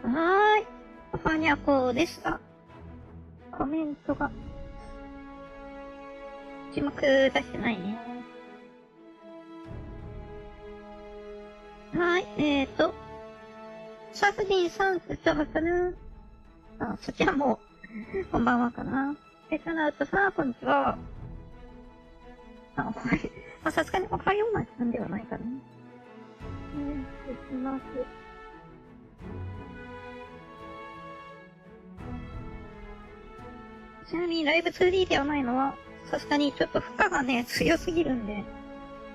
はーい。ファニャコですが、コメントが、字幕出してないね。はい、サフディンさん、そちらかな。あ、そちらも、こんばんはかな。カナウトさん、こんにちは。あ、はい。まあ、さすがにおはような時間ではないかな。します。ちなみにライブ 2D ではないのは、さすがにちょっと負荷がね、強すぎるんで、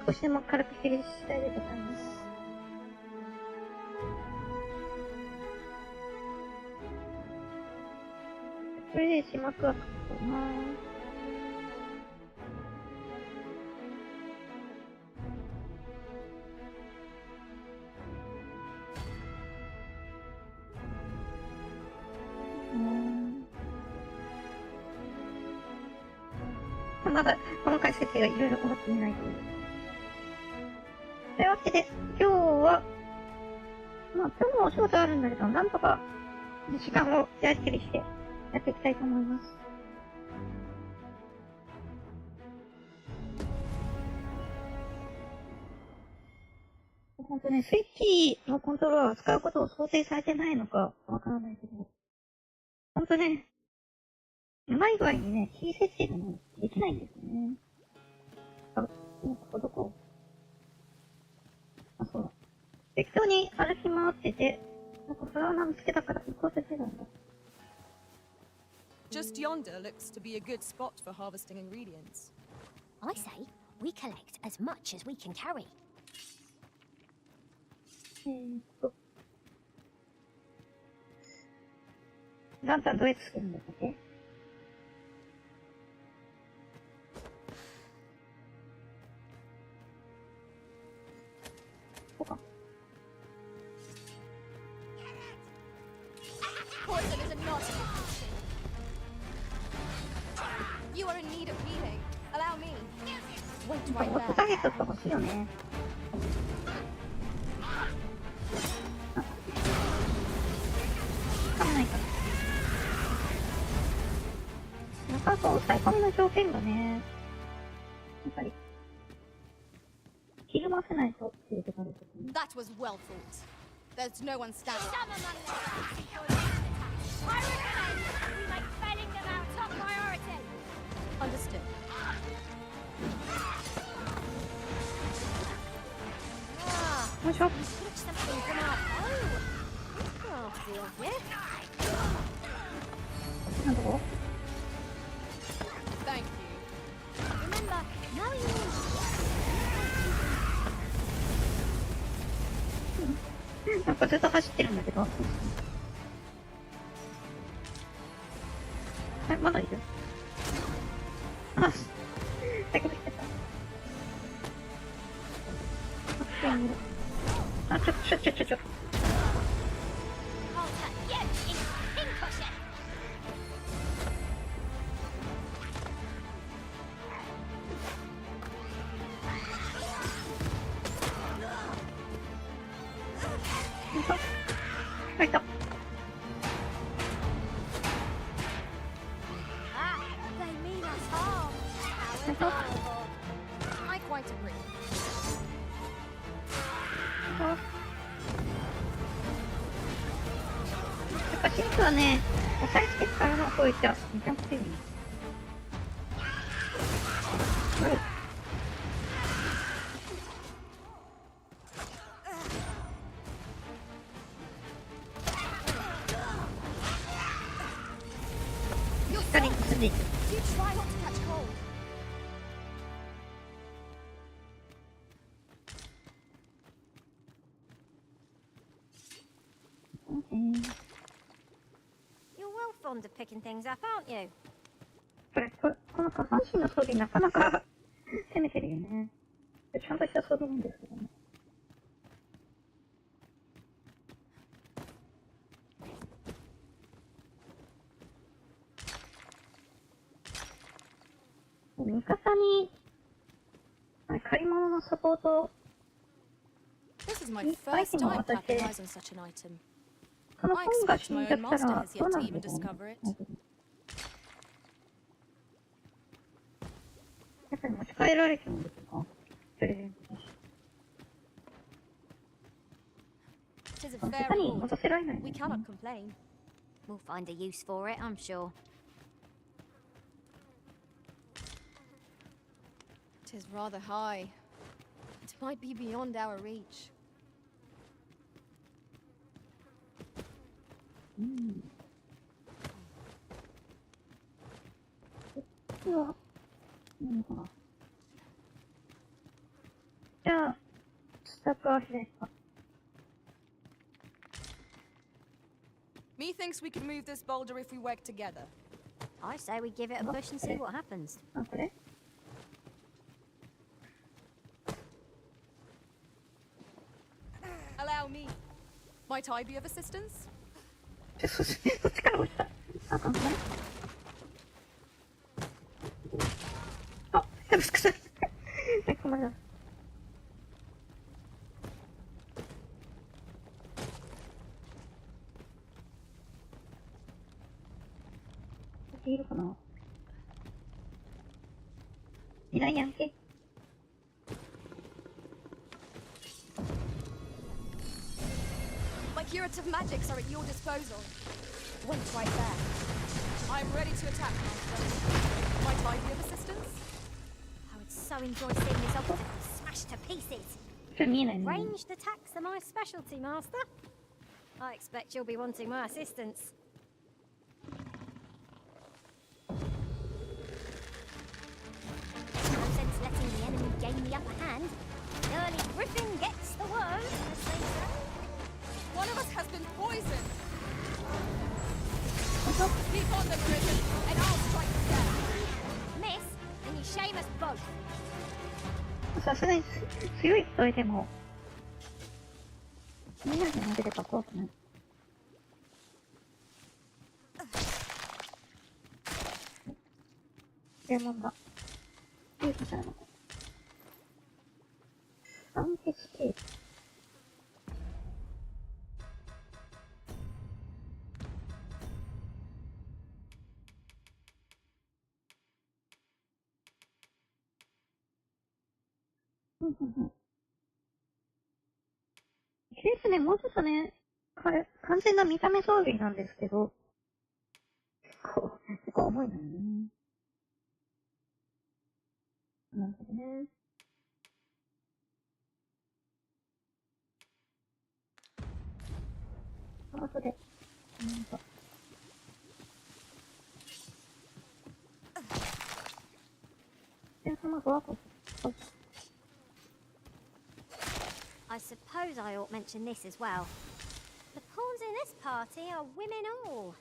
少しでも軽く切りしたいでございます。これで字幕は書くかな。まだ細かい設定がいろいろ変わっていないという。というわけで、今日は、まあ今日もお仕事あるんだけど、なんとか時間をやりくりしてやっていきたいと思います。ほんとね、スイッチのコントローラーを使うことを想定されてないのかわからないけど、ほんとね、うまい具合にね、キー設定がね、できないんですよね。あ、どこあ、そうだ。適当に歩き回ってて、なんかそれを見つけたから行こうとしてたんだ。Just yonder looks to be a good spot for harvesting ingredients. I say we collect as much as we can carry. ランタンどうやって作るんだっけ？こうか。Poison is a not. You are in need of healing. Allow me. Wait も right っと there. 下げとってほしいよね。つかめないから。なんかそう、抑え込みの条件がね、やっぱり、ひるませないとっていうところですね。That was well thought. There's no one standing. Some among them I recommend we make felling them our top priority. Understood. よいしょ。 Catch something from our bow. Crafty of you. なんとこ Thank you. Remember, knowing you. なんかずっと走ってるんだけど。え、まだいる？あ、だけど来てた。あ、ちょ。I'll tuck you in pincushion. 入った。Ah, they mean us harm. I quite agree. やっぱシンクはね、押さえつけからの方いっちゃめちゃくちゃいい。光に進んでいく。You try not to catch cold. You're well fond of picking things up, aren't you? この下半身の装備なかなか攻めてるよね。ちゃんとした装備なんですけどね。味方に借り物のサポート This is my These first fighting time monsters clapping here. eyes on such an item. その I 本が expect 死ん my じゃ own った master ら has どう yet な to るん even でしょうね。 discover it. やっぱり持ち帰られちゃうんですか、プレゼントだし。 'Tis a 下 fair 手に reward. 戻せられないん We ですね。 cannot complain. We'll find a use for it, I'm sure. 'Tis rather high. It might be beyond our reach. うん。こっちは、何かな。じゃあ、下足ですか。 Methinks we can move this boulder if we work together. I say we give it a push and see what happens. あ、これ Allow me. Might I be of assistance? そっちから落ちた。あ、かんない。あ、やぶすくさい。ごめんなさい。いるかな。いないやんけ。My curative magics are at your disposal. Wait right there. I'm ready to attack, Master. Might I be of assistance? I would so enjoy seeing this octopus smashed to pieces. それ見えないね。 Ranged attacks are my specialty, Master. I expect you'll be wanting my assistance. No sense letting the enemy gain the upper hand. Early Griffin gets the worm, as they say. One of us has been poisoned. Keep on them, Griffin, and I'll strike again. Miss, and you shame us both. さすがに強い人いても、みんなで投げれば怖くない。レモンだ。いいことあるのか。アンテステージ。ケースね、もうちょっとね、完全な見た目装備なんですけど、結構重いのよね。なるほどね。後で、なんか。で、卵はこう。I suppose I ought mention this as well. The pawns in this party are women all.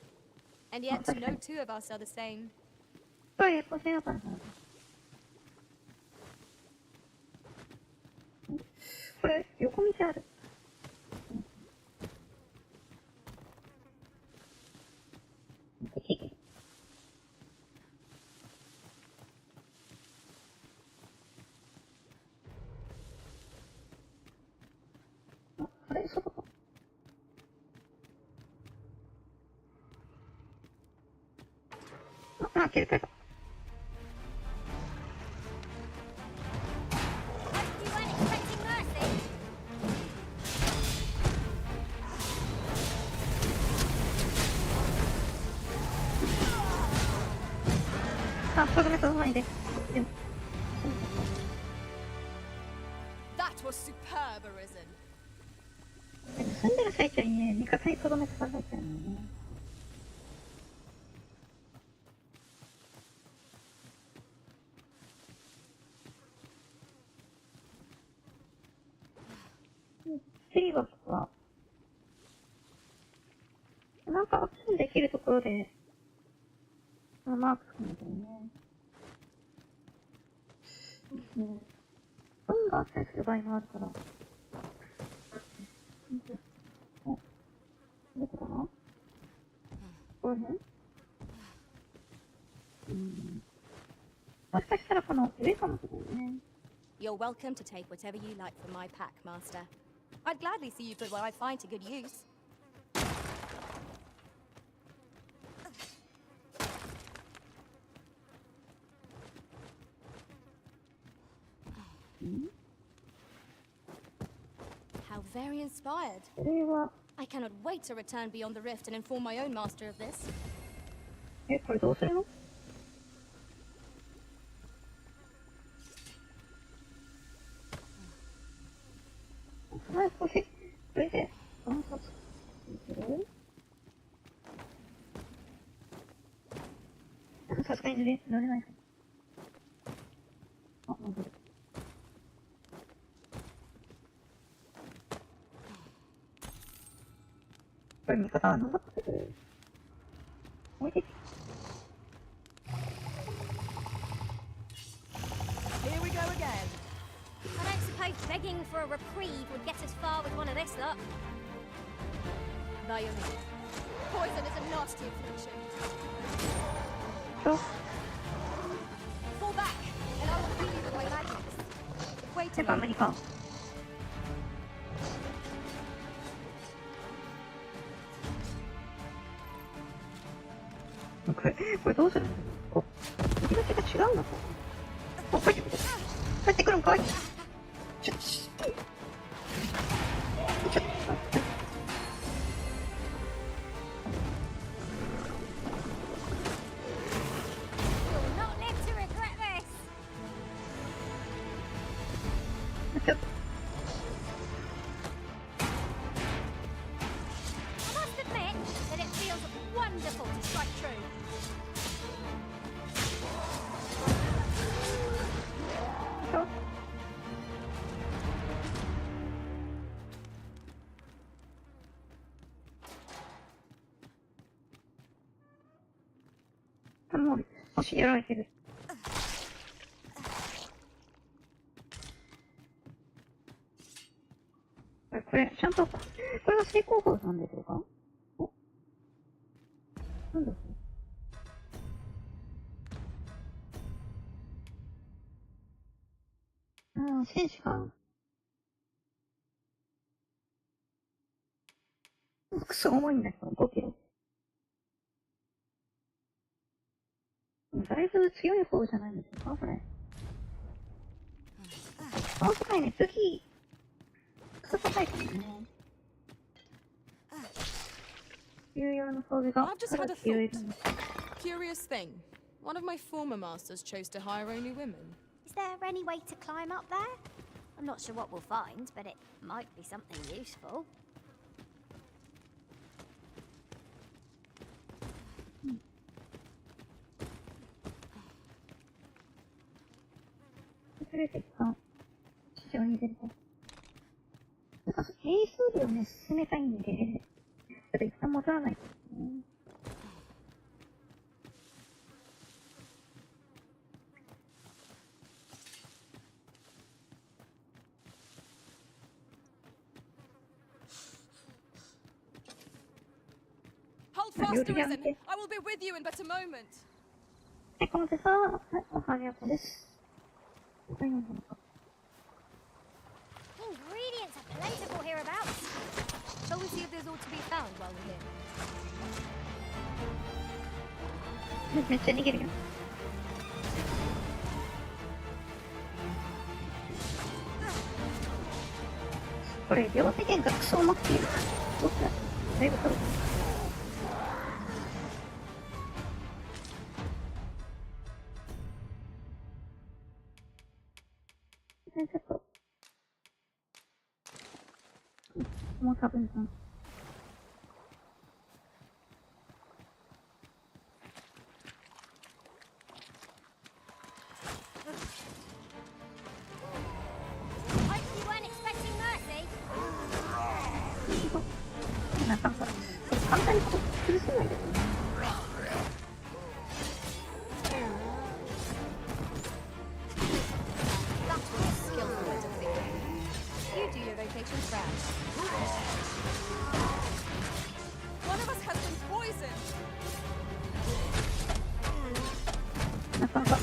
And yet, no two of us are the same. これ、これだからな。これ、横道ある。あ、あれ、外か。あ、切れた。Hope you weren't expecting mercy. あ、それめとうまいです。でも That was superb, Arisen. 住んでる最中にね、味方にとどめされちゃうのね。次は僕は、なんかアクションできるところで、マークするんだよね。運があったりする場合もあるから。どこかなこれね。もしかしたらこの上かもしれないね。You're welcome to take whatever you like from my pack, Master. I'd gladly see you put what I find to good use. How very inspired. これは、 I cannot wait to return beyond the rift and inform my own master of this. これどうするの？これで、観察する？さすがに乗れないか。あ、乗れる。これ味方は登ってくる。置いてきて。Here we go again. I don't suppose begging for a reprieve would get us far with one of this lot. By your leave. Poison is a nasty affliction. そう。 Fall back, and I will heal you with my magics. Wait や a っぱアメ moment. リカ。これどうするの？時々が違うのか。あ、帰ってくるんかい？ちょっと。You'll not live to regret this. ちょっと。 I must admit that it feels wonderful to strike true. そう。もう、足やられてる。これ、ちゃんと、これが成功法なんでしょうか？お？なんだこれ？ああ、戦士か。クソ重いんだけど、5キロ。だいぶ強い方じゃないんでしょうかこれ。この世界ね、次、クソ高いからね。有用の装備が、 I've just had a 有 thought. 用の。 Curious thing. One of my former masters chose to hire only women. Is there any way to climb up there? I'm not sure what we'll find, but it might be something useful. 連れてきた。市場に出ると。なんか、変異数量をね、進めたいんで、ちょっと一旦戻らないとね。Hold fast, Arisen. I will be with you in but a moment. この手さ、はい、おはやこです。他にもなんか Ingredients are plentiful hereabouts. Shall we see if there's all to be found while we're here? めっちゃ逃げるよ。これ、両手剣がクソ重くている。どっちだ？だいぶ取る。ちょっと。もう多分さ。Hope you weren't expecting mercy. なんかさ、簡単にこう崩せないですね。That was a skillful bit of thinking. You do your vocation proud. One of us has been poisoned. なかなか。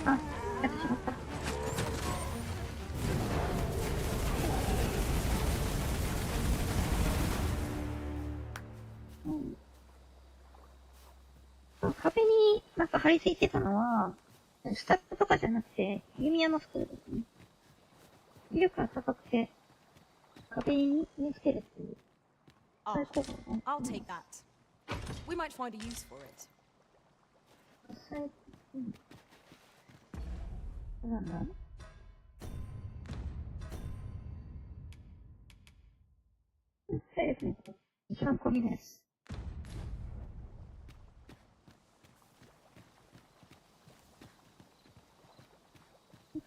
あ、やってしまった。壁になんか張り付いてたのは、スタッフとかじゃなくて、弓矢のスクールですね。威力が高くて、壁につけるっていう。そういう効果がね。I'll take that. We might find a use for it. なんだそうですね。一番込みです。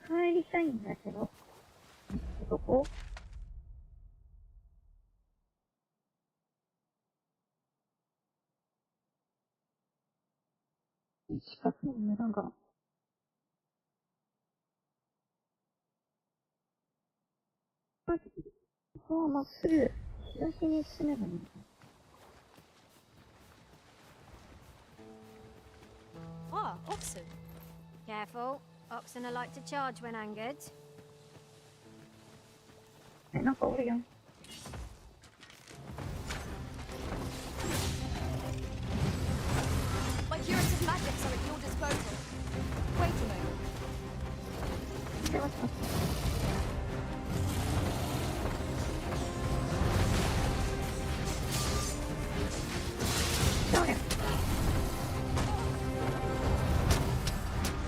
帰りたいんだけど、どこ近くの村が。まっすぐ東に進めばいいのか。Ah, oxen. Careful. Oxen are like to charge when angered. なんかおるやん。My curative magics are at your disposal. Wait a moment. 待って。そうや。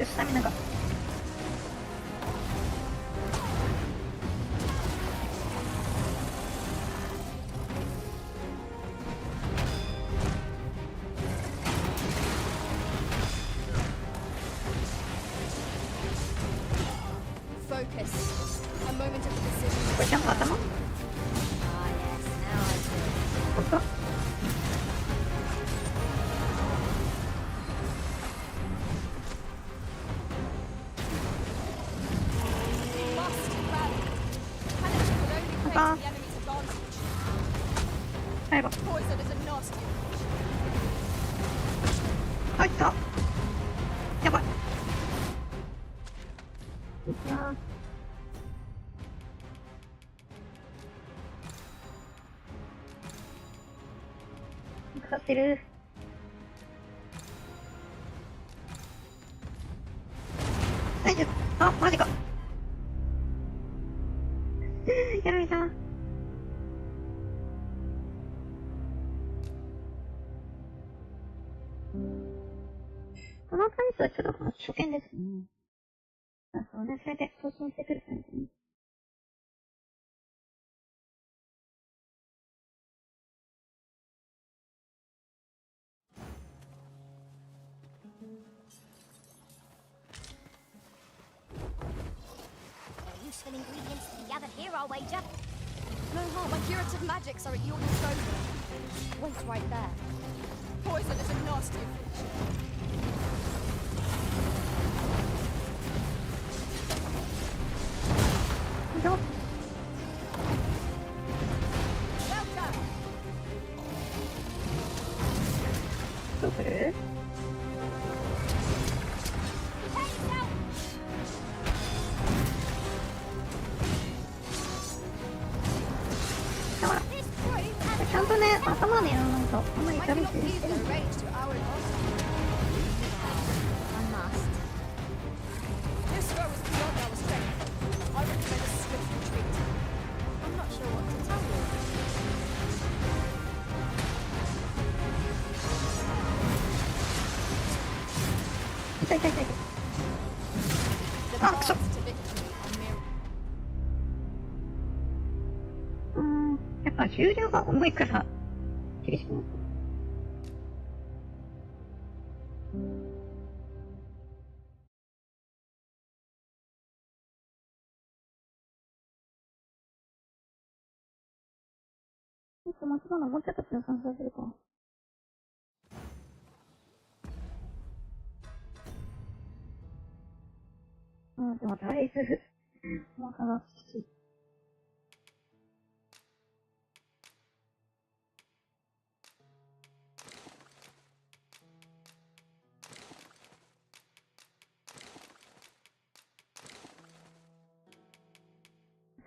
スタミナが。Focus. A moment of decision. これちゃんと頭 Ah, yes, now I see. こっか Must rally. Panic will only play to the enemy's advantage. 最後。 Poison is a nasty. 入った。やばい。いやー。かかってる。大丈夫。あ、マジか。やられた。このタイプはちょっと初見ですね。そうね、それで送信してくる感じね。Useful ingredients to be gathered here, I'll wager. No harm. My curative magics are at your disposal. Wait right there. Poison is a nasty affliction. Well done. どうするだからちゃんとね、頭でやらないとあんまり I ダメ cannot って言っ leave て their る。 range to our advantage. I must. This foe is beyond our strength. I recommend a swift retreat. I'm not sure what to tell you. 痛い痛い痛い。 The Ah, paths so- to victory are mirrored. やっぱ重量が重いから厳しくなった。ちょっと松原もうちょっと分散させるか。でもだいぶ、重さがきつい。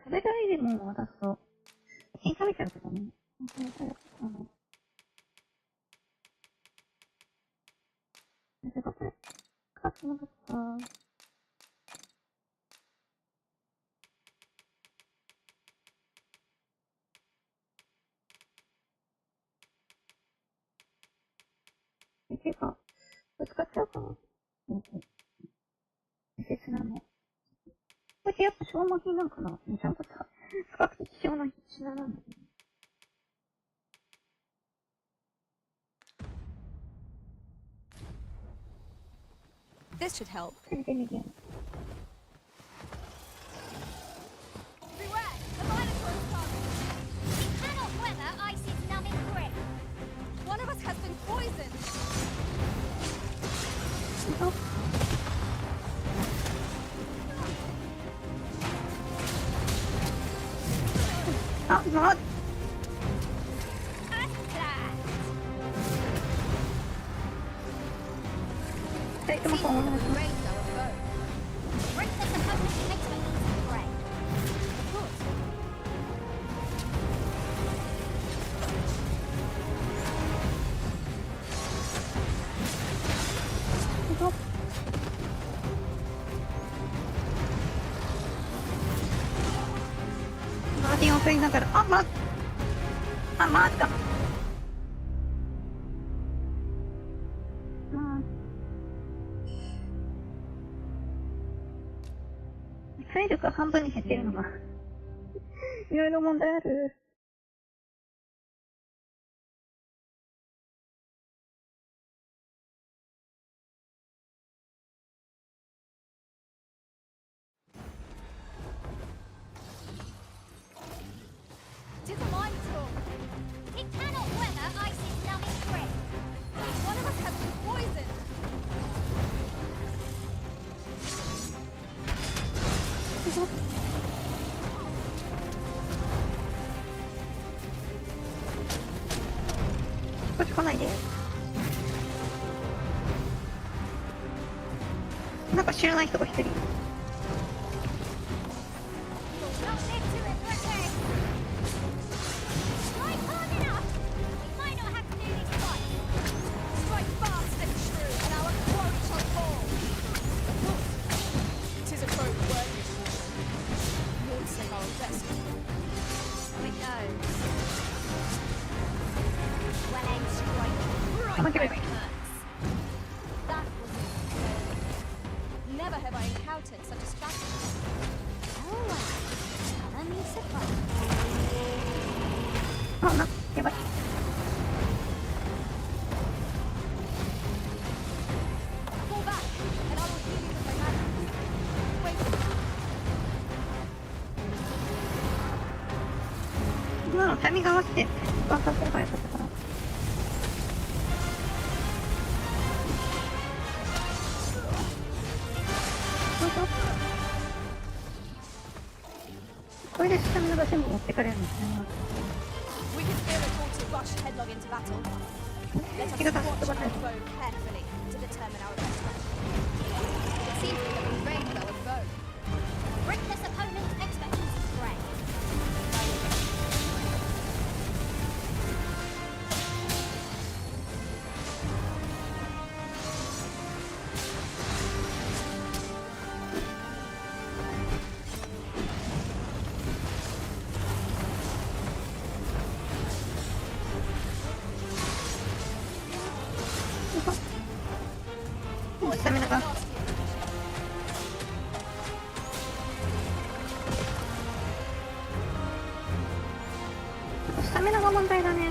食べたいでも渡すと、先食べちゃうけどね。なんかこれ、かつなかった。ていうか、これ使っちゃおうかな。切なの。これってやっぱ消耗品なんかな？ちゃんとさ、比較的消耗品なんだけど。This should help. 見てみてよ。Beware! The Minotaur is coming! You cannot weather ice's numbing grip. One of us has been poisoned! あ、まあ、 二人ともそう思います。 Raised our bow. Break the supposed expertise of prey. Of course. マーティンを取りながら、あ、マーチか。体力が半分に減ってるのが、いろいろ問題ある。'Tis a Minotaur! It cannot weather ice's numbing grip. One of us has been poisoned! こっち来ないで。なんか知らない人が一人。 You'll not live to regret it. Strike hard enough. We might not have to do this twice. Strike fast and true, and our quote shall fall! Of course. 'Tis a quote worthy of caution. Won't save our destiny. So it goes. Well aimed strike. Right Okay. where it hurts. That was incredible. Never have I encountered such a strategy. Oh well. Color me surprised. あ、やばい。 Fall back, and I will heal you with my magic. Wait. 今のタイミング合わせて、ワンサーすればよかったかな。これでスタミナが全部持ってかれるんですね。 We can feel it all to rush headlong into battle. Let us 気が watch 立つと our かね。 bow carefully to determine our best strategy. It seems we have been raised our bow. Break this opponent's expertise of prey. Oh, スタミナが。 スタミナが問題だね。 We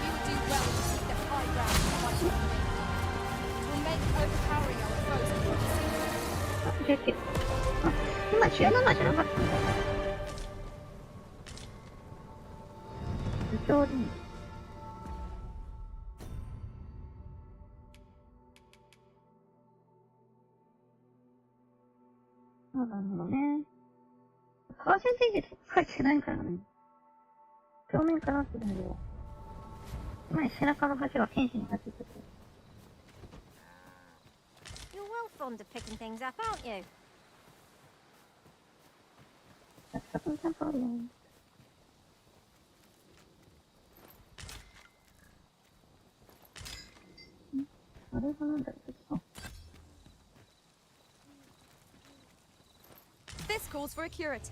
would do well to seek the high ground and fight it. It will make overpowering our foes more difficult. あ、19。あ、今17じゃなかったんだ。部長で。そうなのね。パーセンテージとか書いてないからね。表面かなってなるよ。前背中の端が剣士になってたけど。 You're well fond of picking things up, aren't you? やったことちゃんとあるよ。あれがなんだろう。あ、stalls for a curative.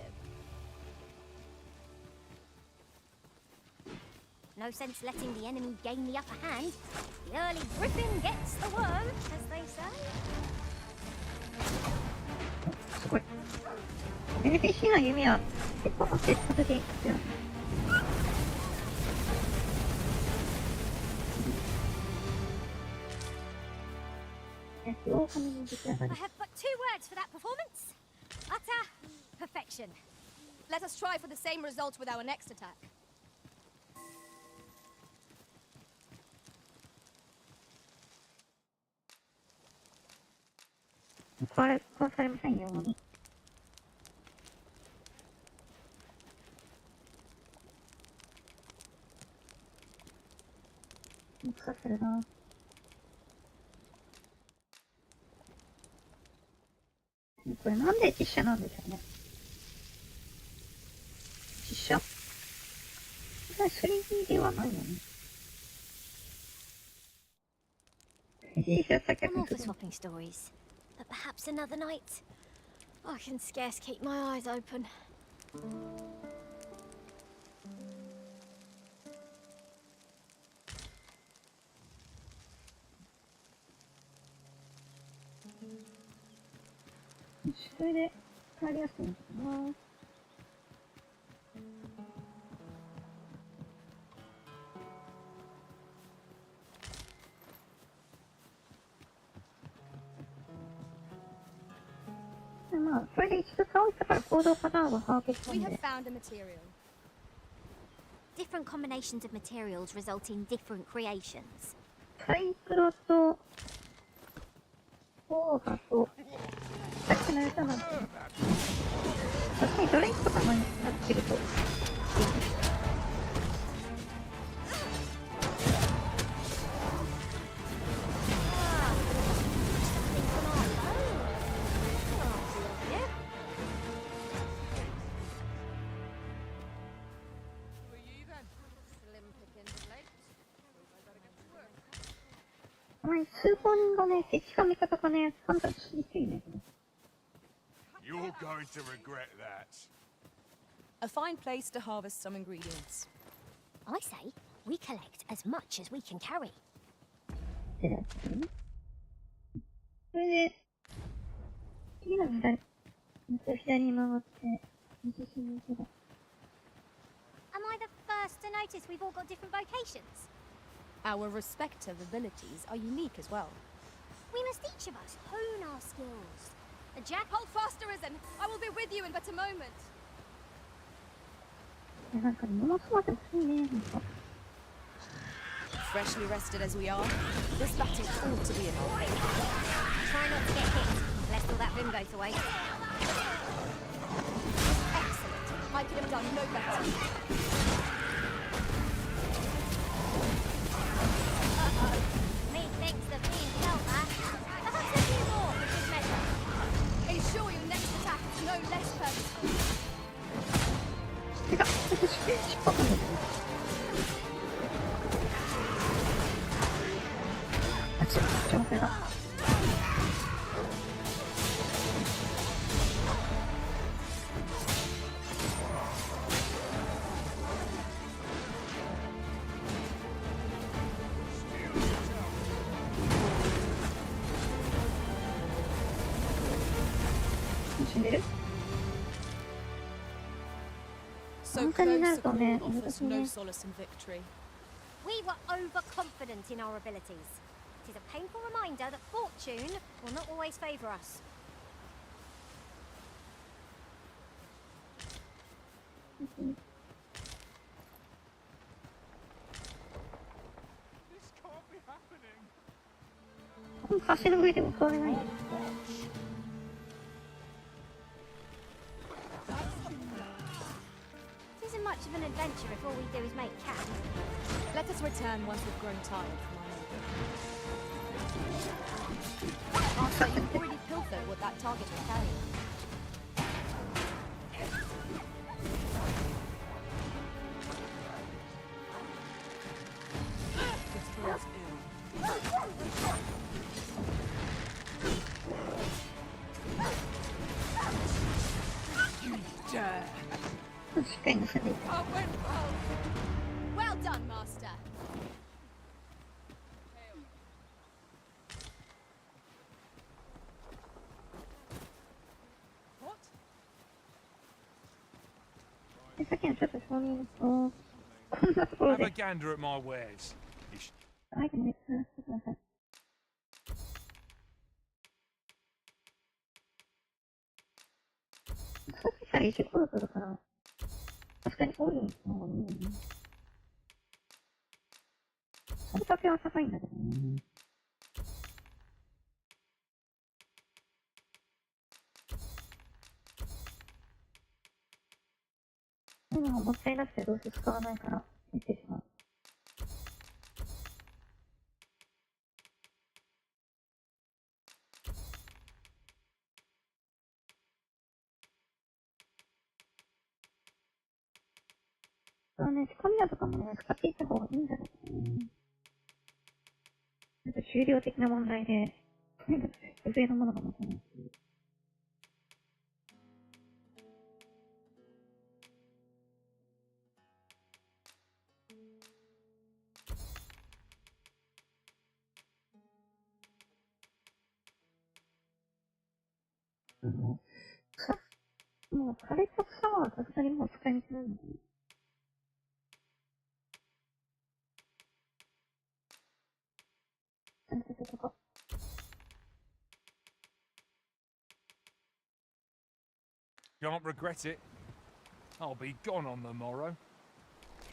No sense letting the enemy gain the upper hand. The early griffin gets the worm, as they say. すごい。NPC の弓は結構発生した時に必要なの。I have but 2 words for that performance. Utter perfection. Let us try for the same result with our next attack. 壊されませんよ。難しいな。これなんで実写なんでしょうね。実写？これは 3D ではないよね。I'm all for swapping stories, but perhaps another night. I can scarce keep my eyes open. それで帰りやすいのかな。まあ、それで一度倒したから行動パターンが把握したん We have で。found a material. Different combinations of materials result in different creations. サイクロと、オーガと、さっきのやつなんて、確かにドリンクとかになってるといいです。通行人がね、敵か味方かね、判断しにくいね。You're going to regret that. A fine place to harvest some ingredients. I say we collect as much as we can carry. それで、次の左に回って、右進み行けば。Am I the first to notice we've all got different vocations? Our respective abilities are unique as well. We must each of us hone our skills. A jack. Hold fast, Arisen! I will be with you in but a moment. なんか物すまってほしいね。なんか。Freshly rested as we are, this battle ought to be in our favor. Try not to get hit, lest all that vim goes away. Excellent. I could have done no better. Methinks the fiend felt that. Perhaps a few more for good measure. Ensure your next attack is no less purposeful. てか、私、失敗なんだけど。あ、ちょっとだ。死んでる？ So 本当にな close ると a ね、 call 難 offers しい no ね。 solace in victory. We were overconfident in our abilities. It is a painful reminder that fortune will not always favour us. This can't be happening. 橋の上でも襲われない。It isn't much of an adventure if all we do is make camp. Let us return once we've grown tired from our labor. After you've already pilfered what that target was carrying. This feels ill. 界に住んでいた。Oh, well done, Master. What? でさっきのちょっと承認を、こんなところ Have で、 a gander at my wares. Ish. アイテムで探してください。さっきから1コロトだから、確かに多いのがいいよね。取り立ては高いんだけどね。今はもったいなくてどうせ使わないから見てしまう。そうね、仕込み屋とかもね、使っていった方がいいんだろうね。なんか終了的な問題で、女性のものが持てない。もう、枯れちゃったのはさすがにもう使い道ないんだね。ちゃんとそこか。Can't regret it. I'll be gone on the morrow.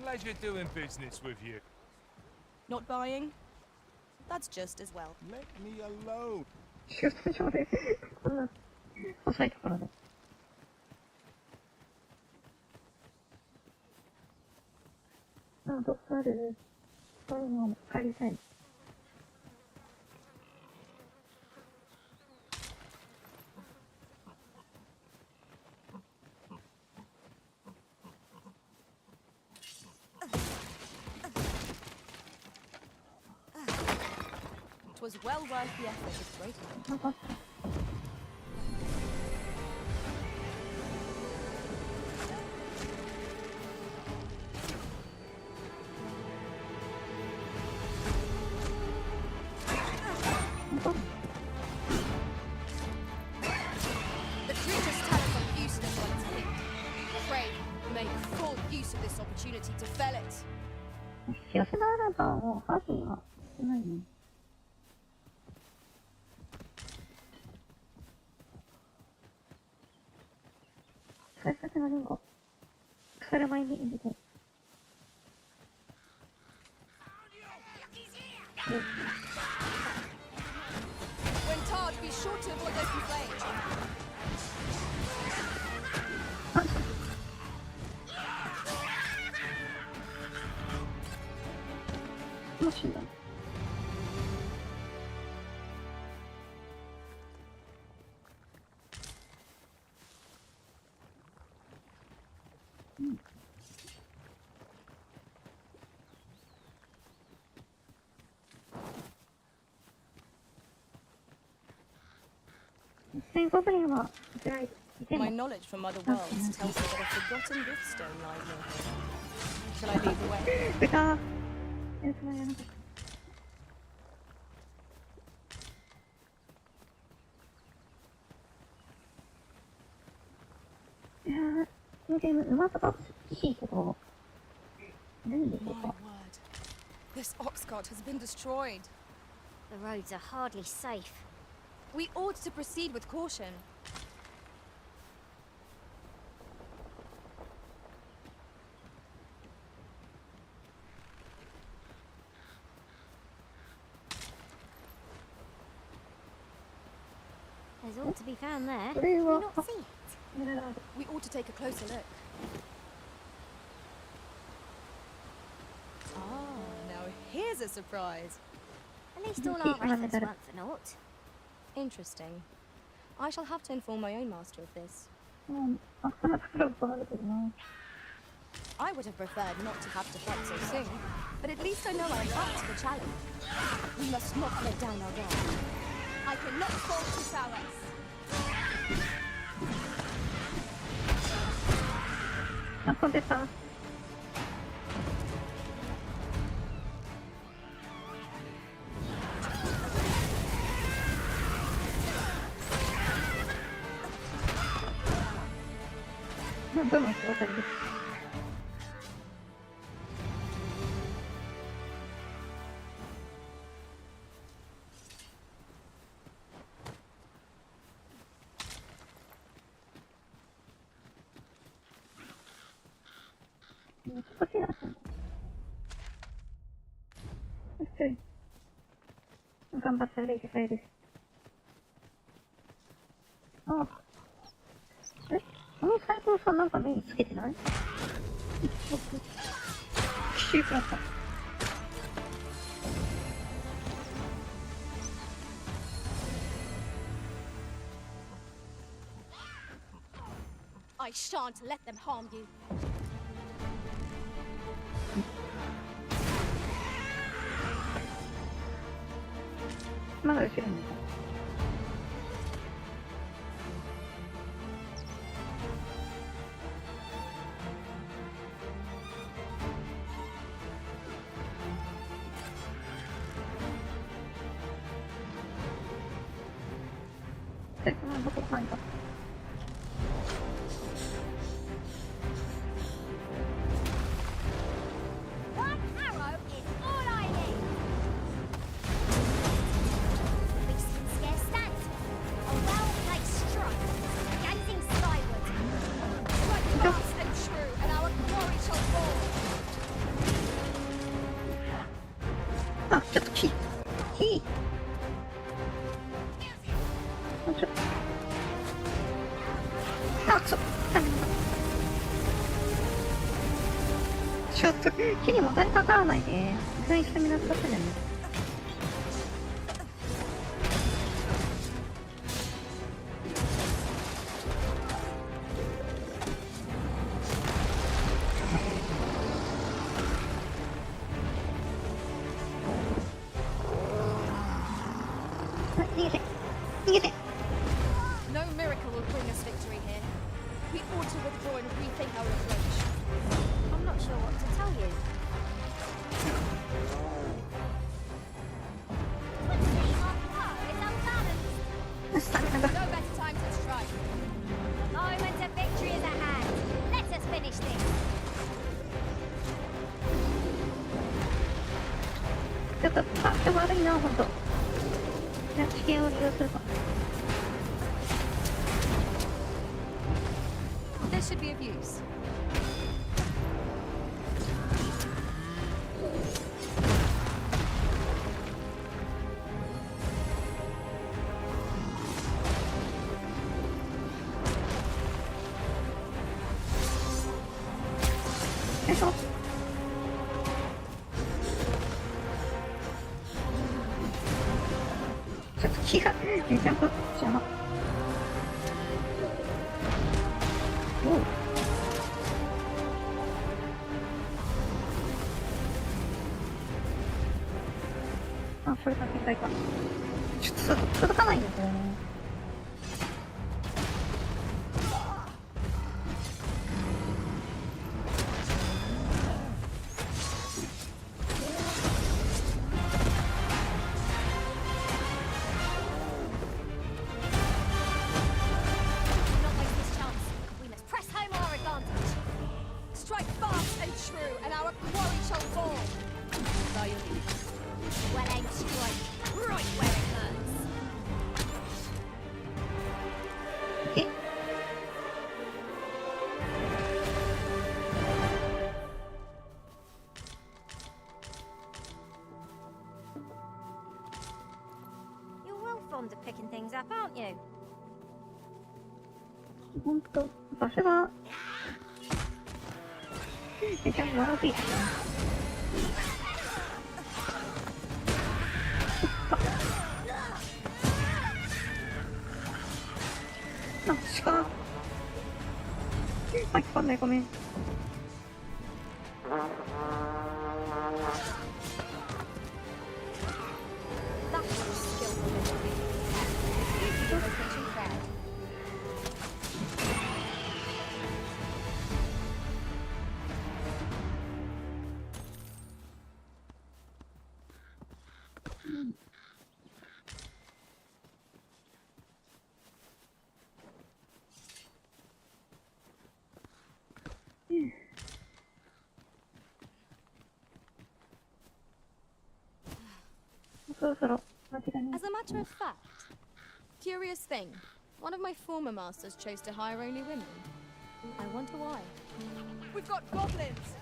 Pleasure doing business with you. Not buying? That's just as well. Let me alone. 仕事上で、こんな、細いところで。あ、どっかある。そういうのを借りたい。It was well worth the effort of waiting. なかった。The creature's talent are useless when it's hit. Pray, make full use of this opportunity to fell it. 幸せならば、もう、ハーフは少ないね。使い方がなんか、腐る前に入れて。When tarred, be sure to avoid open flame. もう死んだ。ゴブリンはこちらにいても My knowledge from other worlds tells me that a forgotten riftstone lies near here. Shall I lead the way? 豚やつはやらなかった。いやー、このゲーム馬とか欲しいけど、ないんでしょう My か。 word. This ox cart has been destroyed. The roads are hardly safe. We ought to proceed with caution. There's ought to be found there. これ Do は you not see it? We ought to take a closer look. Ah, now here's a surprise. At least all our efforts weren't for naught. Interesting. I shall have to inform my own master of this. あ、そんな宝物あるけどな。I would have preferred not to have to fight so soon, but at least I know I'm up to the challenge. We must not let down our guard. I cannot fall to prowess. 遊んでた。どの人あたりです。こちらさん。頑張って歩いて帰る。あ、え、この斎藤さんなんか目につけてない？奇襲だった。I shan't let them harm you. まだ後ろにいた。どこ入った？ One arrow is all I need. Beast can scarce stand. A well-placed strike, gazing skyward. Strike fast and true, and our glory shall fall. あ、ちょっとキー。もうちょっと。あ、くそ。ちょっと、木にもたれかからないで。意外にスタミナ使ったじゃん。逃げて。逃げて。No miracle will bring us victory here. We ought to withdraw and rethink our approach. I'm not sure what to tell you. Would seem our power is unbalanced. スタミナが。 No better time to strike. The moment of victory is at hand. Let us finish this. ちょっと、あ、今日悪いな、ほんと。じゃあ、危険を利用するか。This should be of use. よいしょ。ちょっと気が、めちゃくちゃ。おう。あ、これだけかいか。ちょっと届かないんですよね。Do not waste this chance. We must press home our advantage. Strike fast and true, and our quarry shall fall. By your leave. Well-aimed strike, right where it hurts. え？ You're well fond of picking things up, aren't you? ほんと、場所が、めちゃ悪いですね。あ、鹿。巻き込んない、ごめん。That was skillful enough. Location fair. そろそろ間違いない。 As a matter of fact, curious thing. One of my former masters chose to hire only women. I wonder why. We've got goblins!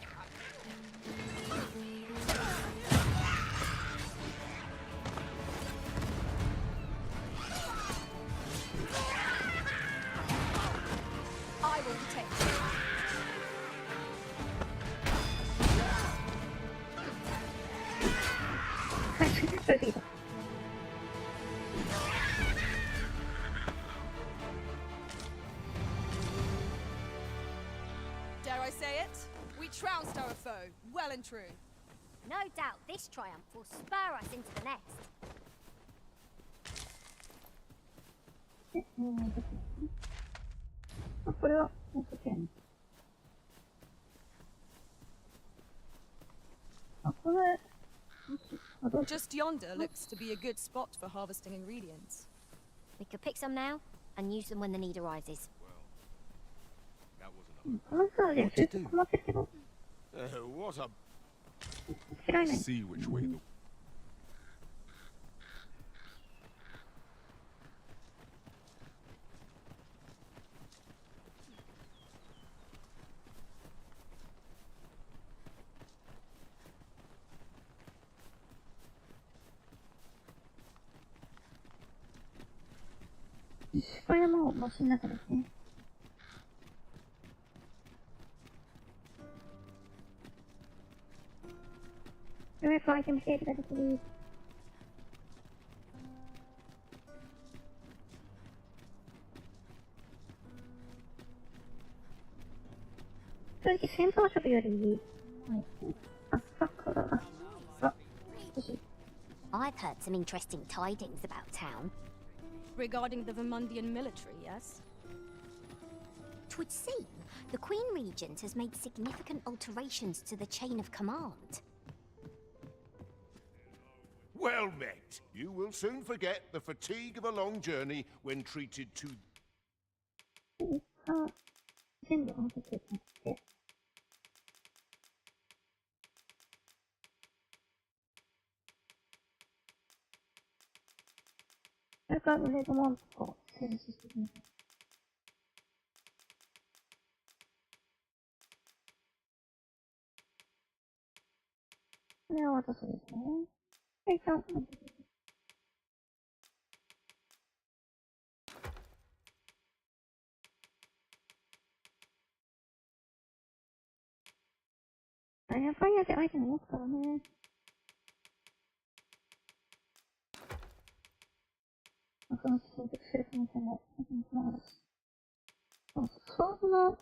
I will protect you. Dare I say it? We trounced our foe, well and true. No doubt this triumph will spur us into the next. これはもうちょっとやね。これ Just yonder looks to be a good spot for harvesting ingredients. We could pick some now and use them when the need arises. That wasn't この人はね、ずっと困ってるけど、 what a 嫌いない。 see which way the これもマシンの中ですね。ようやくアイテム整理ができる。正直戦闘職より、あ、サッカーが、少し。 I've heard some interesting tidings about town. Regarding the Vermundian military, yes? 'Twould seem the Queen Regent has made significant alterations to the chain of command. well met. You will soon forget the fatigue of a long journey when treated to あ、全部合わせてやって。それからレードマンとか整理してください。これは私ですね。はい、じゃあ、あやばいやでアイテム持つからね。その進捗する可能性もあるし。ソードの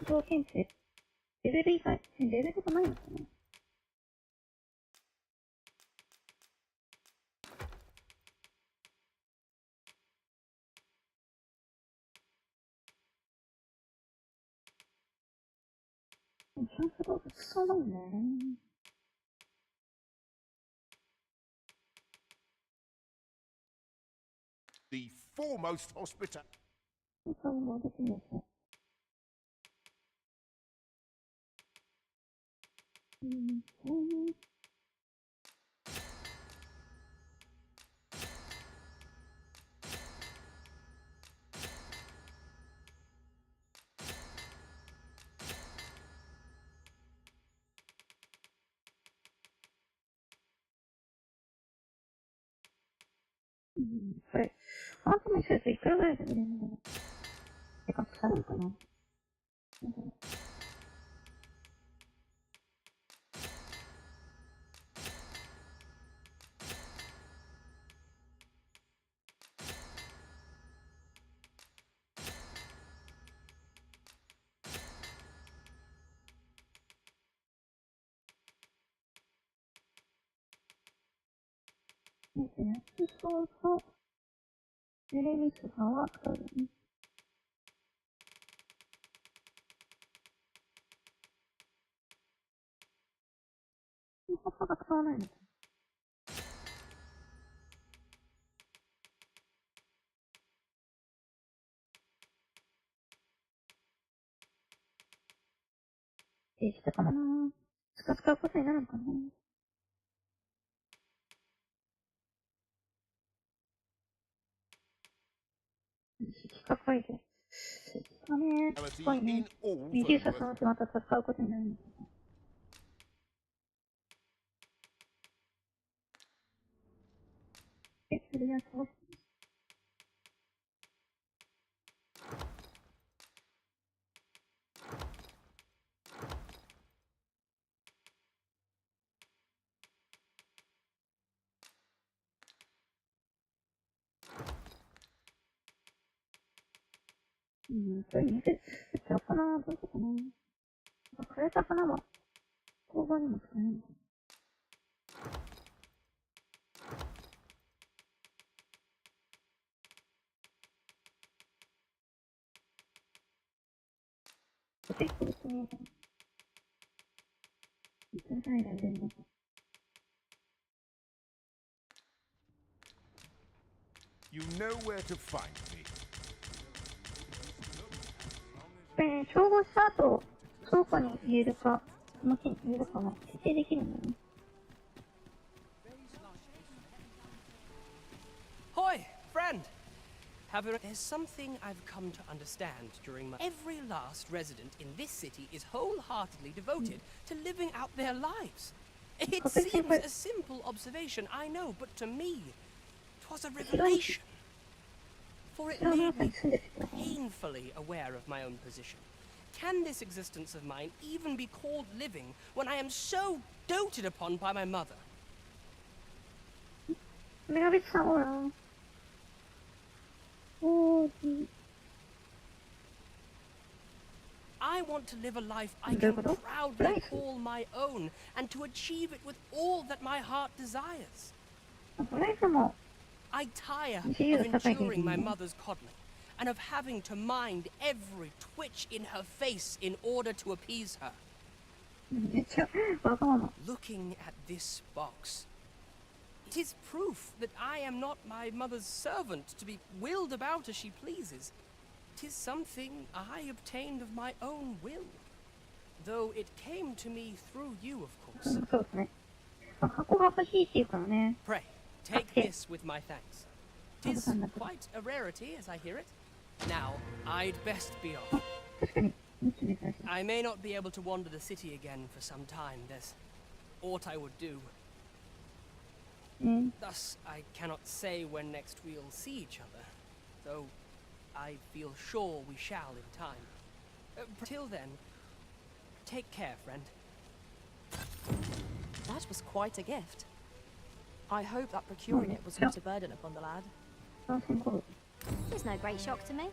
条件ってレベル以外、レベルがないのかな。キャンプ道具使わないね。the foremost hospital. 使うのできるんですね。これ、アートにするといくらぐらいで売れるんだろう。てか、使うのかな。そうと、揺れミスがは使うよね。葉っぱが使わないのか。できたかな。使うことになるのかな。高いです。かね、すごいね。メデューサさんってまた戦うことになるんですか。それはそう。これ見せちゃうかな、どうしようかな。枯れた花は、工場にも使えないのかな。結構ですね。You know where to find me. 照合した後、倉庫に入れるか、その木に入れるかは設定できるんだね。Hoi, friend! There's something I've come to understand during my... Every last resident in this city is wholeheartedly devoted to living out their lives. It seems a simple observation, I know, but to me, it was a revelation. For it made me painfully aware of my own position. Can this existence of mine even be called living when I am so doted upon by my mother? I want to live a life I can proudly call my own, and to achieve it with all that my heart desires. I tire of enduring my mother's coddling, and of having to mind every twitch in her face in order to appease her. Looking at this box, it is proof that I am not my mother's servant to be willed about as she pleases. It is something I obtained of my own will, though it came to me through you, of course. Pray, take this with my thanks. 'Tis quite a rarity, as I hear it. Now, I'd best be off. I may not be able to wander the city again for some time. There's aught I would do. Thus, I cannot say when next we'll see each other, though I feel sure we shall in time. Till then, take care, friend. That was quite a gift. I hope that procuring it was not a burden upon the lad. It's no great shock to me.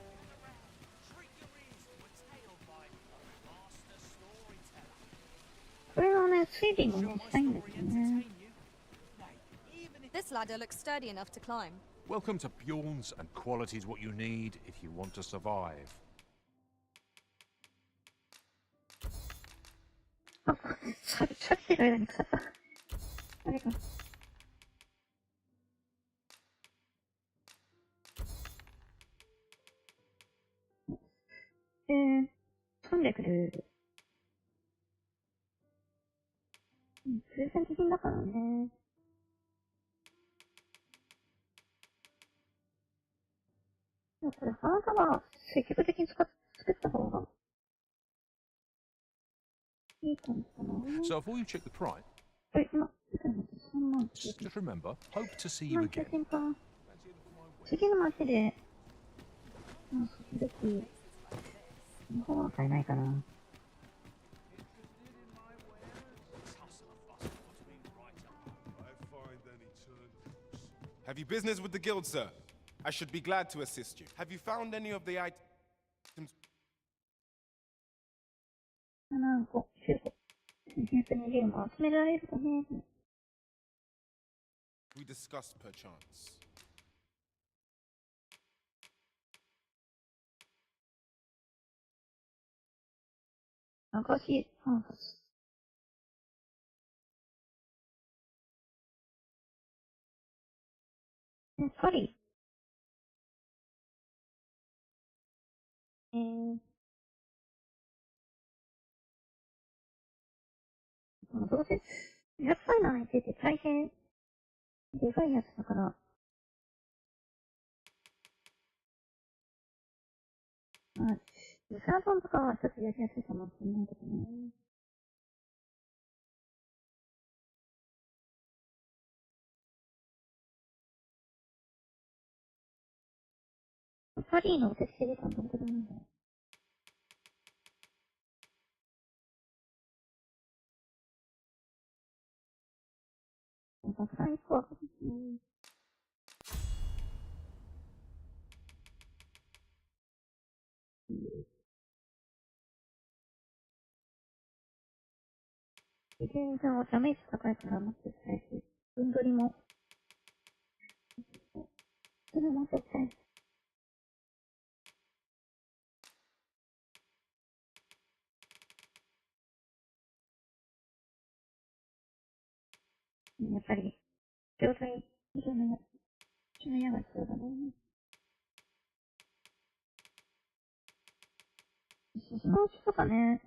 This ladder looks sturdy enough to climb. Welcome to Bjorn's, and quality's what you need if you want to survive. So before you check the price, just remember, hope to see you again. 次の街で、時々、日本は買えないかな。Have you business with the guild, sir? I should be glad to assist you. Have you found any of the items? 7個、9個。220も集められるかね。We discussed perchance. 流しハウス。やっぱり、どうせ、やっぱりの相手って大変でかいやつだから、まあ、ユサーボンとかはちょっとやりやすいかもしれないけどね。パリーの受付時間どれくらいなんだろう。さすがに怖かったですね。全然ダメージ高いから持ってきたいし、分取りも、それ持ってきたいし。やっぱり、状態、みたいなやつ、の矢が必要だね。そのうちとかね、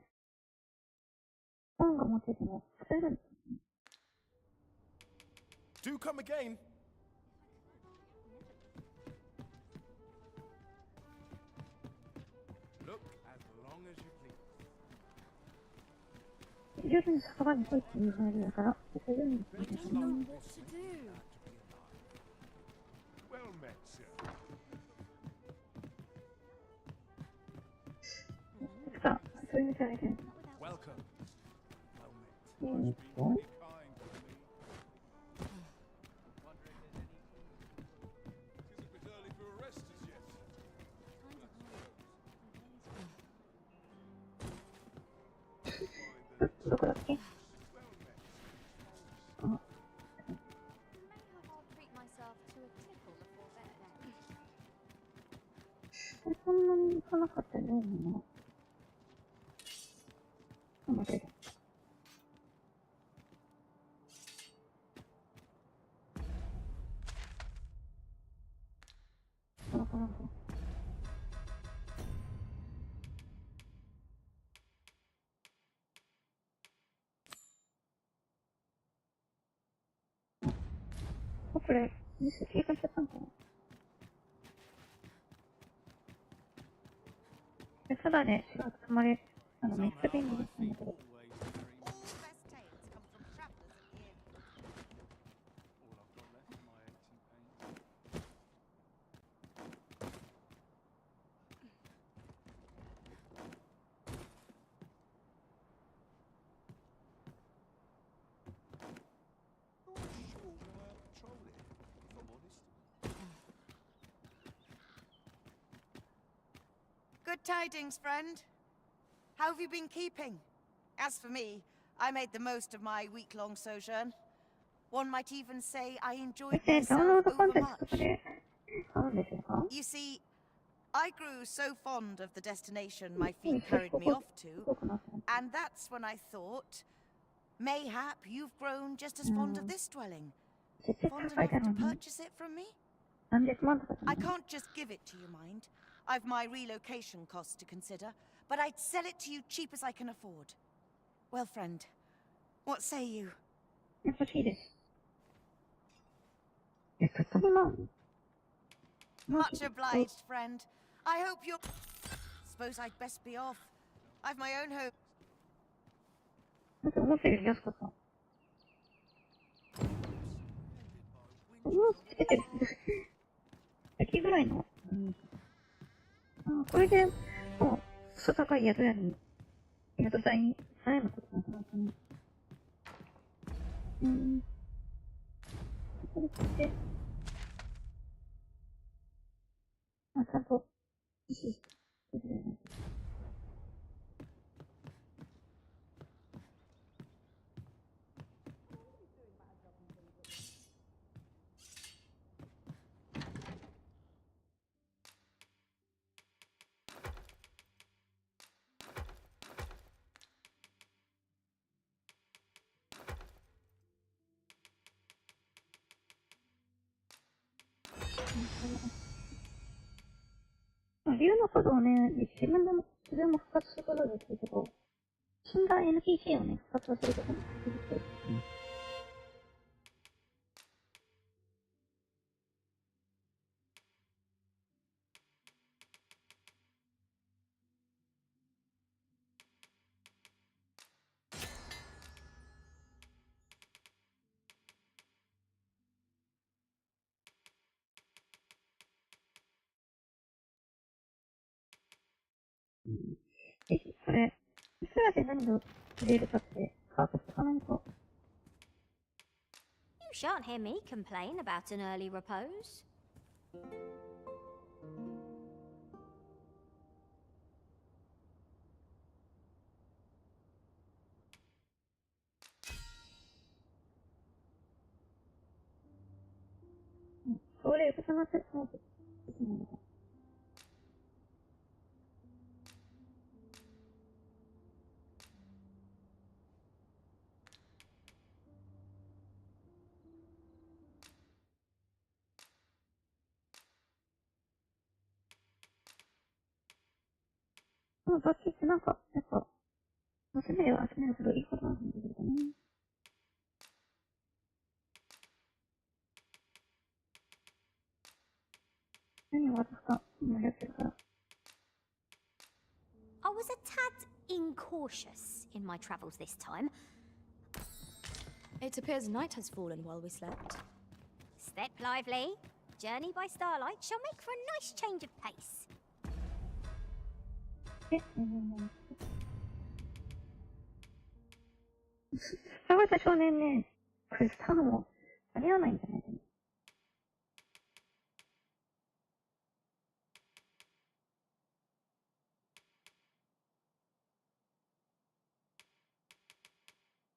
本が持ってても、使えるんですよね。Do come again. Look as long as you please. 徐々に酒場に来いっていうメールだから、そういうふうに言ってたな。What to do? Well met, sir. いつか、そういう店あげてる。Welcome. Well met. うん。 Being very kind to me. It's a bit early for arrest as yet. どこだっけ？ Maybe I'll treat myself to a tickle before bed. そんなに行かなかったよね。あ、間違えた。この子なんか。これ、ミス経過しちゃったのかな。ただね、違う、つまり、めっちゃ便利だったんだけど。All the best tales come from travelers at the inn. All I've got left is my 18 paint. Not sure why I patrol it, if I'm honest. Good tidings, friend. How have you been keeping? As for me, I made the most of my week-long sojourn. One might even say I enjoyed ダウンロー myself ドコンテンツとか overmuch. で買うんですよか？ You see, I grew so fond of the destination my feet carried me off to, and that's when I thought, mayhap you've grown just as fond of this dwelling. 絶対 Fond 高い enough だろ to うね。 purchase it from me? 何百万とかじゃな I い。 can't just give it to you, mind. I've my relocation costs to consider, but I'd sell it to you cheap as I can afford. Well, friend, what say you? 欲しいです。たった2万 Much obliged, friend. I hope you're... Suppose I'd best be off. I've my own home. なんか思ったより安かった。つけてる。秋ぐらいの。うん。あ、これで、もう、クソ高い宿屋に、宿代に、払えなことなくなったね。これって、あ、ちゃんと、意識してくれない。竜のことをね、自分でも復活することですけど、死んだ NPC をね、復活させることもできる。ぜひ、それ、いくらで何を入れるかって、把握しておかないと。You shan't hear me complain about an early repose. それ、重なってそうです。バッチってなんか、やっぱ、娘を集めるほどいいことなんだけどね。何を私が今やってるから。I was a tad incautious in my travels this time. It appears night has fallen while we slept. Step lively. Journey by starlight shall make for a nice change of pace. 捕まえた少年ね、これスターも間に合わないんじゃないかな。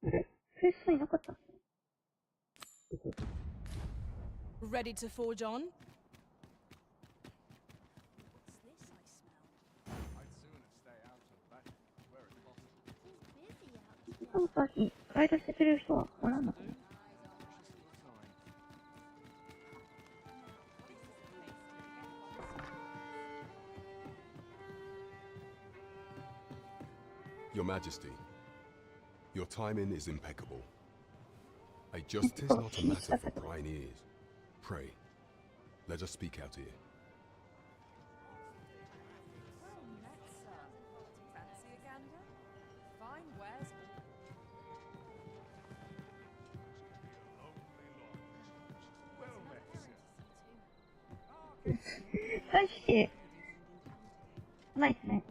あれフェイスさんいなかったっけ Ready to forge on? I'd sooner stay out of that where it's possible. その時、ガイドしてくれる人はおらんのかな。Your Majesty, your timing is impeccable. A just is not a matter for prying ears. Pray, let us speak out here. Fancy a gander? Fine wares. 大してないですね。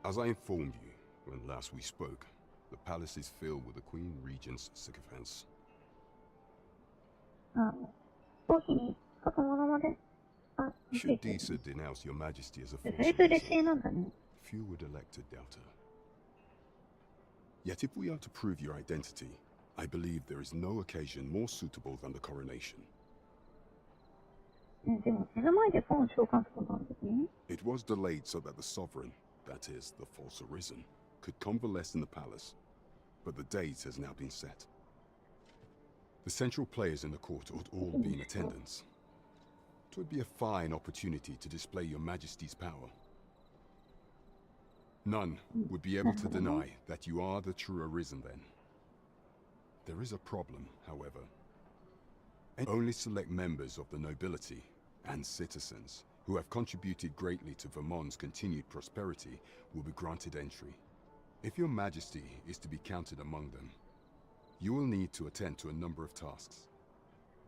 As I informed you when last we spoke, the palace is filled with the Queen Regent's sycophants. 頭皮に書くものまで、Should Disa denounce your Majesty as a だ false いぶ劣 witness, 勢なんだね。 few would elect to doubt her. Yet if we are to prove your identity, I believe there is no occasion more suitable than the coronation. ね、でも目の前で本を召喚することなんですね。It was delayed so that the sovereign, that is, the false arisen, could convalesce in the palace, but the date has now been set. The central players in the court ought all be in attendance. It would be a fine opportunity to display your Majesty's power. None would be able to deny that you are the true arisen then. There is a problem, however. Only select members of the nobility and citizens who have contributed greatly to Vermont's continued prosperity will be granted entry. If your Majesty is to be counted among them, you will need to attend to a number of tasks.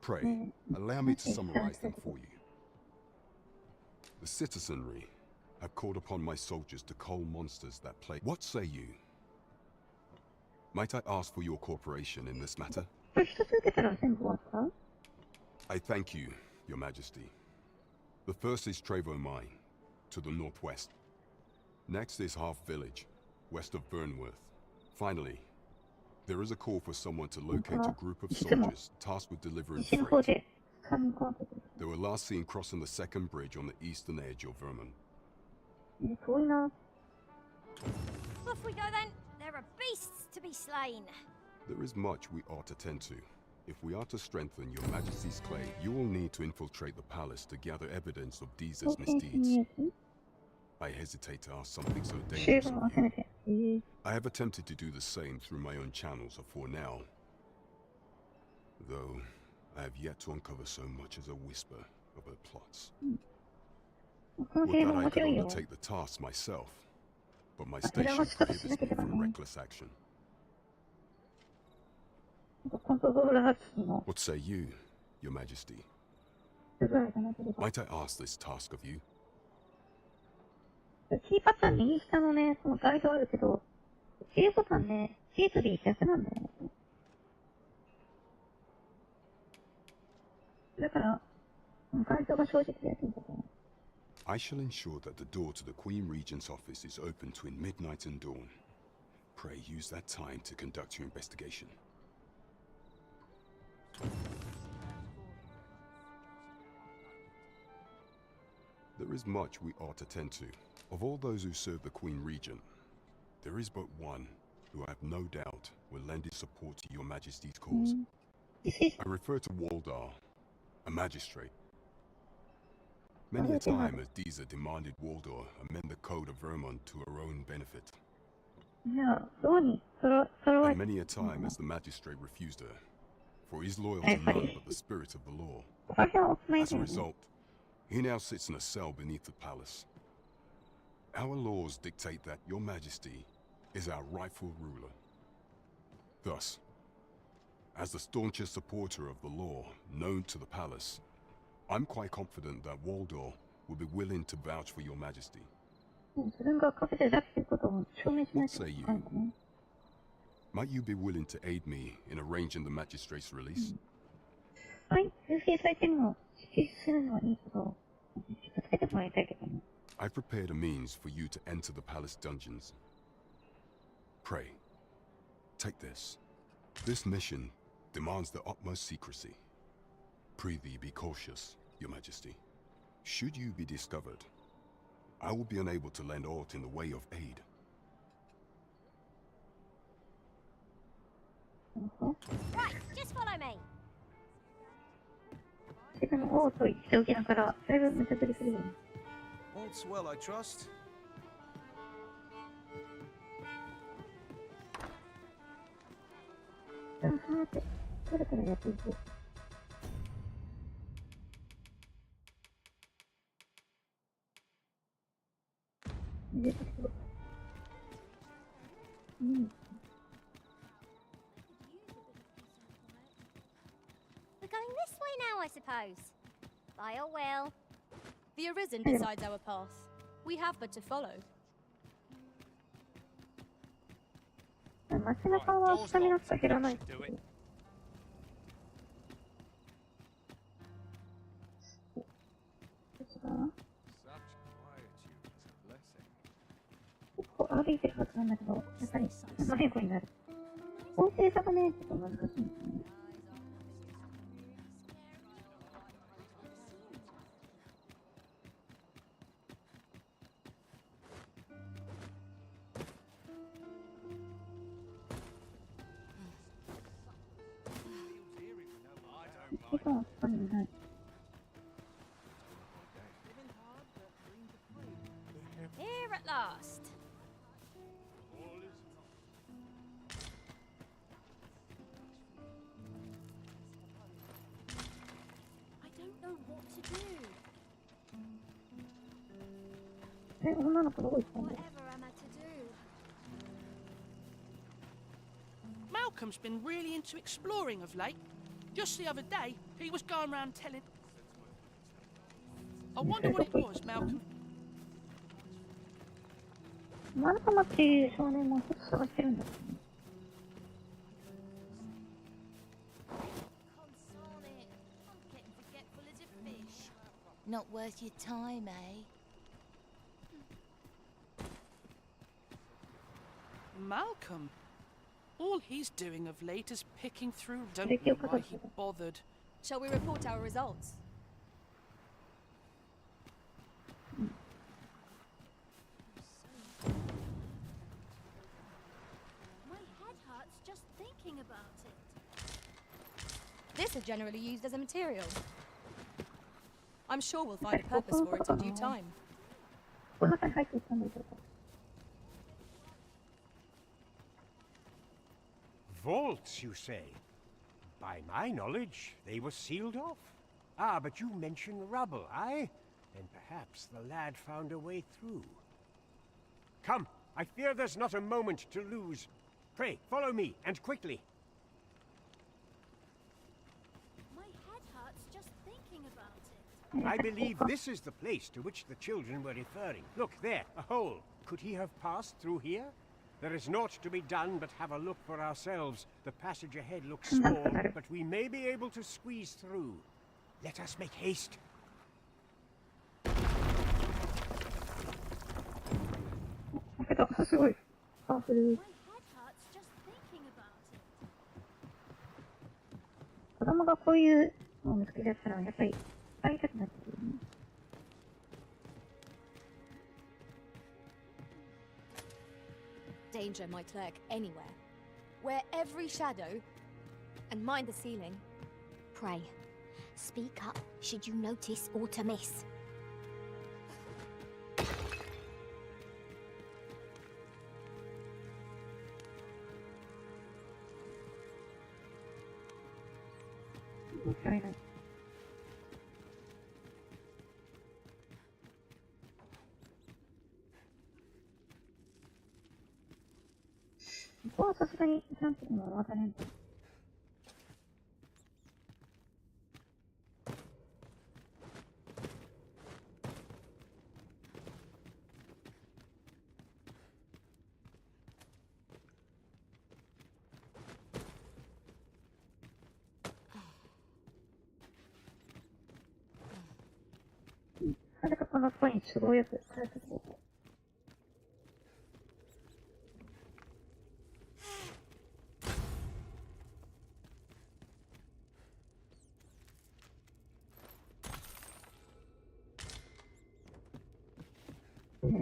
Pray, allow me to summarize them for you. The citizenry have called upon my soldiers to cull monsters that plague. What say you? Might I ask for your cooperation in this matter? これ一つ受けたら全部終わった？ I thank you, your Majesty. The first is Trevo Mine, to the northwest. Next is Half Village, west of Burnworth. Finally, there is a call for someone to locate a group of soldiers tasked with delivering 西の方 freight. で紙コンテンツ。 They were last seen crossing the second bridge on the eastern edge of Vermont. 遠いな。 Off we go then. There are beasts to be slain. There is much we ought to tend to. If we are to strengthen your Majesty's claim, you will need to infiltrate the palace to gather evidence of Disa's 冒険し misdeeds. に行く？ I hesitate to ask something so シェー dangerous ブ of を集 you. めて。I have attempted to do the same through my own channels for now. Though, I have yet to uncover so much as a whisper of her plots. この Would ゲー that ム I 面 could 白いよ。 undertake the task myself, but my あ、裏 station の仕方し prohibits なけ me れば from ね。 reckless action. コントローラー機の What say you, your Majesty? 不具合がなければ。 Might I ask this task of you? キーパッド右下のね、そのガイドあるけど、J ボタンね、J と B 逆なんだよね。だから、ガイドが正直でやってんだから。I shall ensure that the door to the Queen Regent's office is open between midnight and dawn. Pray use that time to conduct your investigation. There is much we ought to tend to. Of all those who serve the Queen Regent, there is but one who I have no doubt will lend his support to your Majesty's cause. I refer to Waldar, a magistrate. Many a time has Deezer demanded Waldar amend the code of Vermont to her own benefit. And many a time has the magistrate refused her, for he is loyal to none but the spirit of the law. As a result, he now sits in a cell beneath the palace. Our laws dictate that your Majesty is our rightful ruler. Thus, as the staunchest supporter of the law known to the palace, I'm quite confident that Waldor will be willing to vouch for your Majesty. What say you? Might you be willing to aid me in arranging the magistrate's release? I've prepared a means for you to enter the palace dungeons. Pray, take this. This mission demands the utmost secrecy. Prithee be cautious, your Majesty. Should you be discovered, I will be unable to lend aught in the way of aid. Right, just follow me. All's well, I trust. We're going this way now, I suppose. By your will. The Arisen decides our path. We have but to follow. Here at last. I don't know what to do. Whatever am I to do? Malcolm's been really into exploring of late. Just the other day, he was going around telling... I wonder what it was, Malcolm. Not worth your time, eh? Malcolm? All he's doing of late is picking through. Don't know why he bothered. Shall we report our results? My head hurts just thinking about it. This is generally used as a material. I'm sure we'll find a purpose for it in due time. Vaults, you say? By my knowledge, they were sealed off. Ah, but you mentioned rubble, aye? Then perhaps the lad found a way through. Come, I fear there's not a moment to lose. Pray, follow me, and quickly. My head hurts just thinking about it. I believe this is the place to which the children were referring. Look there, a hole. Could he have passed through here? There is naught to be done but have a look for ourselves. The passage ahead looks small, but we may be able to squeeze through. Let us make haste. けど、すごい。パワフル。 My head hurts just thinking about it. 子供がこういうのを見つけちゃったら、やっぱり、使いたくなってくるね。Danger might lurk anywhere. Where every shadow, and mind the ceiling. Pray, speak up should you notice or to miss. 間違いない。ここはさすがにちゃんとの技ねんと。なぜかこの声に都合よく変えてこう。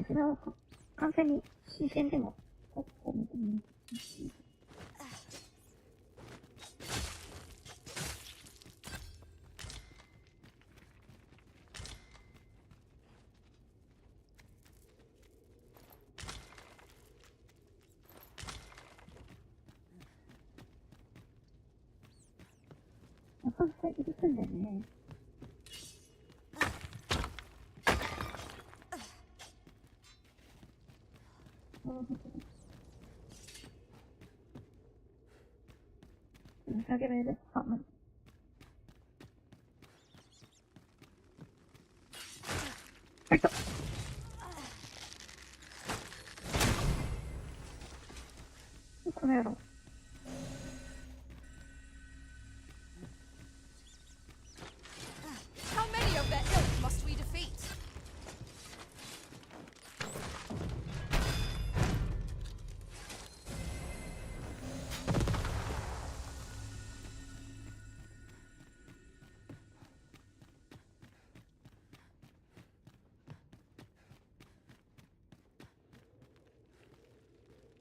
それは完全に新鮮でもこう見てみる。なかなか許すんだよね。下げられる？あ、無理。入った。この野郎。How many of their ilk must we defeat?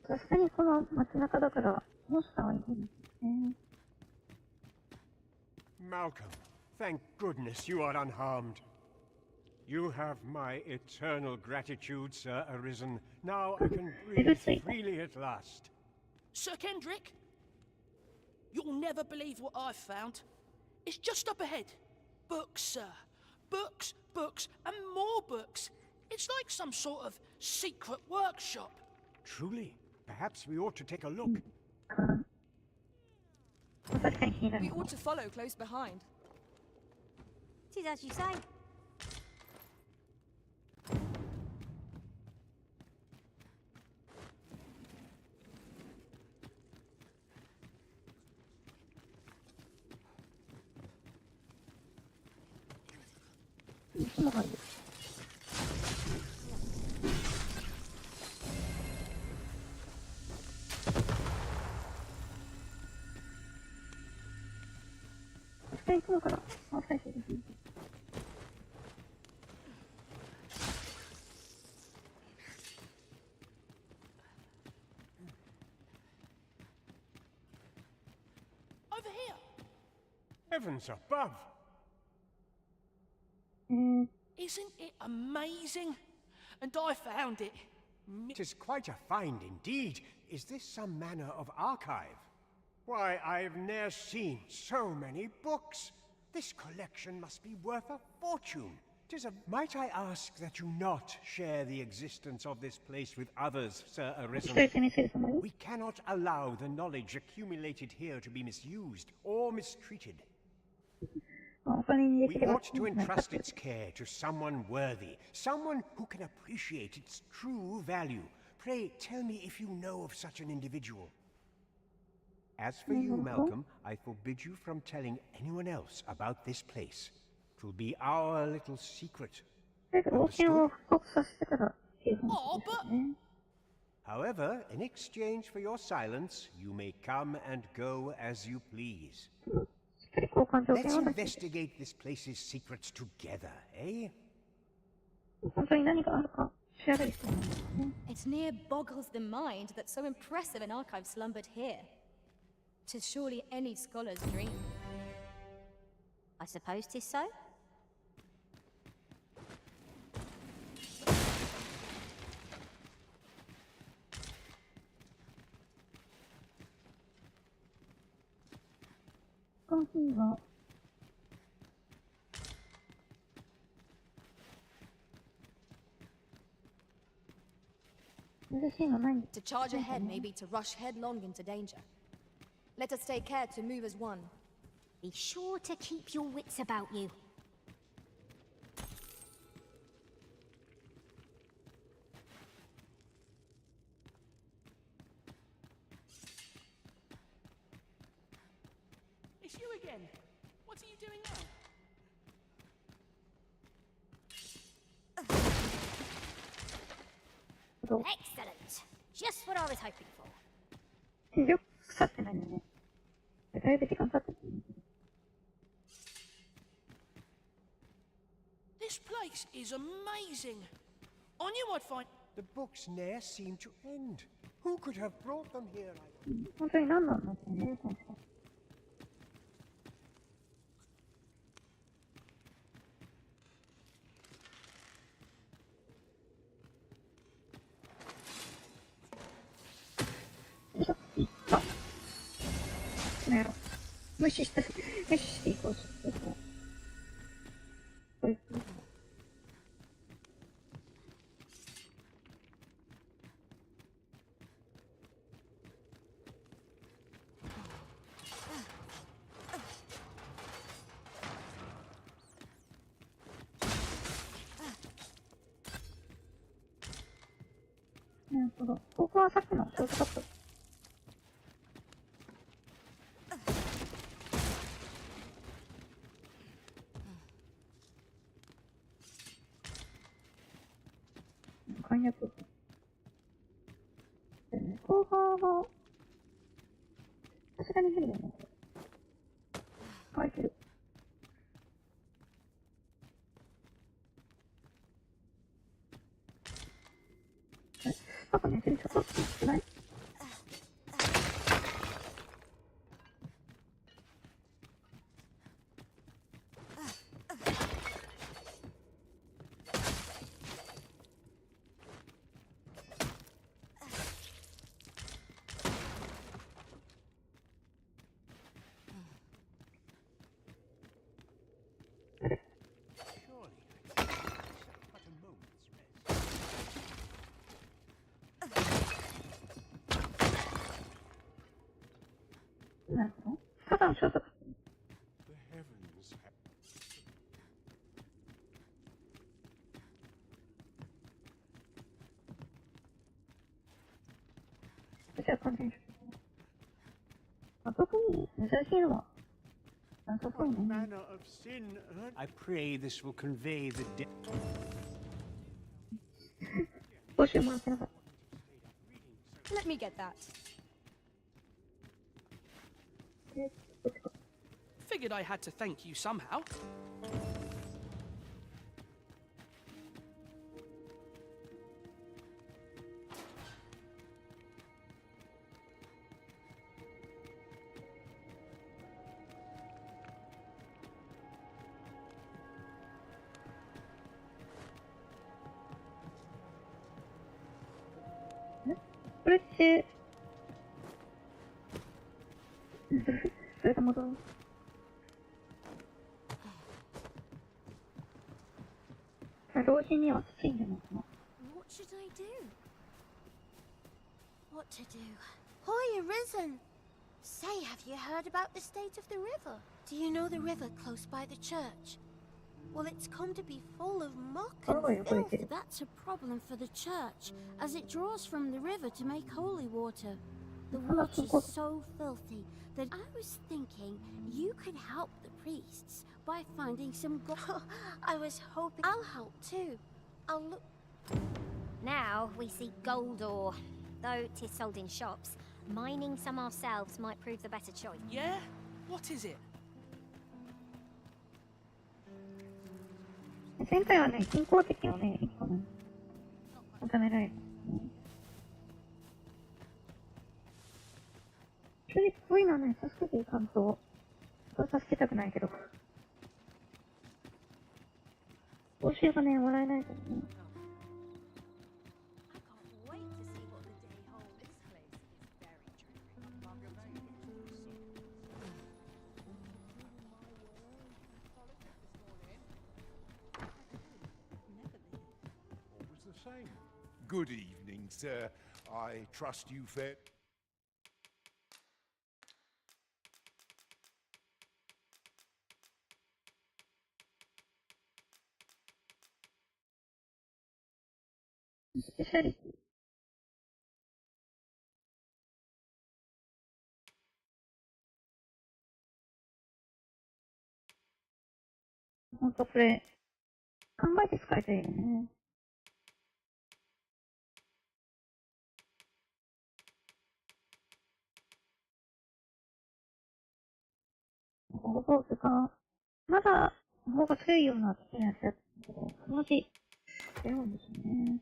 さすがにこの街中だからモンスターはいるんですね。Malcolm, thank goodness you are unharmed. You have my eternal gratitude, Sir Arisen. Now I can breathe freely at last. Sir Kendrick? You'll never believe what I've found. It's just up ahead. Books, sir. Books, books, and more books. It's like some sort of secret workshop. Truly? Perhaps we ought to take a look. We ought to follow close behind. 'Tis as you say. Over here. Heavens above! Isn't it amazing? And I found it. It is quite a find indeed. Is this some manner of archive? Why, I've ne'er seen so many books. This collection must be worth a fortune. Might I ask that you not share the existence of this place with others, Sir Arisen? We cannot allow the knowledge accumulated here to be misused or mistreated. お金にで We きれば ought to entrust its care to someone worthy, someone who can appreciate its true value. Pray tell me if you know of such an individual. As for you, Malcolm, I forbid you from telling anyone else about this place. It will be our little secret. 王権を復刻させてからっていう話ですね。However, in exchange for your silence, you may come and go as you please. しっかり交換条 Let's 件を出して investigate this place's secrets together, eh? 本当に何があるか調べる必要なんですね。 It near boggles the mind that so impressive an archive slumbered here. 'Tis surely any scholar's dream. I suppose 'tis so. コーヒーは難しいの何 To charge ahead may be to rush headlong into danger. Let us take care to move as one. Be sure to keep your wits about you. It's you again. What are you doing now? Excellent. Just what I was hoping for. よく腐ってないんだね。だいぶ時間経ってる。 This place is amazing. I knew I'd find. The books ne'er seem to end. Who could have brought them here? 本当に何なんだろうね、今回。なんやろ無視していこうとしてた。これなるほど。ここはさっきのショートカット。簡約。後方が、さすがに無理だね。あ、いける。なんかね、ちょっと少ない？なるほど。ただのショートカット。じゃあ完全に。特に珍しいのは、なんかそうね。I pray this will convey the depth. 報酬もらってなかった。 Let me get that. Figured I had to thank you somehow. What? これって、それと戻ろう。老人にはきついんじゃないかな。What should I do? What to do? Hi, Arisen! Say, have you heard about the state of the river? Do you know the river close by the church? Well, it's come to be full of muck and filth. That's a problem for the church, as it draws from the river to make holy water. The water's so filthy that I was thinking you could help the priests by finding some gold. I was hoping I'll help too. I'll look. Now we see gold ore, though 'tis sold in shops. Mining some ourselves might prove the better choice. Yeah? What is it? 前回はね、人工的をね、一個ね、求められた。正直こういうのはね、助けていかんと、助けたくないけど。報酬がね、もらえないからね。Good evening, sir. I trust you fair. Speciality. ほんとこれ、考えて使いたいよね。ボーとか、まだ方が強いような好きなやつだったけど、そのうち出るんですね。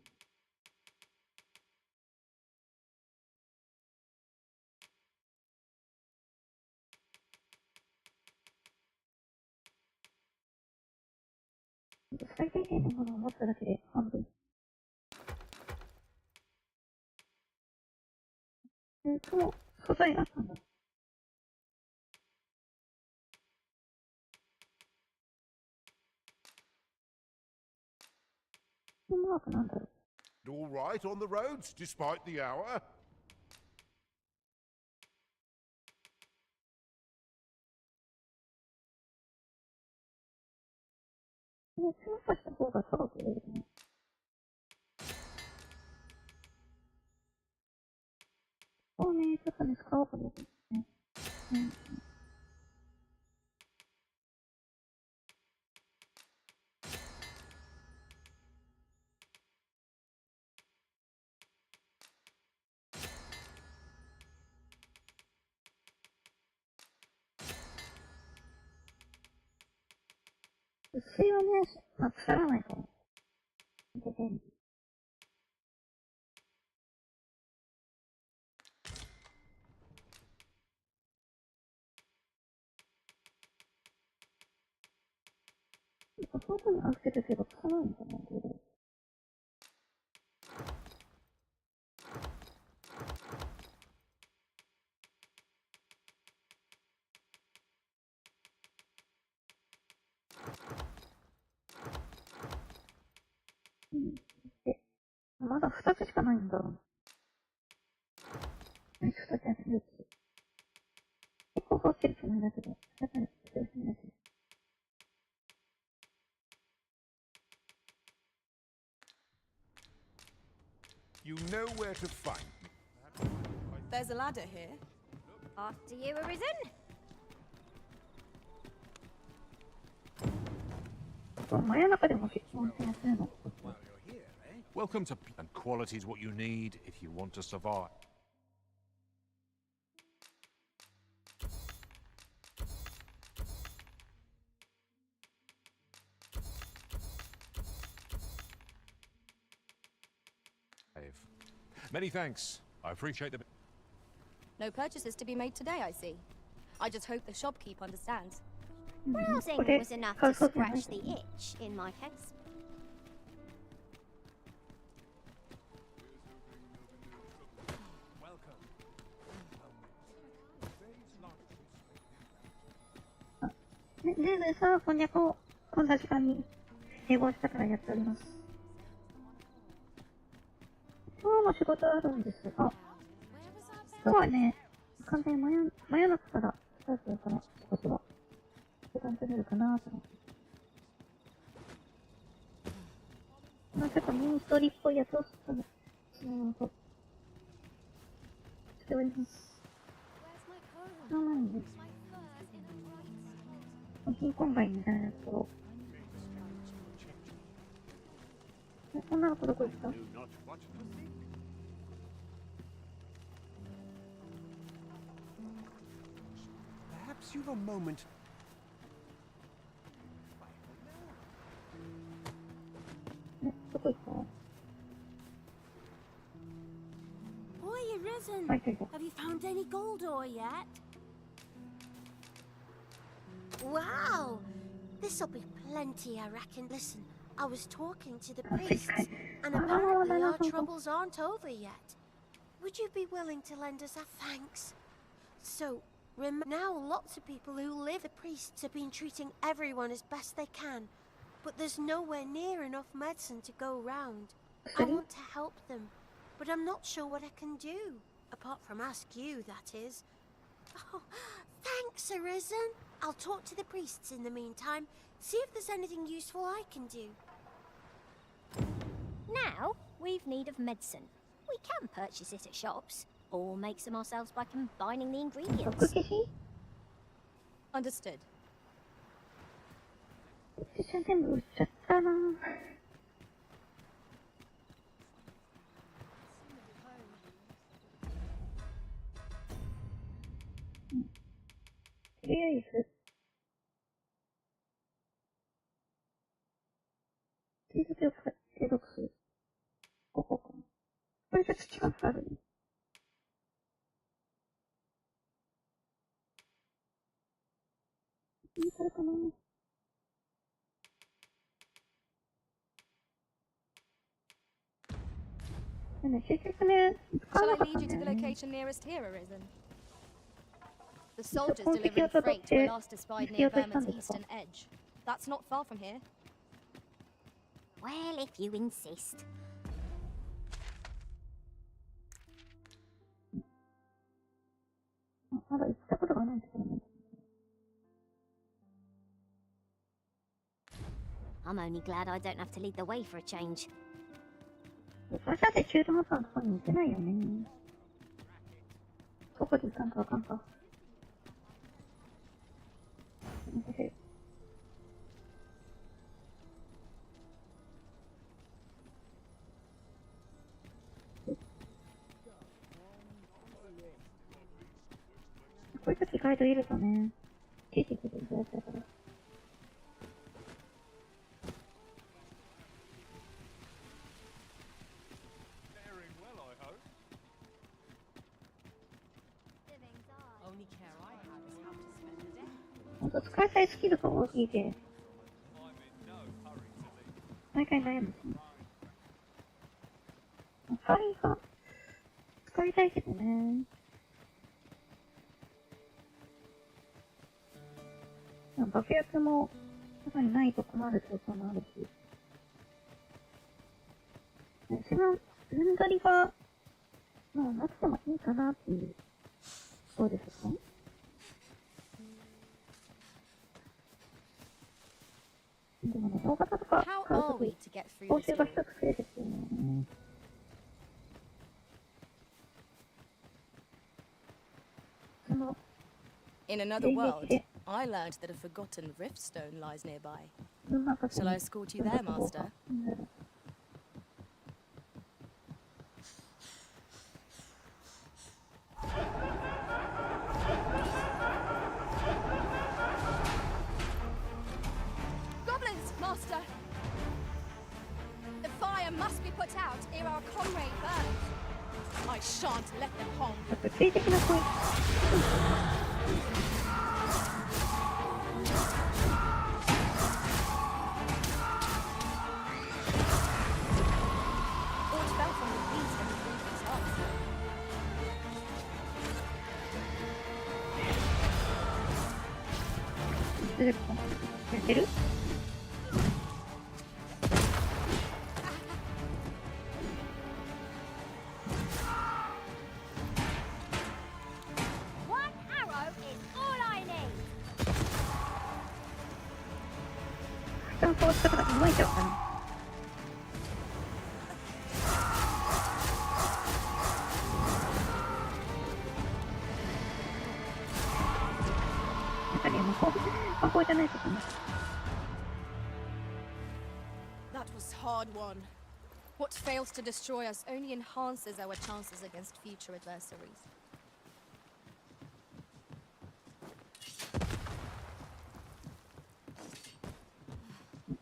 最低限のものを持っただけで半分。素材があったんだ。マークなんだろう。All right on the roads, despite the hour. 調査した方が高く売れるね。そうね、ちょっとね、使おうかなと思ってね。水はね、まあ、腐らないから。外に開けてけば腐らないのかな、これ。まだ2つしかないんだ。2つやってるし。結構掘ってるつもりだけど、2つにしてるつもりだけど。You know where to find me. There's a ladder here. After you, Arisen. Welcome to and quality is what you need if you want to survive. Many thanks. I appreciate the... No purchases to be made today, I see. I just hope the shopkeep understands. Browsing was enough to scratch the itch, in my case.ねえさあ、こんにゃくをこんな時間に英語したからやっております。今日も仕事あるんですが、今日はね、完全に真夜中からスタートだから仕事は時間取れるかなと思って。まあちょっとミニストーリーっぽいやつをしております。そうなんです。貧困街みたいなやつを。女の子どこ行った？ Perhaps you've a moment. Boy, Arisen! Have you found any gold ore yet? Wow! This'll be plenty, I reckon. Listen, I was talking to the priests, and apparently our troubles aren't over yet. Would you be willing to lend us a thanks? So, now lots of people who live, the priests have been treating everyone as best they can, but there's nowhere near enough medicine to go round. I want to help them, but I'm not sure what I can do. Apart from ask you, that is. Oh, thanks, Arisen. I'll talk to the priests in the meantime, see if there's anything useful I can do. Now, we've need of medicine. We can purchase it at shops, or make some ourselves by combining the ingredients. Understood. 全部売っちゃったな。とりあえず継続する。ここかな。これちょっと近くあるね。これかな。Shall I lead you to the location nearest here, Arisen? The soldiers delivering freight were last espied near Vermon's eastern edge. That's not far from here. Well, if you insist. I'm only glad I don't have to lead the way for a change. 私だって中途半端なところに行けないよね。どこで行かんかわかんか。こういう時意外といるとね、ついてくるやつだから。使いたいスキルが多すぎて、毎回悩むしね。サイが使いたいけどね。爆薬も中にないと困るってこともあるし。分取りが、まあ、なくてもいいかなっていう。どうですか？でもね、大型とか買うとき、報酬が一つ増えてきてるのね。In another world, I learned that a forgotten riftstone lies nearby. Shall I escort you there, Master? Goblins, Master! The fire must be put out ere our comrade burns. I shan't let them harm. 人の通し方が動いちゃうかな。やっぱり魔法じゃないとかね。That was hard won. What fails to destroy us only enhances our chances against future adversaries.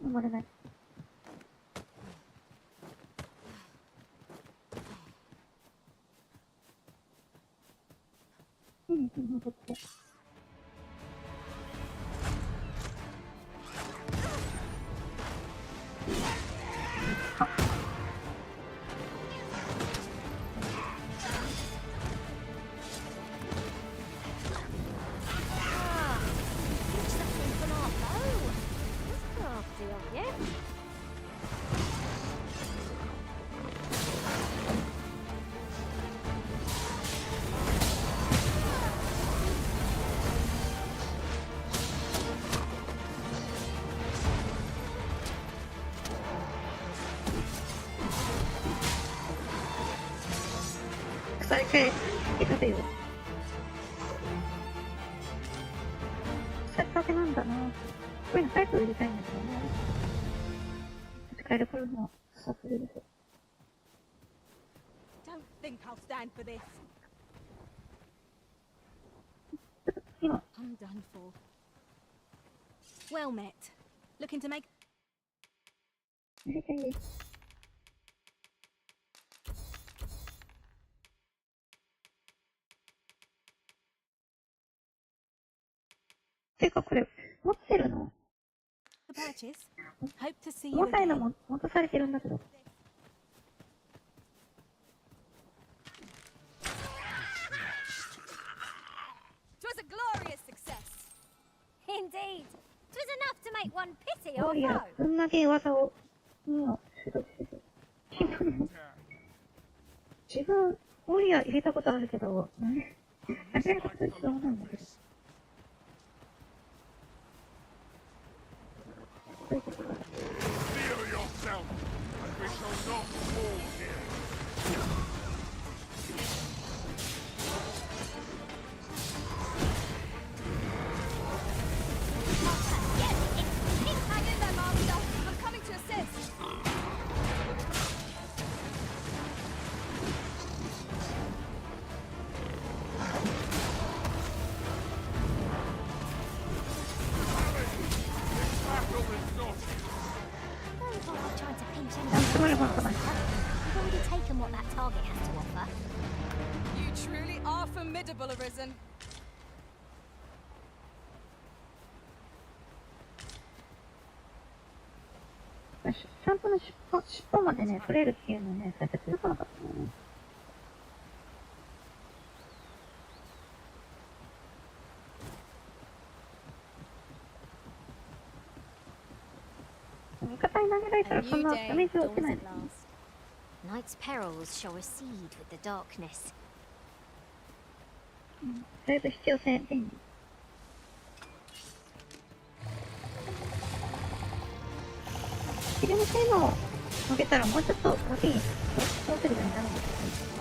登れない。登って。再開食べよう。せっかくなんだな。こういうの早く売りたいんだけどね。使える頃もさせるでしょ。Don't think I'll stand for this. 今。I'm done for. Well met. Looking to make. 入れていい？てかこれ持ってるの重たいのも戻されてるんだけど。Indeed. 'Twas enough to make one pity お or いや、 go. ぶん投げ技を今指導してる。自分、オリア入れたことあるけど、投げること一緒なんだけど。Feel yourself, and we shall not fall here. Hang in there, Master. I'm coming to assist. We've already taken what that target has to offer. You truly are formidable, Arisen. ちゃんとね、尻尾までね、取れるっていうのね、最初気づかなかったね。味方に投げられたらそんなダメージは受けないの。Night's perils shall recede with the darkness. だいぶ必要性便利。切り抜けのを上げたらもうちょっと脇に通せるようになるんですけど。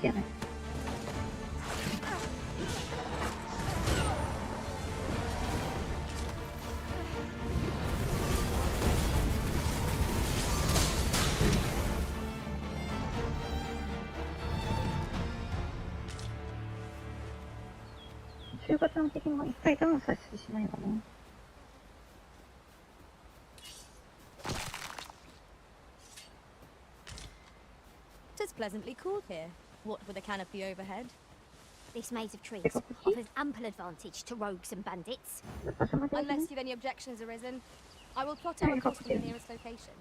じゃない。就活の敵も一回ダウンさせてしまえばね。It's pleasantly cool here. What with a canopy overhead? This maze of trees offers ample advantage to rogues and bandits. Unless you've any objections arisen, I will plot our course to the nearest location.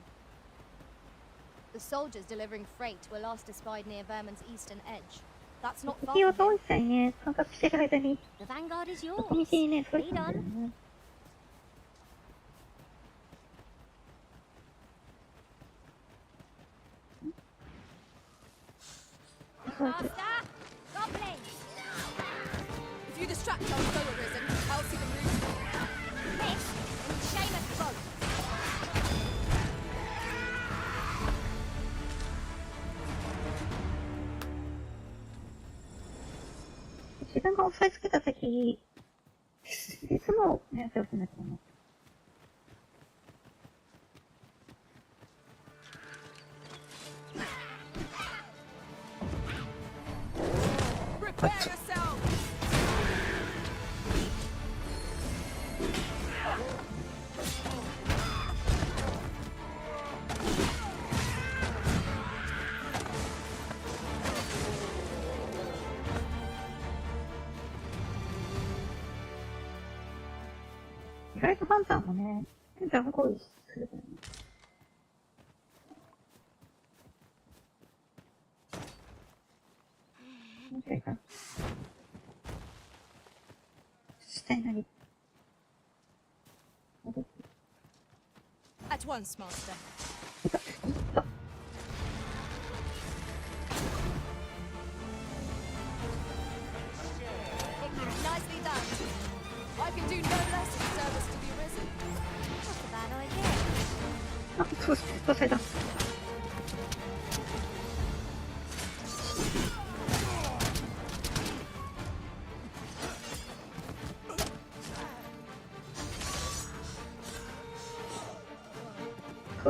The soldiers delivering freight were last espied near Vermon's eastern edge. That's not far 敵をfrom 通したりね、感覚してる間に、 The vanguard is どこ yours. みちにね、それ Lead たんだよ on. ね。Faster! Goblins! If you distract our fellow risen, I'll see them move. This will shame us both. 自分が押さえつけたとき、いつもやってほしいんだけどね。Prepare yourself! 意外とハンターもね、ハンターも恋するからね。面白いか。下に投げて。At once, Master. Nicely done. I can do no less in service to the arisen. Not a bad idea. あ、そうです。そうされた。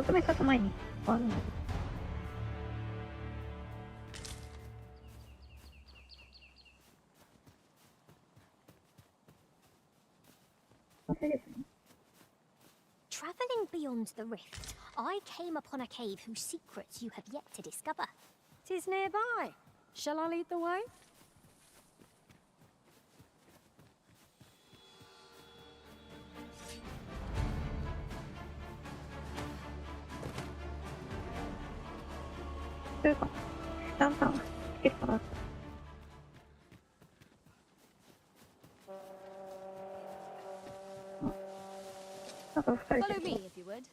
そめさす前に終わるんだけど。それですね。Travelling beyond the rift, I came upon a cave whose secrets you have yet to discover. 'Tis nearby. Shall I lead the way? というか、だんだん結構だった。なんか二人 Follow me, if you would.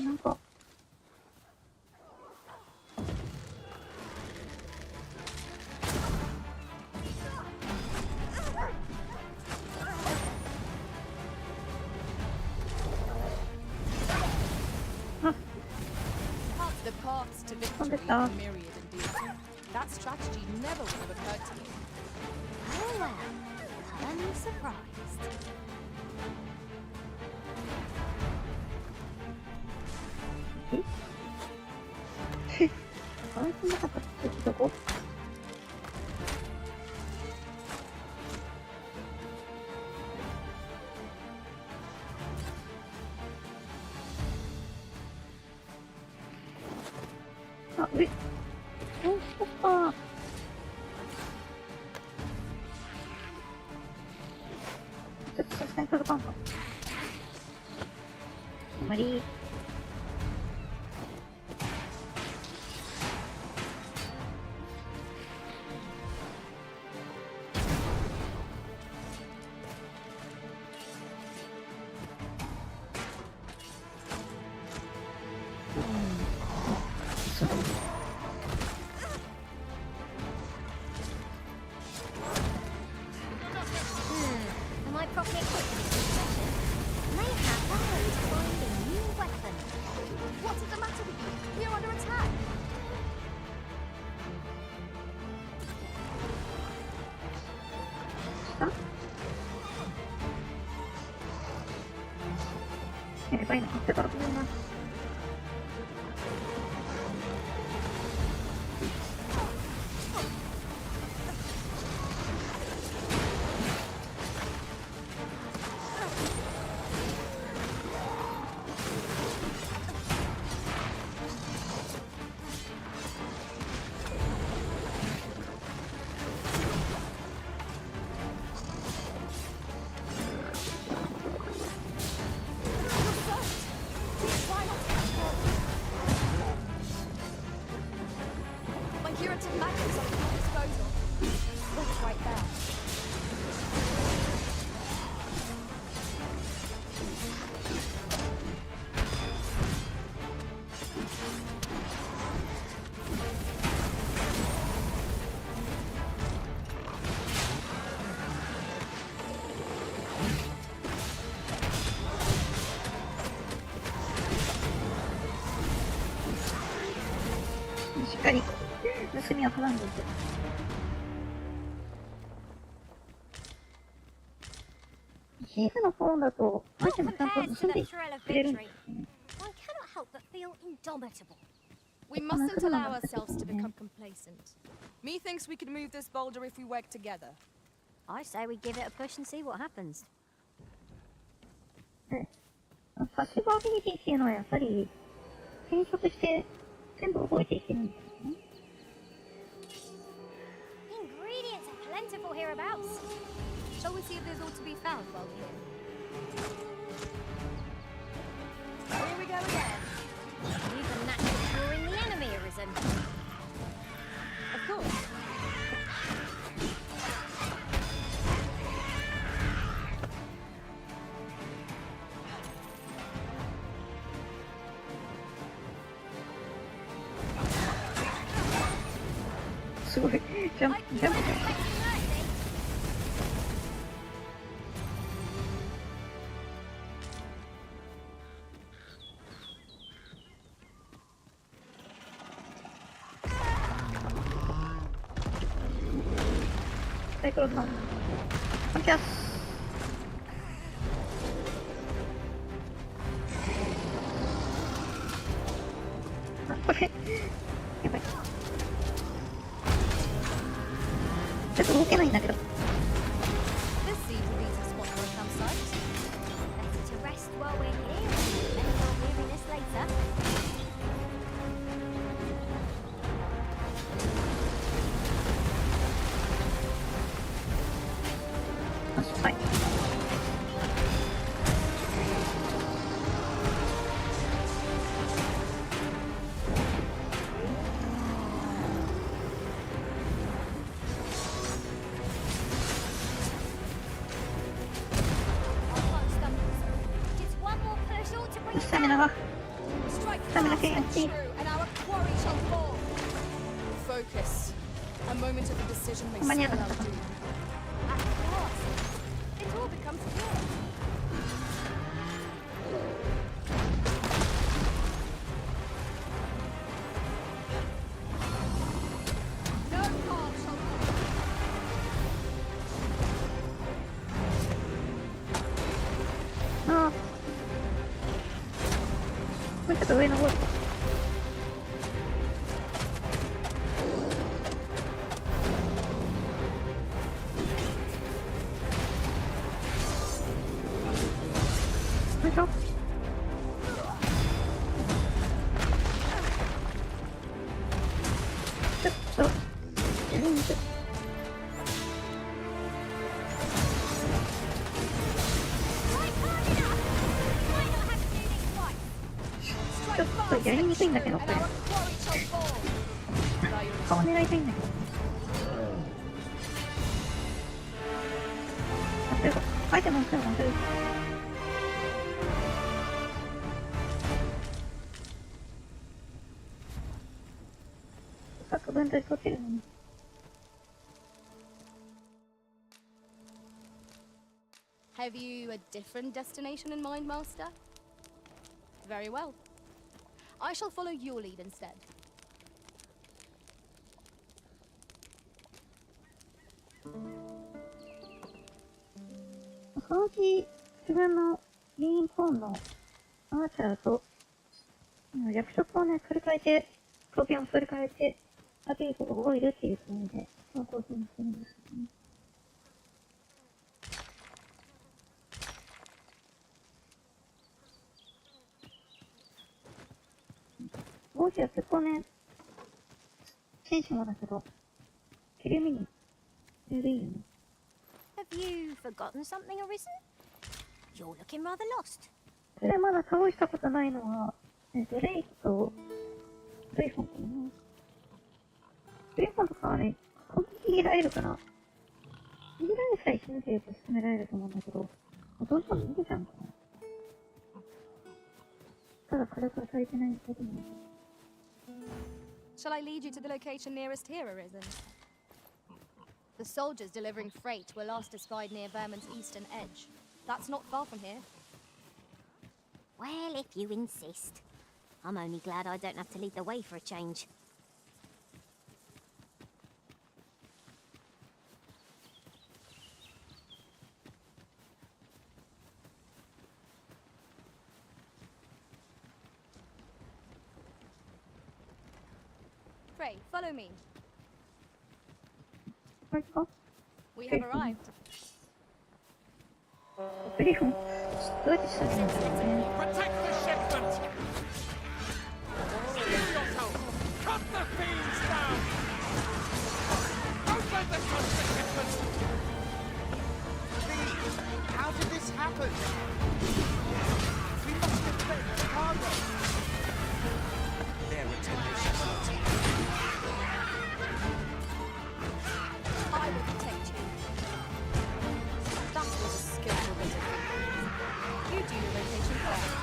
なんかThe paths to victory are myriad indeed. That strategy never would have occurred to me. Oh well, I'm surprised. あれそんなかったってどこ？あ、上。お、そっか。ちょっとさすがに届かんか。あんまり。Am I properly equipped for this session? May have found to find a new weapon. What is the matter with you? We are under attack. やばいな、ってたらごめんな。My curative magnets are at your disposal. Look right there. しっかり盗みを絡んでいく。シーフのフォンだと、アイテムちゃんと盗んでくれるんですね。One cannot help but feel indomitable. We mustn't allow ourselves to become complacent. Methinks we could move this boulder if we work together. I say we give it a push and see what happens. パッシブアビリティっていうのはやっぱり変色して全部動いていけるんですよね。Ingredients are plentiful hereabouts. Shall we see if there's all to be found while we're here? Here we go again. You've a natural drawing the enemy, Arisen. Of course. Jump. サイクロンさん。パンキャス。これ、やばい。ちょっと動けないんだけど。This seems a decent spot for a campsite. Better to rest while we're here and then we'll weary this later. はい。スタミナ系やっていい。Focus. A moment of indecision may 間に合 spell わなか out った。 doom. At last, it all becomes clear. No harm shall come. ああ。もうちょっと上登る。よいしょ。ちょっと、ちょっとやりにくいんだけど、これ。顔狙いたいんだけど。例えば、アイテムを使うの忘れる。各分類取ってるのに。Have you a different destination in mind, Master? Very well. I shall follow your lead instead. そのうち自分のメインフォンのアーチャーと役職をね、取り替えて、装備を取り替えて、アピールが覚えるっていうつもりで、その構成にしてるんですけどね。帽子は結構ね、戦士もだけど、切り身に入れるいいよね。Have you forgotten something, Arisen? You're looking rather lost. それまだ倒したことないのは、ドレイクと、ドレイフォンかな。ドレイフォンとかはね、本当に逃げられるから、逃げられさえしなければ進められると思うんだけど、どうしても逃げちゃうのかな。ただ火力が足りてないだけでも。Shall I lead you to the location nearest here, Arisen? The soldiers delivering freight were last espied near Vermon's eastern edge. That's not far from here. Well, if you insist. I'm only glad I don't have to lead the way for a change. Pray, follow me. これか We have arrived. ブリフォン。どうやってしたらいいんだろうね。Protect the shipment! Steel yourself! Cut the fiends down! Don't let them touch the shipment! Please, how did this happen? We must defend the cargo. Their retaliation. I will protect you. That was a skillful bit of thinking. You do your rotation first.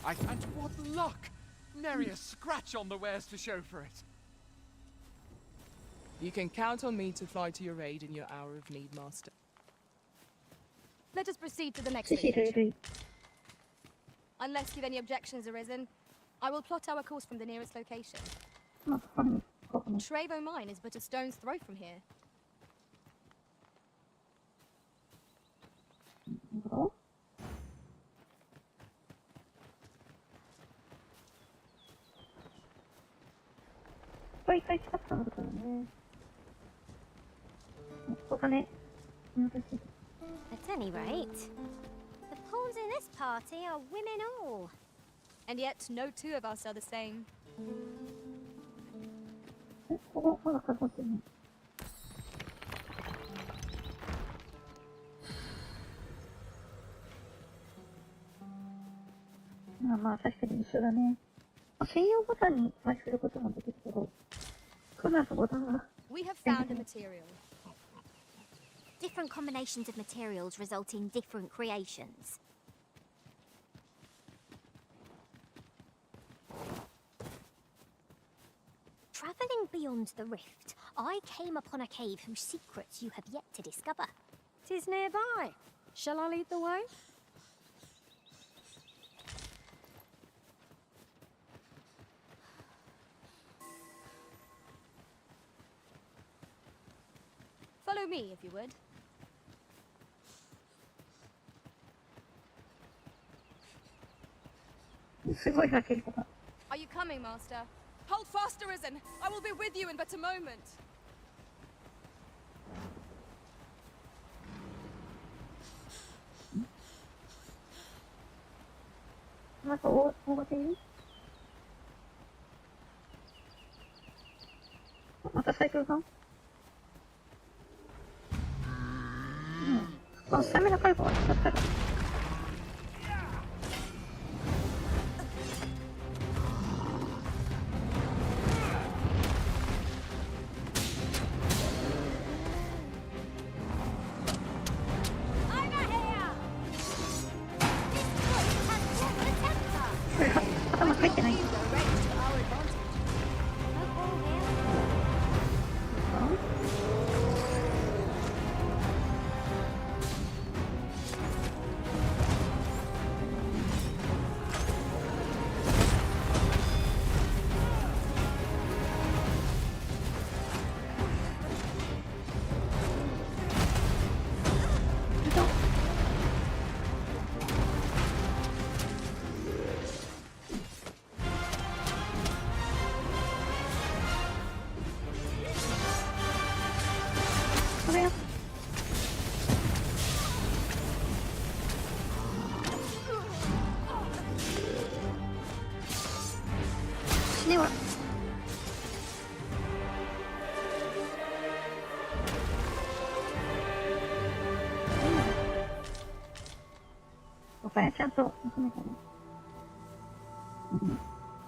And what luck! Nary a scratch on the wares to show for it. You can count on me to fly to your aid in your hour of need, Master. Let us proceed to the next location. Unless you've any objections arisen, I will plot our course from the nearest location. Trevo Mine is but a stone's throw from here. At any rate, the pawns in this party are women all. And yet, no two of us are the same. まだかかってない。まあまあ、確かに一緒だね。専用ボタンに回避することもできるけど、この後ボタンが。We have found a material. Different combinations of materials result in different creations. Travelling beyond the rift, I came upon a cave whose secrets you have yet to discover. 'Tis nearby. Shall I lead the way? Follow me, if you would. Are you coming, Master? Hold fast, Arisen! I will be with you in but a moment!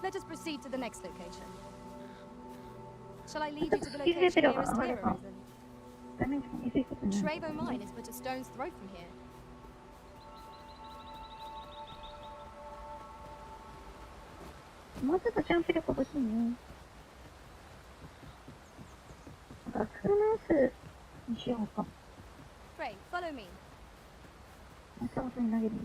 Let us proceed to the next location. Shall I lead you to the location nearest here, Arisen? Trevo Mine is but a stone's throw from here. もうちょっとジャンプ力欲しいね。だからフルマウスにしようか。Pray, follow me. サウスに投げるし。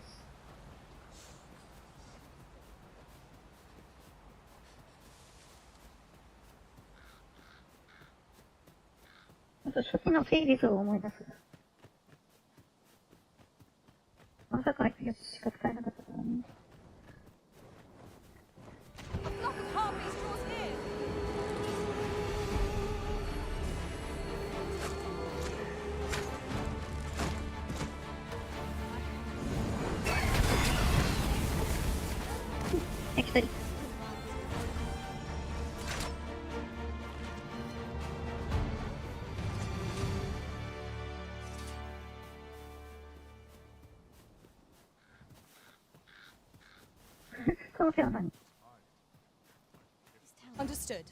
あと初期のフェイリズを思い出す。まさかやつしか使えなかったから。焼き鳥。可能性は何？ Understood.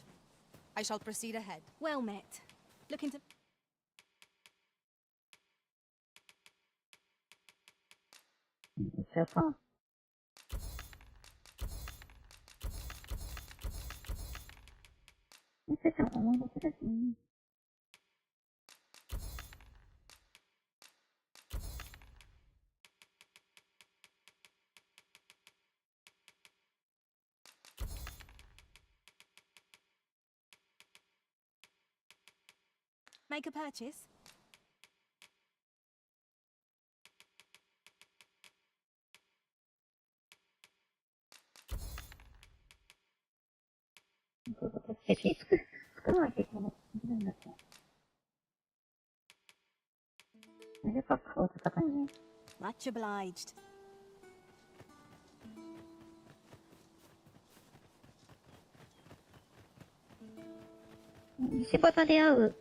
I shall proceed ahead. Well met. Looking to... じゃあさ。めっちゃ思い出せですね。Make a purchase? Much obliged. 道端で会う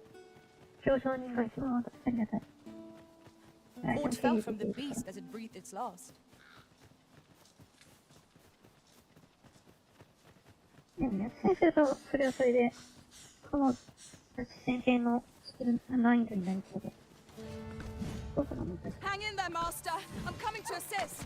表彰人が一番私ありがたい。Aught fell from the beast as it breathed its last. でもね、先生とそれはそれで、この先生のスキル難易度になりそうで。どうかな、難しい。 Hang in there, Master. I'm coming to assist.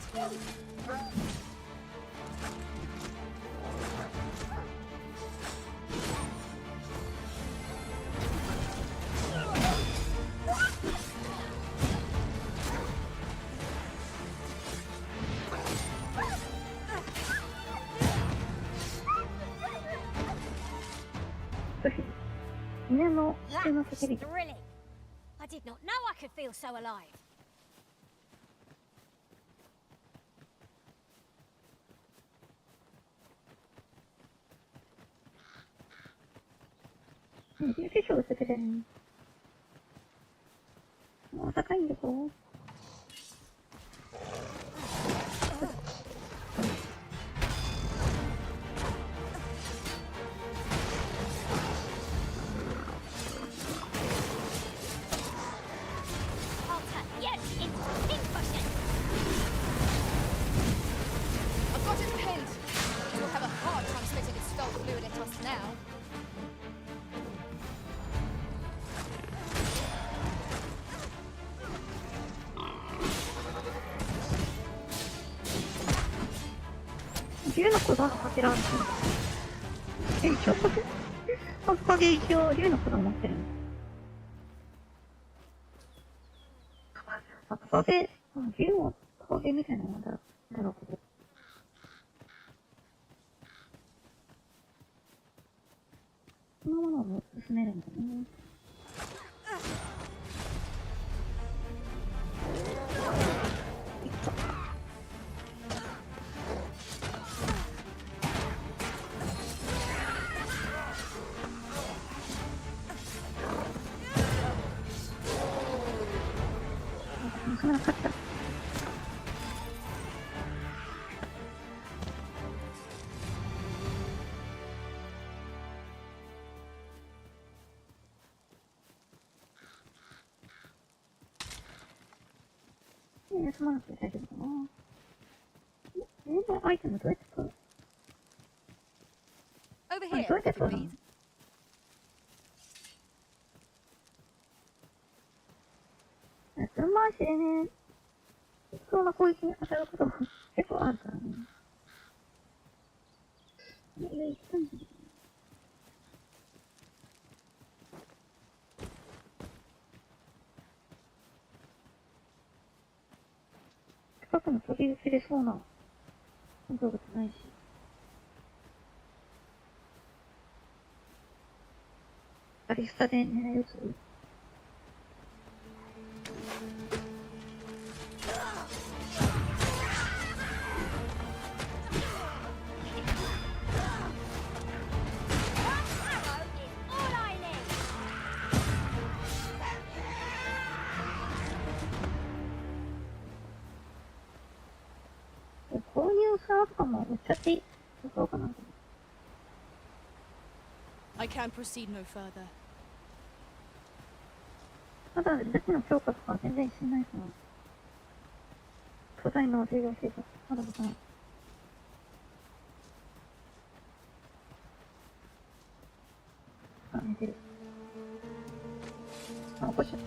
胸の That's 下の叫び。 thrilling. I did not know I could feel so alive. ね、重視賞をつけてね。もう高いんでしょ。 I'll turn you into a pincushion. I've got it pinned. It will have a hard time spitting its skull fluid at us now.竜の子供のかけらあるんですよ。おかげ一応竜の子供持ってるの。影、竜の影みたいなもんだろうけど。このものを進めるんだね。そんなかった。休まなくて大丈夫かな。全然アイテムどうやって取る？ Over あれ here, どうやって if you 取るの？ please. その回しでね、適当な攻撃に当たることも結構あるからね。いろいろ行ったんだけど。近くの飛び移れそうな動物ないし。バリスタで狙い撃つ？ 購入サーとかも売っちゃっていそうかな。I can proceed no further. ただ、武器の強化とか全然しないから。巨大な重要性がまだわからない。あ、寝てる。あ、起こしちゃった。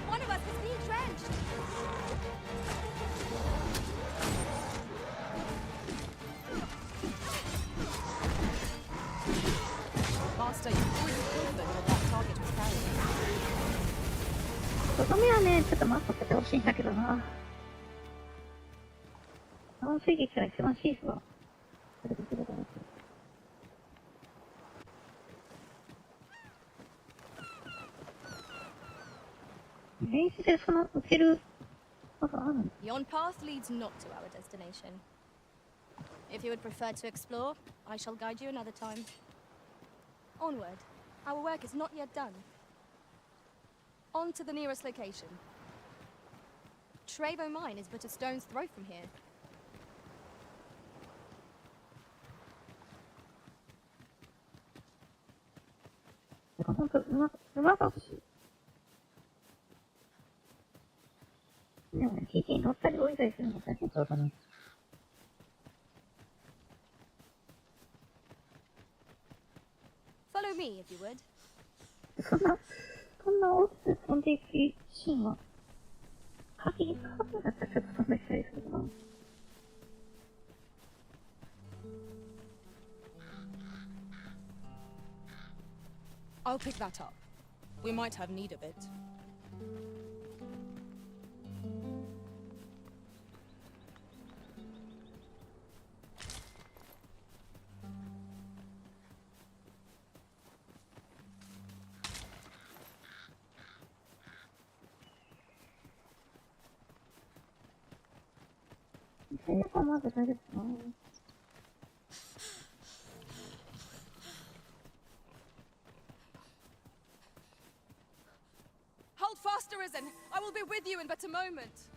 One of us has been drenched. Master, you've already proved that your that target was carrying. とどめはね、ちょっと待っとけてほしいんだけどな。淡水撃が一番シーフは、それできるだろうけど。練習でその受けることあるの？ Yon path leads not to our destination. If you would prefer to explore, I shall guide you another time. Onward. Our work is not yet done. On to the nearest location. Trevo Mine is but a stone's throw from here. てかほんと馬が欲しい。でもね、TT に乗ったり降りたりするの大変そうだな。Follow me, if you would. そんな大きく飛んでいくシーンは、カーブだったらちょっと飛んできたりするな。I'll pick that up. We might have need of it. Hold fast, Arisen! I will be with you in but a moment.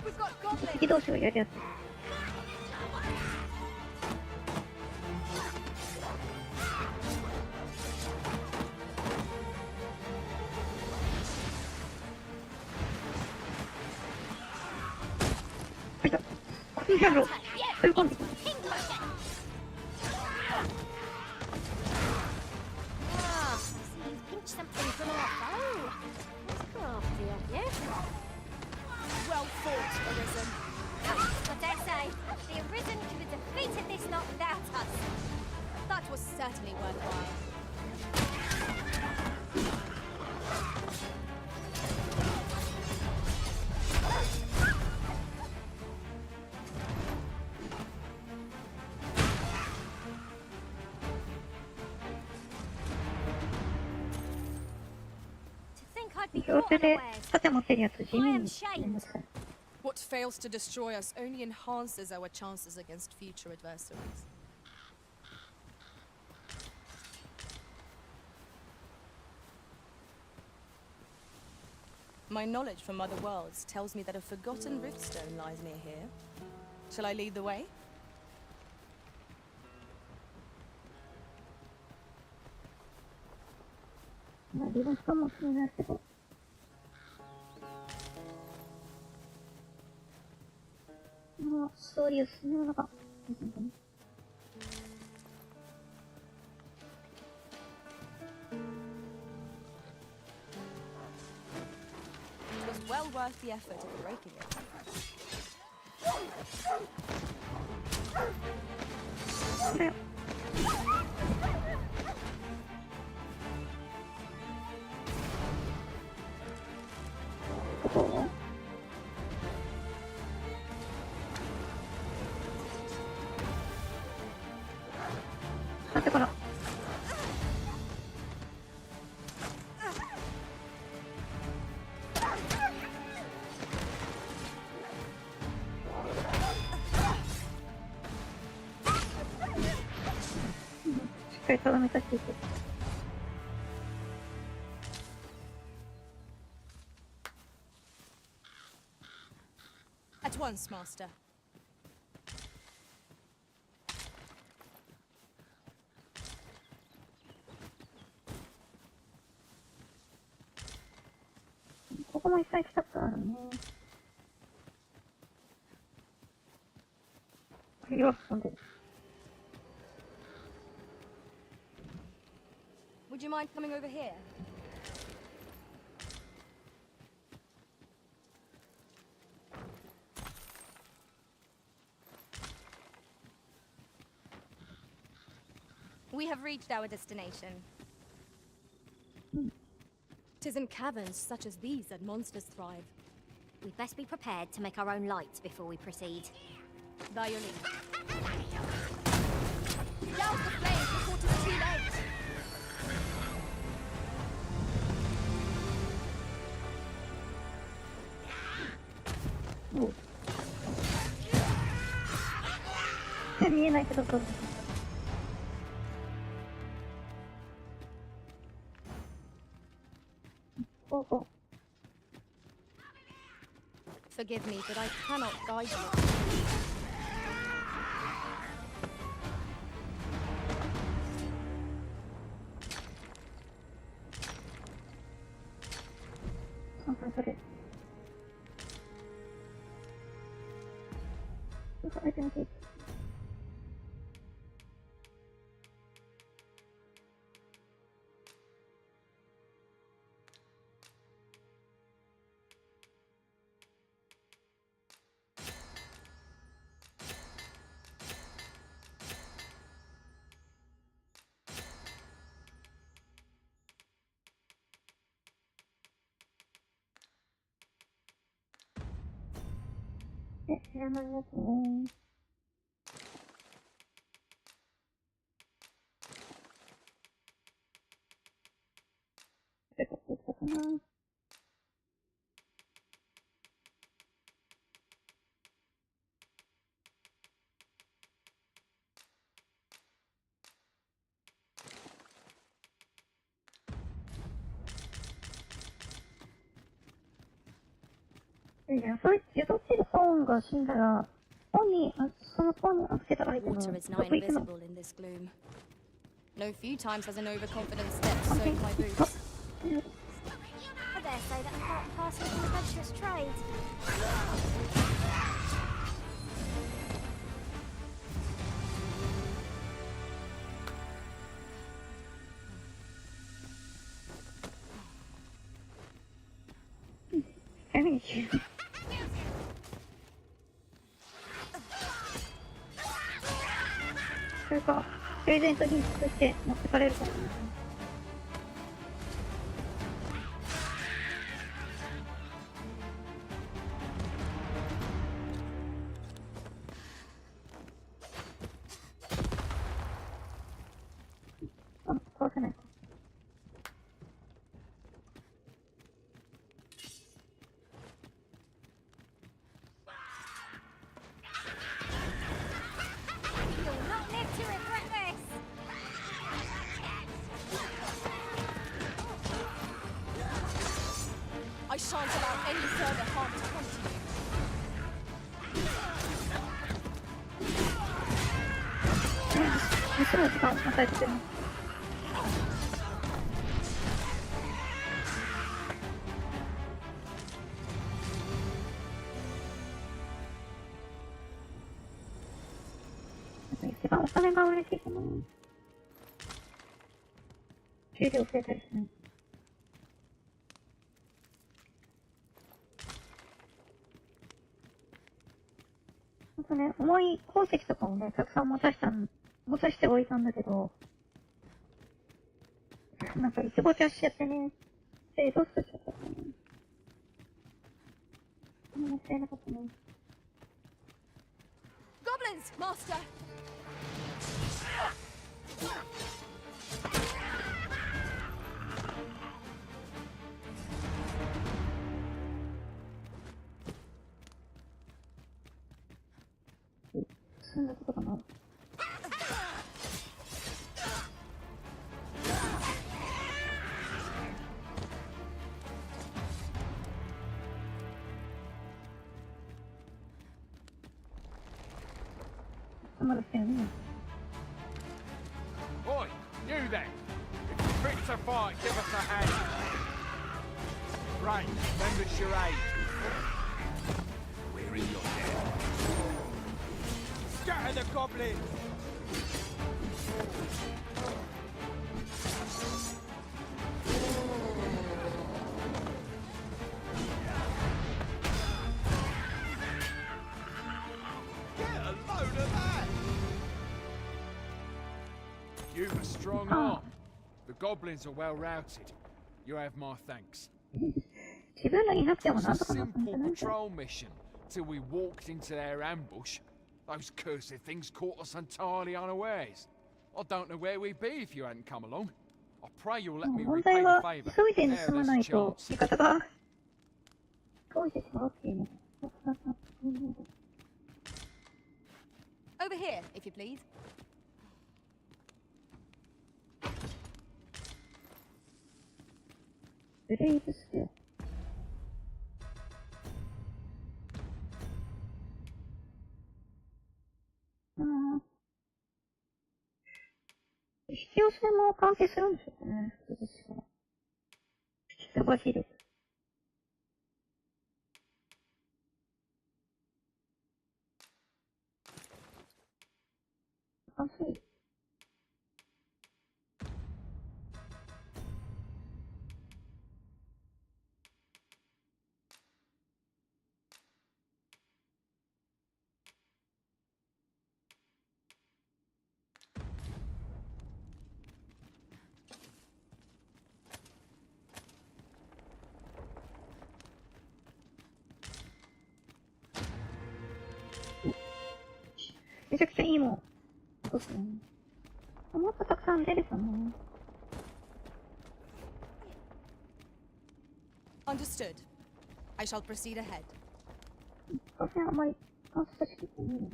We've got goblins! 敵同士がやりやすい。入った。この野郎。そういう感じ。Something from our bow. Crafty of you. Well fought, Arisen. I dare say, the Arisen could have defeated this lot without us. That was certainly worthwhile. I'd be 両 caught 手で unawares. 盾持ってるやつ地 I 味 am にしてま shamed. すから。What fails to destroy us only enhances our chances against future adversaries. My knowledge from other worlds tells me that a forgotten riftstone lies near here. Shall I lead the way? まあ、リブストも気になるけど。もうストーリーを進めるのがいいのかな。It was well worth the effort of breaking it. これ。ここ縦から。っかりとどめさせていく。At once, Master. Would you mind coming over here? We have reached our destination. 'Tis in caverns such as these that monsters thrive. We'd best be prepared to make our own lights before we proceed. By your leave. Douse the flames before 'tis too late! Oh. 見えないけどどうぞ。Forgive me, but I cannot guide you.そいつ雇ってるフォンが死んだら、そのフォンに預けたアイテムを Water is ど nigh こ行くの？ invisible in this gloom. No few times has an overconfident step soaked my boots. I dare say that I'm part and parcel of an adventurous trade. Thank you. それか、プレゼントに作って持ってかれるかな。あ、壊せないか。I shan't allow any further harm to come to you.重い鉱石とかもね、たくさん持たしておいたんだけど、なんかいつごちゃしちゃってね、ロストしちゃったからね。もったいなかったね。Goblins, Master! そんなことかな。まだしてるね。Oi, you then! If you're fit to fight, give us a hand. Right, lend us your aid. We're in your debt. Scatter the goblin! Get a load of that! You've a strong arm. The goblins are well routed. You have my thanks. 自分らになって It も was な a んとかなったんじ simple ゃないか。 patrol mission till we walked into their ambush. Those cursed things caught us entirely unawares. I don't know where we'd be if you hadn't come along. I pray you'll let me 問 repay 題 the は favour. 急いで There 盗ま there's な a いと chance. 味方が遠いてしまうっていうの。Over here, if you please. ブレイブステ必要性も関係するんでしょうかね。人が知る。関数。めちゃくちゃいいもん。そうっすね。もっとたくさん出るかな。Understood. I shall proceed ahead. 私はあんまり関数式って見る。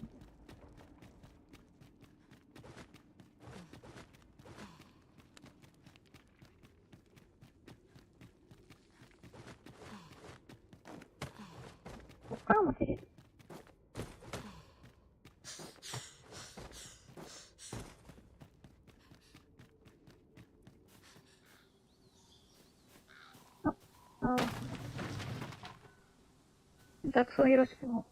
こっからも出れる。雑草よろしくも。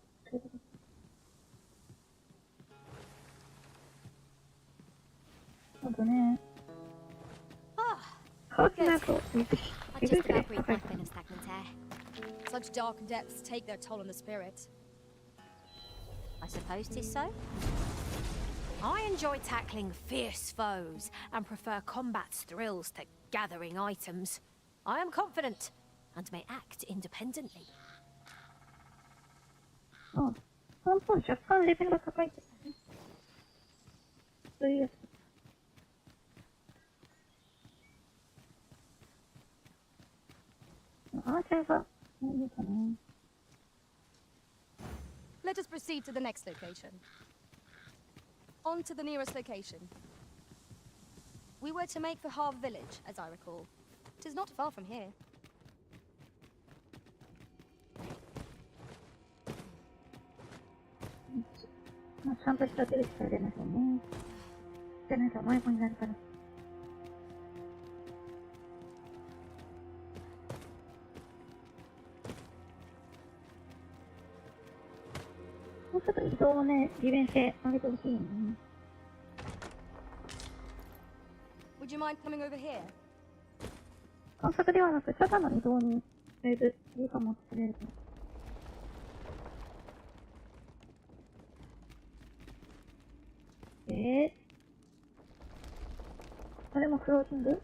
あとね。変わってないと、水くらい高い。 Such dark depths take their toll on the spirit. I suppose 'tis so. I enjoy tackling fierce foes and prefer combat's thrills to gathering items. I am confident and may act independently. あ、根本若干レベルが高いけどね。そういうやつ。アーチャーが何かな。Let us proceed to the next location. On to the nearest location. We were to make for Harv Village, as I recall. 'Tis not far from here. まあ、ちゃんとした出る人は出ましょうね。じゃないと迷子になるから。もうちょっと移動をね、利便性上げてほしいよね。Would you mind coming over here? 観察ではなく、ただの移動に、だいぶいいかもってくれるから。あれもクロージング？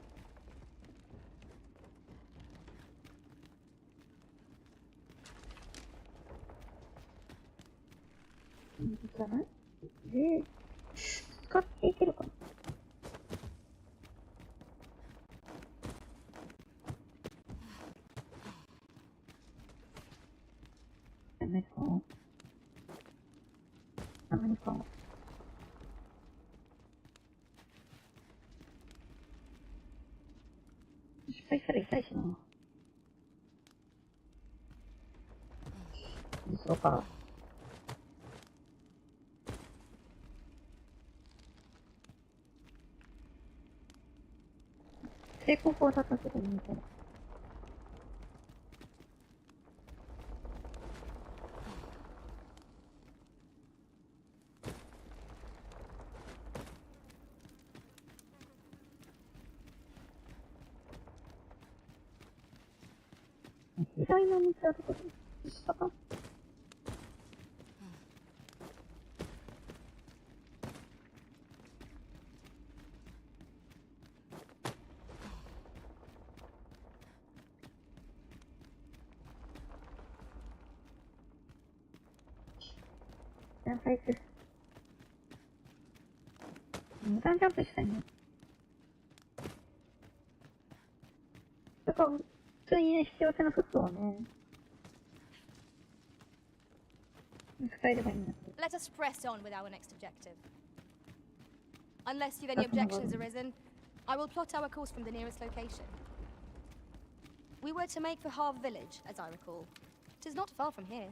じゃない？使っていけるかな？ダメか？ダメか？失敗したら痛いしな。そうか。成功法だったけどみたいな。左の道はどこでしたか？入ってる。無駄にジャンプしたいね。だから、普通にね、必要性のフットをね、使えればいいんだけど。 Let us press on with our next objective. Unless you've any objections arisen, I will plot our course from the nearest location. We were to make for Harv Village, as I recall. It is not far from here.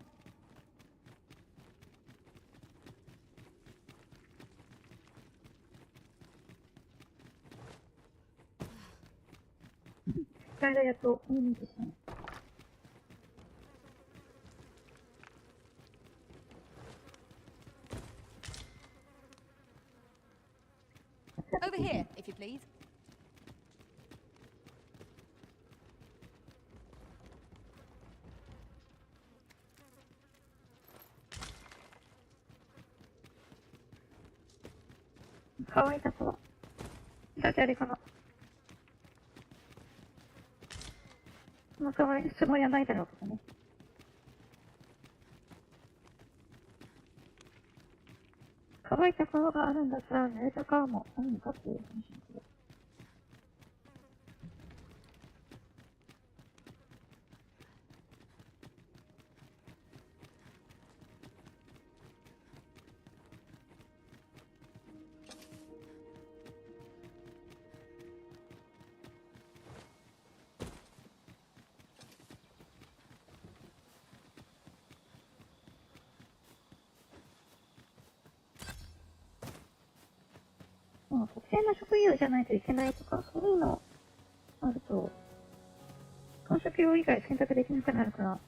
使えるやつを見てしまう。Over here, if you please.乾いたかは。だってあれかな。その代わりにつもりはないだろうけどね。乾いた川があるんだったら濡れた川もあるのかっていう話なんだけど。特定の職業じゃないといけないとか、そういうのあると、その職業以外選択できなくなるから、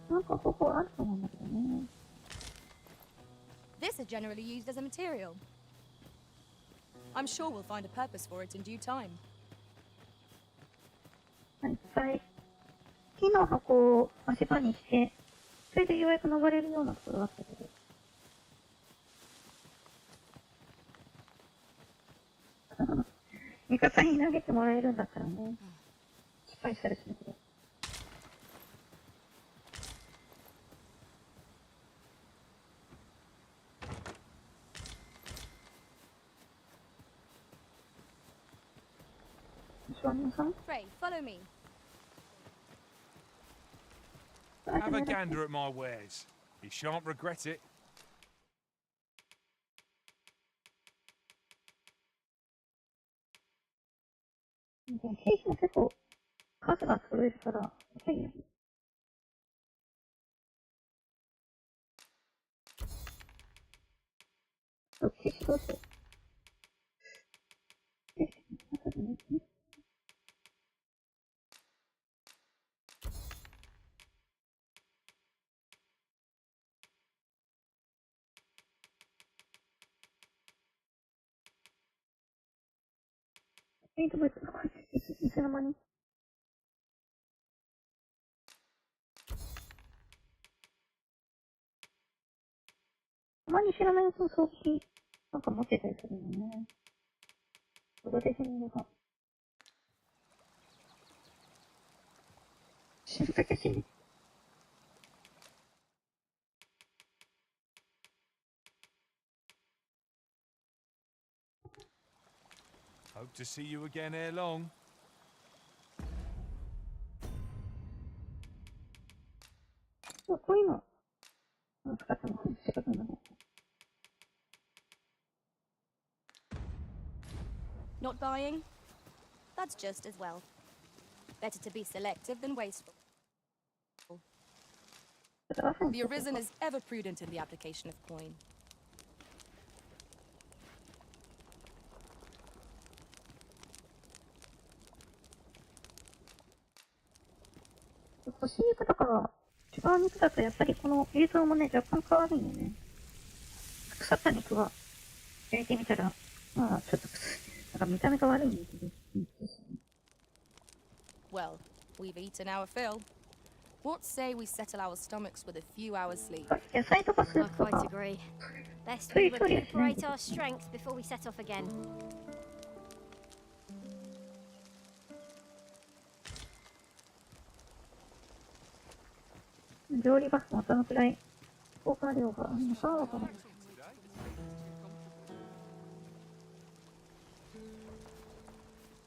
なんか方法あると思うんだけどね。This is generally used as a material. I'm sure we'll find a purpose for it in due time. 実際、木の箱を足場にして、それでようやく登れるようなところがあったけど。味方に投げてもらえるんだったらね、失敗したりするけど。Frey, follow me. Have a gander at my wares. You shan't regret it. 兵士も結構数が揃えるから、高いよね。兵士どうしよう。ペイントブーツが入ってる。いつの間に。たまに知らないやつの装備なんか持ってたりするのね。プロテジングが。死ぬだけ死ぬ。Hope to see you again ere long. こういうの使っても仕方ない。Not buying? That's just as well. Better to be selective than wasteful. The Arisen is ever prudent in the application of coin. 欲しい肉だから、違う肉だとやっぱりこの映像もね、若干変わるんよね。腐った肉は、焼いてみたら、まあ、ちょっと、なんか見た目が悪いんですけど。Well, we've eaten our fill. What say we settle our stomachs with a few hours sleep? 野菜とかスープと I か。 quite agree. Best we recuperate our strength before we set off again. 料理バスもどのくらい効果量があるのかわからない。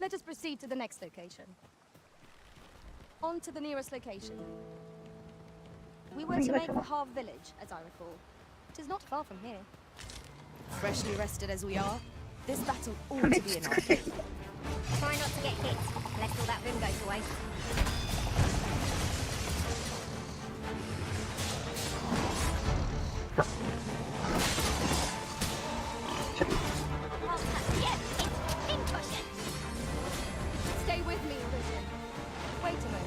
Let us proceed to the next location. On to the nearest location. We were to make Harv Village, as I recall. It is not far from here. Freshly rested as we are, this battle ought to be enough. Try not to get hit, lest all that room goes to waste. Stay with me, Elysian. Wait a moment.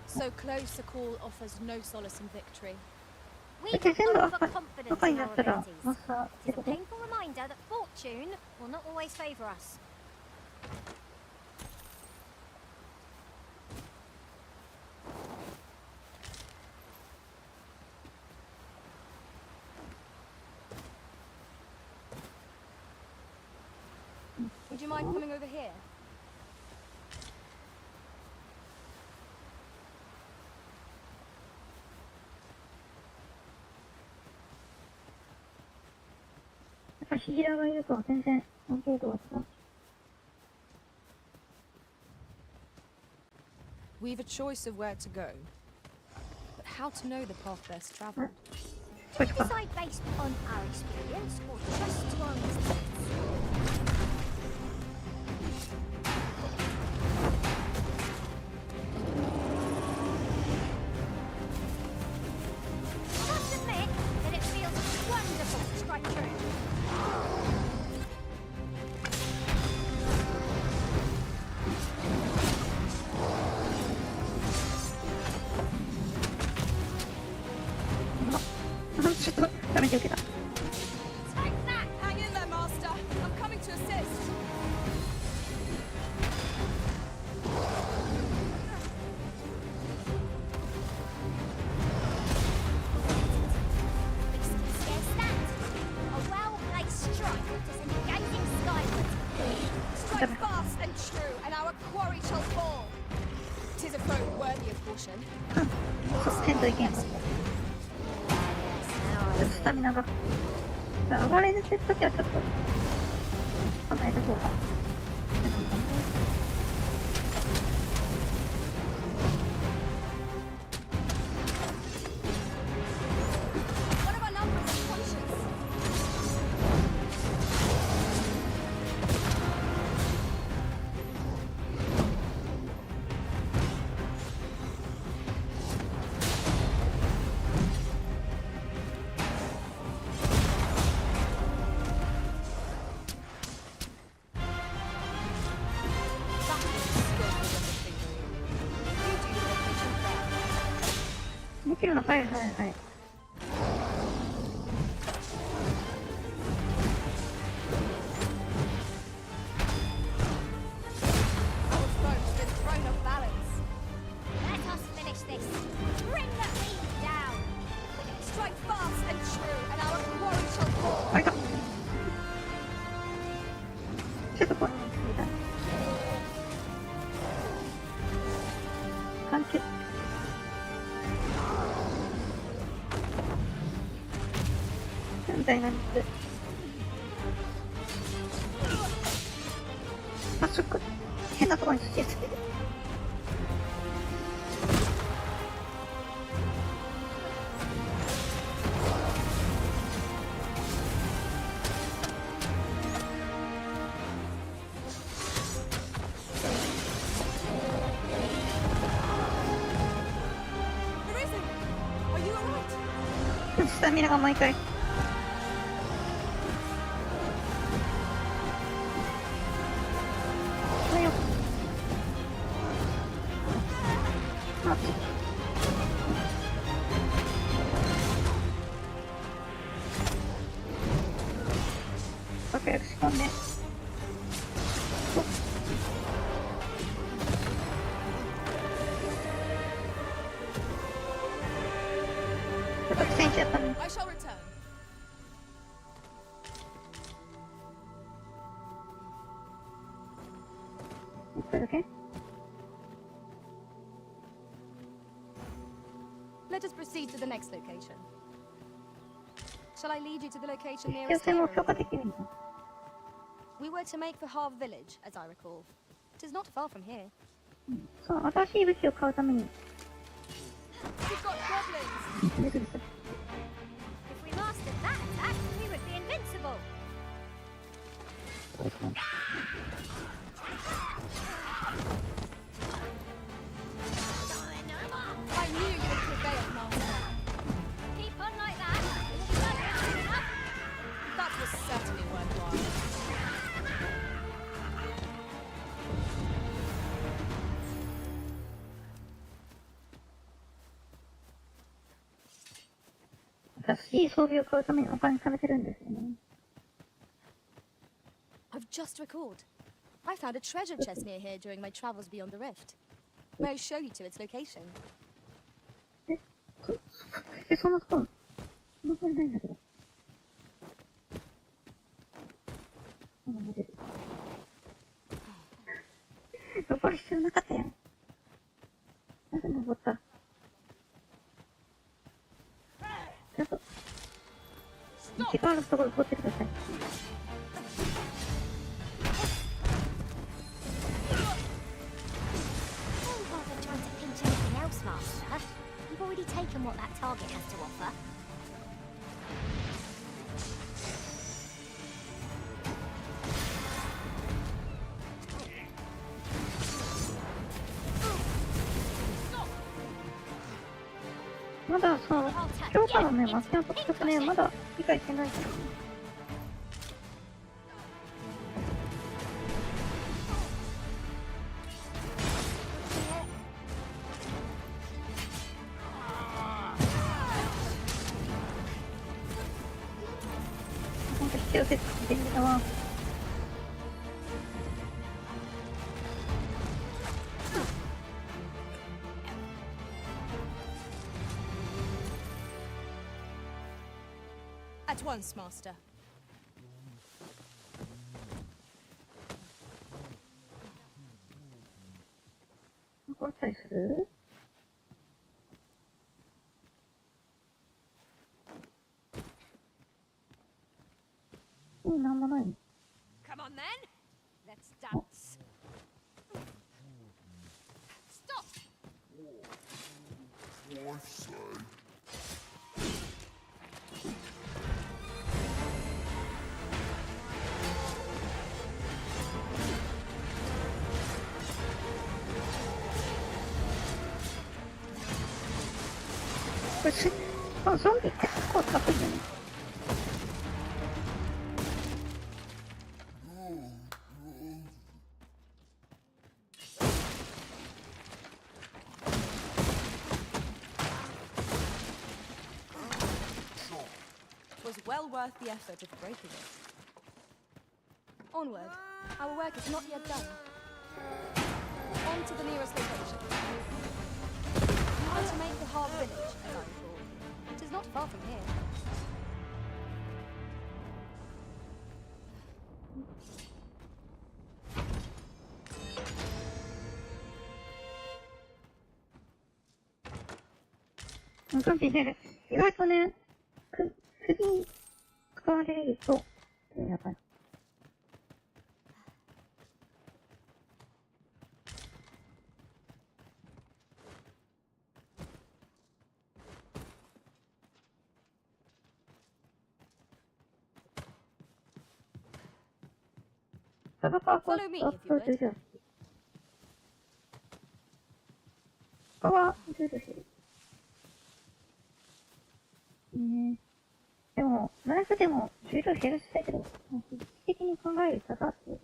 So close a call offers no solace in victory. We can overconfidence in our abilities. It's a painful reminder that fortune will not always favour us. Would you mind coming over here? We've a choice of where to go, but how to know the path best travelled? Should we decide based on our experience or trust to our instincts? I must admit that it feels wonderful to strike true. Take that! Hang in there, Master. I'm coming to assist. Scarce that. A well-placed strike to send it gazing skyward. Strike fast and true, and our quarry shall fall. 'Tis a foe worthy of caution. せんといけん。スタミナが。暴れるときはちょっと構えた方が。One of our numbers is conscious.はいはいはい。ちょっとこれ見た。関係。ダイナミック。早速、変なところに設置する。スタミナが毎回。早く仕込んで。I shall return. Okay. Let us proceed to the next location. Shall I lead you to the location nearest here? We were to make for Harv Village, as I recall. It is not far from here. そう、新しい武器を買うために。We've got goblins! If we mastered that attack, we would be invincible. I knew you would prevail, Master. Keep on like that. We'll be done enough. That was certainly worthwhile. I've just recalled. I found a treasure chest near here during my travels beyond the rift. May I show you to its location? そんなことないんだけど。登る必要なかったやん。なぜ登った？ちょっと時間あるところ登ってください。Master, you've already taken what that target has to offer. At once, Master. Come on then, let's dance. Stop! Was well worth the effort of breaking it. Onward. Our work is not yet done. On to the nearest location. We want to make the Harv Village, as I recall. It is not far from here. サバカーコ Follow me アッ if プ you ル would. じゃん。他は、重量してる。でも、ナイフでも重量減らしたいけど、実質的に考える差があって、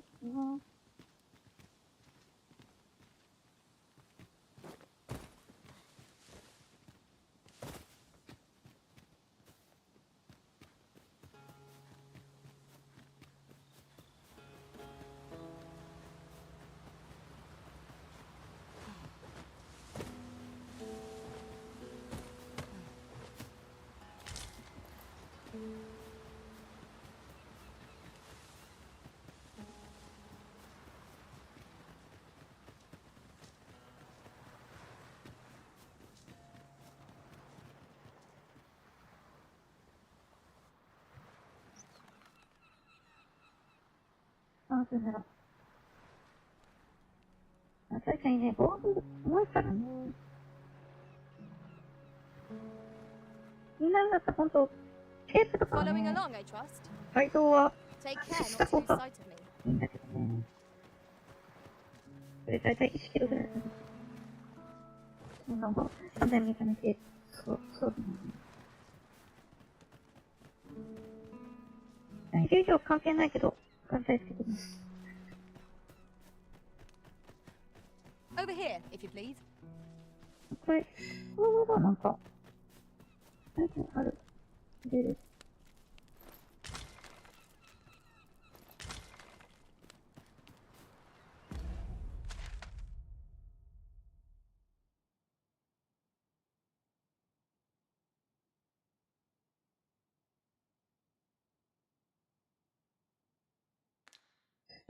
あ、そうだろ。確かにね、ボード重いからね。気になるんだったらほんと、テープとかね、 Following along, I trust. 配当は Take し care た not 方 to lose が sight of me. いいんだけどね。それ大体1キロぐらい。そんなもん、3台目かねて、そうだね。重量関係ないけど、関西ですけどね。Over here, if you please. これ、このままなんか、何かある。出る。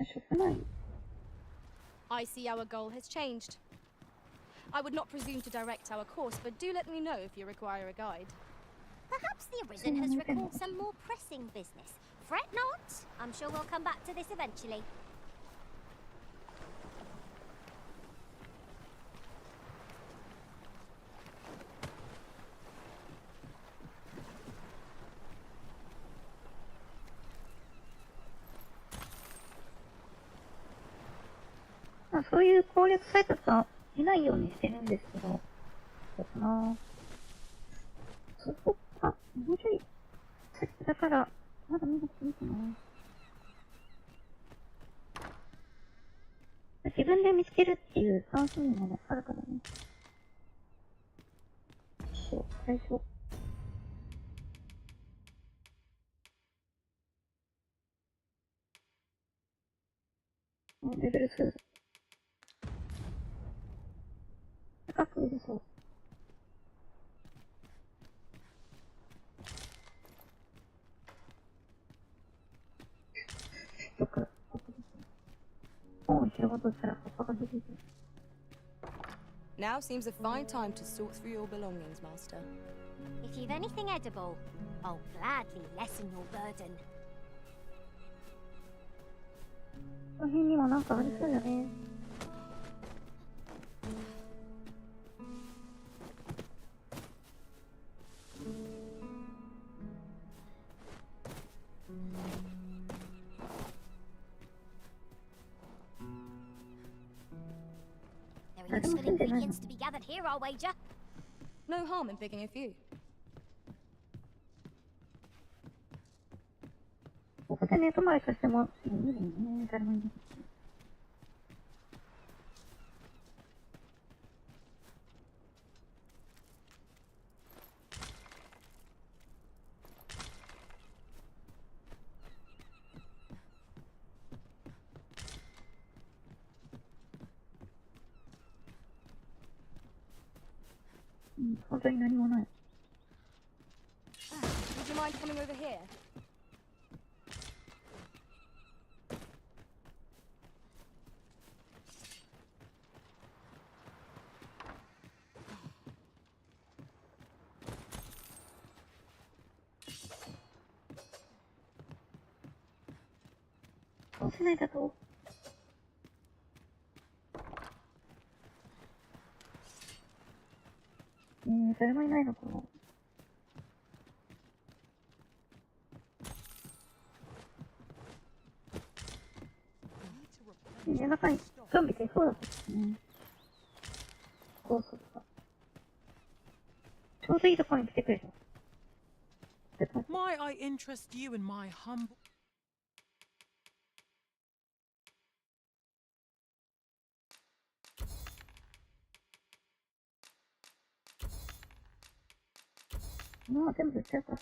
しょうがない。I see our goal has changed. I would not presume to direct our course, but do let me know if you require a guide. Perhaps the Arisen has recalled some more pressing business. Fret not. I'm sure we'll come back to this eventually.まあ、そういう攻略サイトさ、見ないようにしてるんですけど、そうかな。そこか、もうちょい、だから、まだ見なくていいかな。自分で見つけるっていう楽しみもあるからね。そう、最初。レベル2。高く売るそう。どっから本を広ごとしたら葉っぱが出てくる。Now seems a fine time to sort through your belongings, Master. If you've anything edible, I'll gladly lessen your burden. この辺にもなんかありそうだね。There are useful ingredients to be gathered here, I'll wager. No harm in picking a few. ここでね、泊まりさせてもいいのね、誰もいない。本当に何もない。Would you mind coming over here? 落ちないだと。誰もいないのかな。中にゾンビ出そうだったですね。ゴーストとか。ちょうどいいところに来てくれた。Might I interest you in my humble... もう全部売っちゃうか。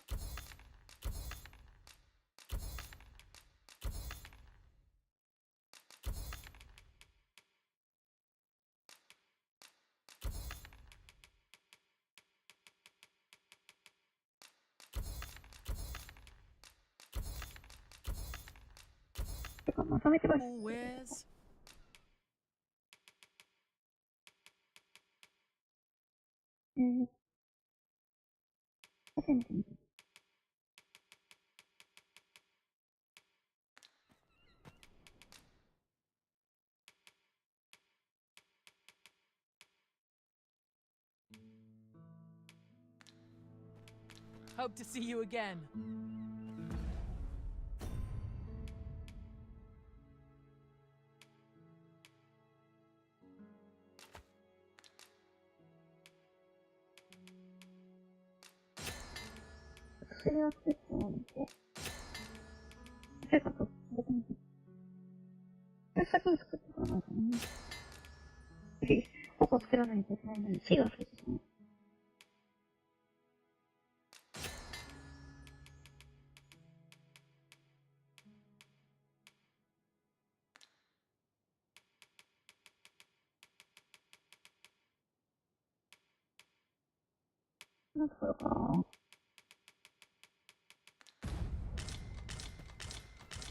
てか、まとめてます。初めて見た。Hope to see you again.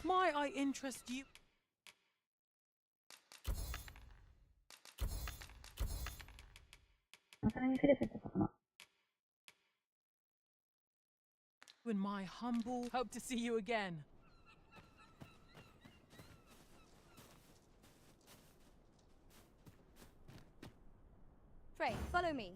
Might I interest you? In my humble... Hope to see you again. Frey, follow me.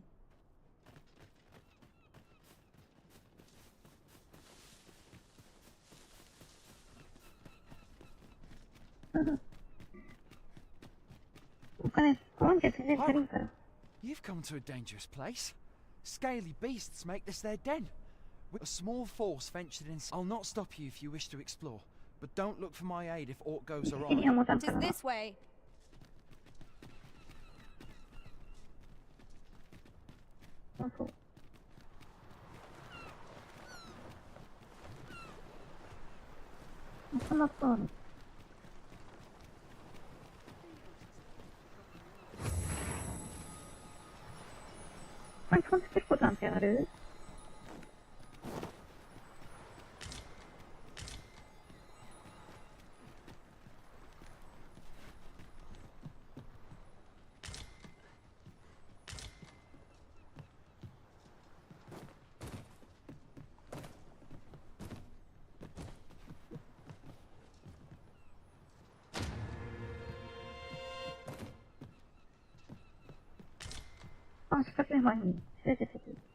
You've come to a dangerous place. Scaly beasts make this their den. With a small force ventured in. I'll not stop you if you wish to explore, but don't look for my aid if aught goes awry. It is this way.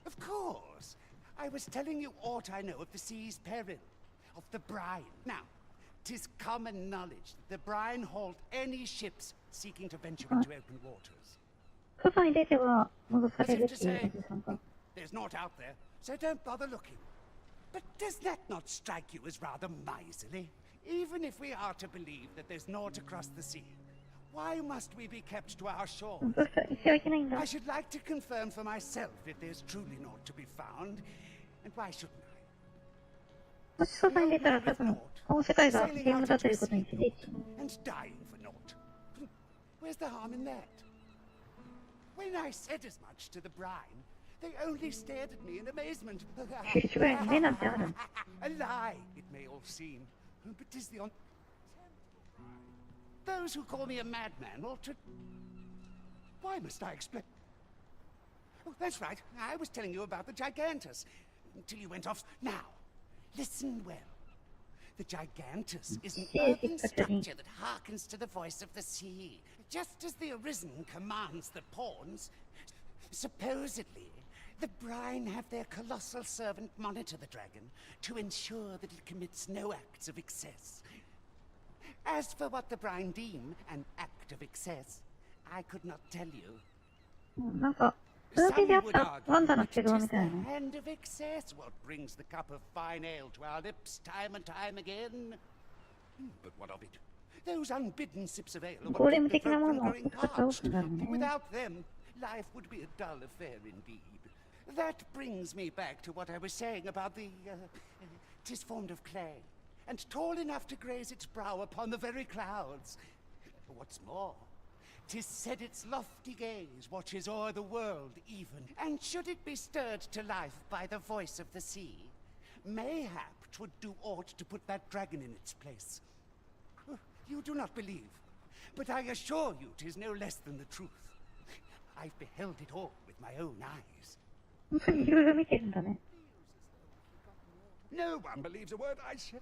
Of course. I was telling you aught I know of the sea's peril, of the brine. Now, 'tis common knowledge that the brine halt any ships seeking to venture into open waters. As if to say, there's naught out there, so don't bother looking. But does that not strike you as rather miserly? Even if we are to believe that there's naught across the sea, why must we be kept to our shore? I should like to confirm for myself if there's truly naught to be found, and why shouldn't I? Sailing out into a sea and dying for naught. Where's the harm in that? When I said as much to the brine, they only stared at me in amazement. A lie, it may all seem, but 'tis the Those who call me a madman ought to... Why must I explain? Oh, that's right. I was telling you about the Gigantus, until you went off. Now, listen well. The Gigantus is an earthen structure that hearkens to the voice of the sea, just as the Arisen commands the pawns. Supposedly, the brine have their colossal servant monitor the dragon to ensure that it commits no acts of excess. As for what the Brine deem an act of excess, I could not tell you. なんか、数字であっ Some would たワンダの argue フィ that ル it ム is み the たいな。 hand of excess what brings the cup of fine ale to our lips time and time again. But what of it? Those unbidden sips of ale are ゴー what レム keep the 的な throat も from のを growing 使った多く parched. なるね。 Without them, life would be a dull affair indeed. That brings me back to what I was saying about the, 'tis formed of clay, and tall enough to graze its brow upon the very clouds. What's more, 'tis said its lofty gaze watches o'er the world even, and should it be stirred to life by the voice of the sea, mayhap 'twould do aught to put that dragon in its place. You do not believe, but I assure you 'tis no less than the truth. I've beheld it all with my own eyes. 本当にいろいろ見てるんだね。 No one believes a word I say.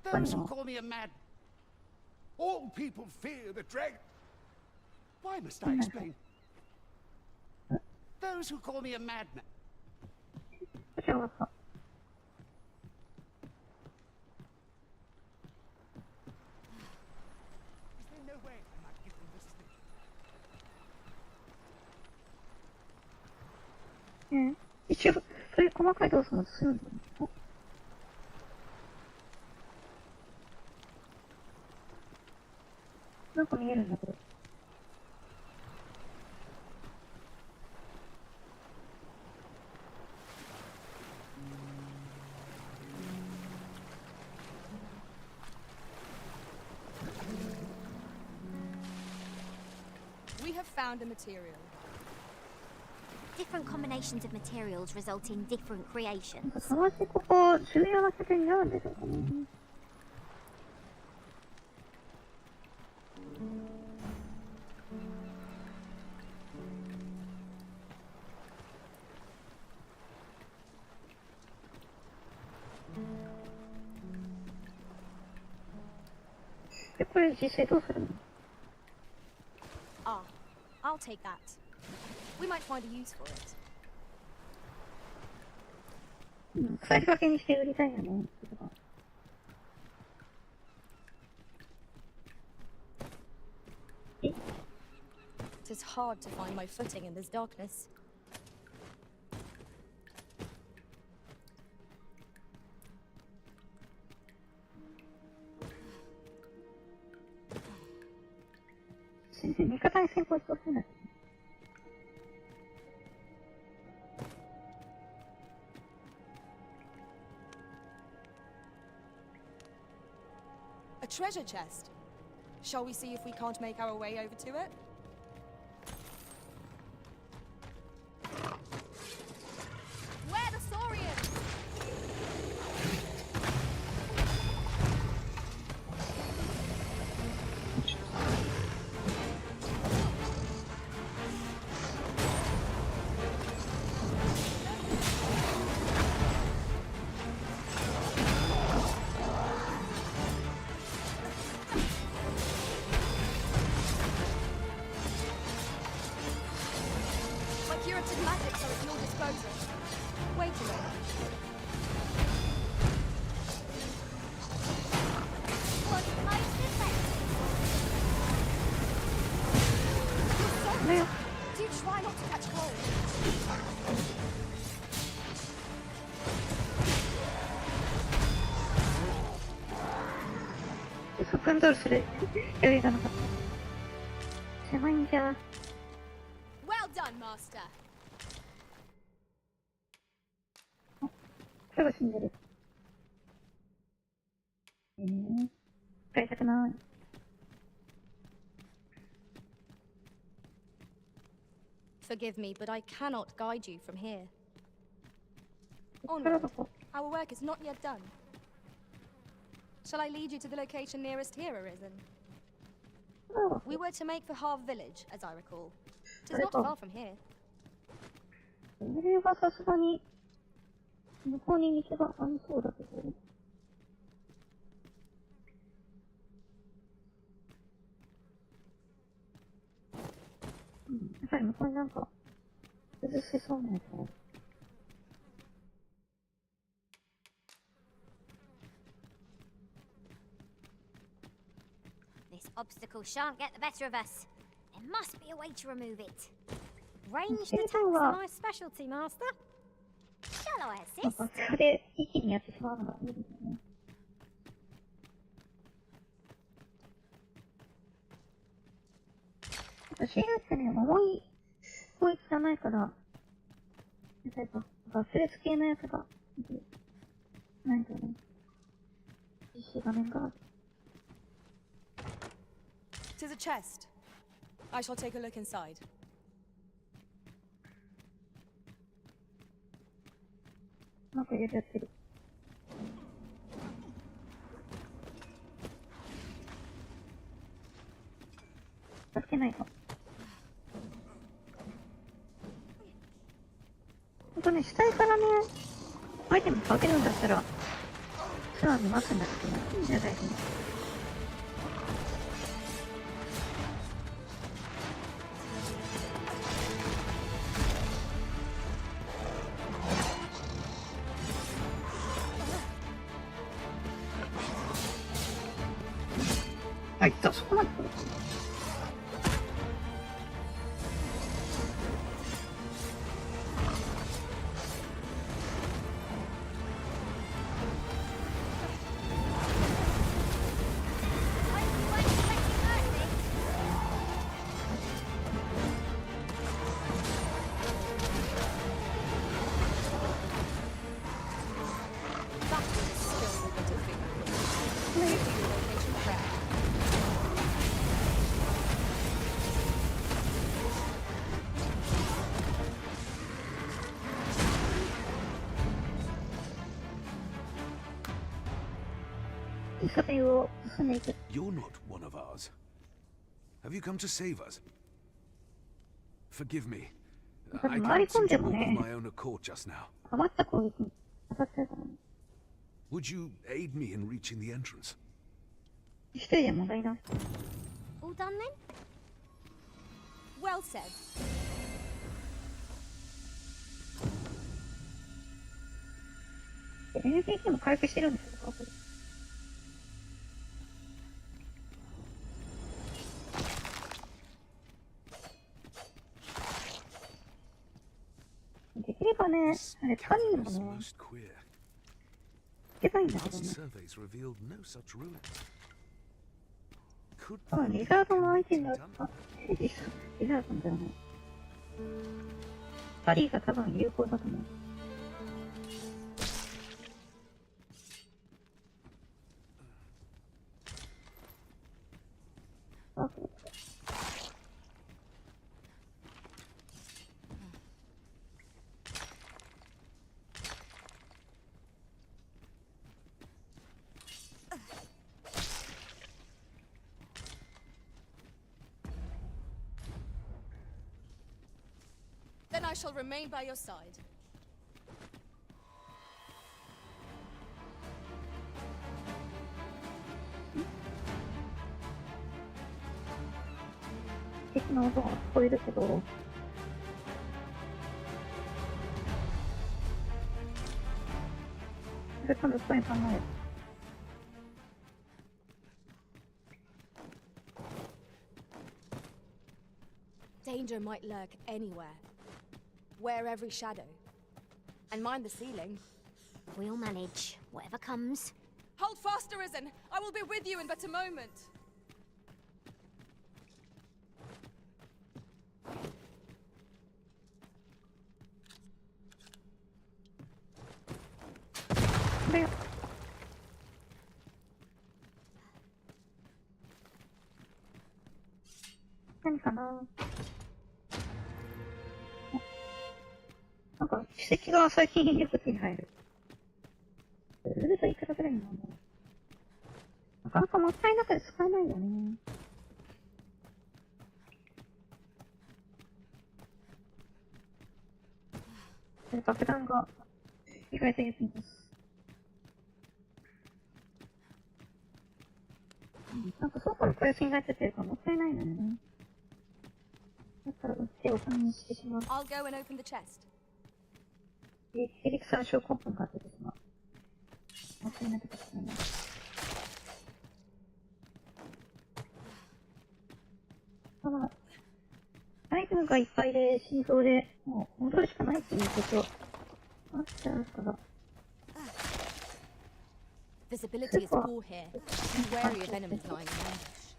Those who call me a mad... All people fear the dragon. Why must I explain? Those who call me a madman. じゃあわかった。 Is there no way I might give them this thing? うん。一応、そういう細かい動作もするんだね。おなんか見えるんだけど。We have found a material. Different combinations of materials result in different creations. そのうちここ、重要な拠点になるんでしょうかね。で、これ実際どうするの？ Ah, I'll take that. We might find a use for it. うん、腐りかけにして売りたいよね。 It is hard to find my footing in this darkness. Hm. 味方に先行してほしいんだけど。 A treasure chest. Shall we see if we can't make our way over to it? Where the Saurians? My curative magics are at your disposal. Wait a moment. What place is it? You're so... Do try not to catch cold. Eso fue un torcer. He no pasa. Se van ya. Well done, Master. すぐ死んでる。使いたくない。Forgive me, but I cannot guide you from here. Onward. Our work is not yet done. Shall I lead you to the location nearest here, Arisen? We were to make for Harv Village, as I recall. It is not far from here. これはさすがに、向こうに道がありそうだけど。うん、やっぱり向こうになんか、崩せそうなやつがある。Obstacles shan't get the better of us. There must be a way to remove it. Ranged attacks are my specialty, Master. Shall I assist? そこで一気にやってしまうのがいいですね。私ってね、重いこいつじゃないから、例えば、ガスレス系のやつが、ないとね、実施画面がある。'Tis a chest. I shall take a look inside. なんか入れてやってる。助けないと。ほんとね、死体からね、アイテムかけるんだったら、素直に待つんだけど、いいんじゃないかな。あ、いった、そこまで来る。You're not one of ours. Have you come to save us? Forgive me. I can't seem to walk of my own accord just now. Would you aid me in reaching the entrance? All done then? Well said. NPC も回復してるんですよ、これ。できればね、あれ、タニーもね、つけたいんだけどね。あ、リザードの相手になった。リザードだよね。パリーが多分有効だと思う。Then I shall remain by your side. 敵の音が聞こえるけど、それ多分そういう考え。Danger might lurk anywhere. Wear every shadow. And mind the ceiling. We'll manage, whatever comes. Hold fast, Arisen! I will be with you in but a moment. There. 何かな。なんか、史跡が最近よく手に入る。ウルトいくらぐらいなの？なかなかもったいなくて使えないよね。爆弾が意外と役に立つ。なんか倉庫のプレスになっちゃってるからもったいないのよね。だから売ってお金にしてしまう。I'll go and open the chest. エリクサー小コップが出てしまう。もったいなくて使えない。アイテムがいっぱいで死にそうで、もう戻るしかないっていうことあっちゃうから。Visibility is poor here. Be wary of enemies lying in ambush.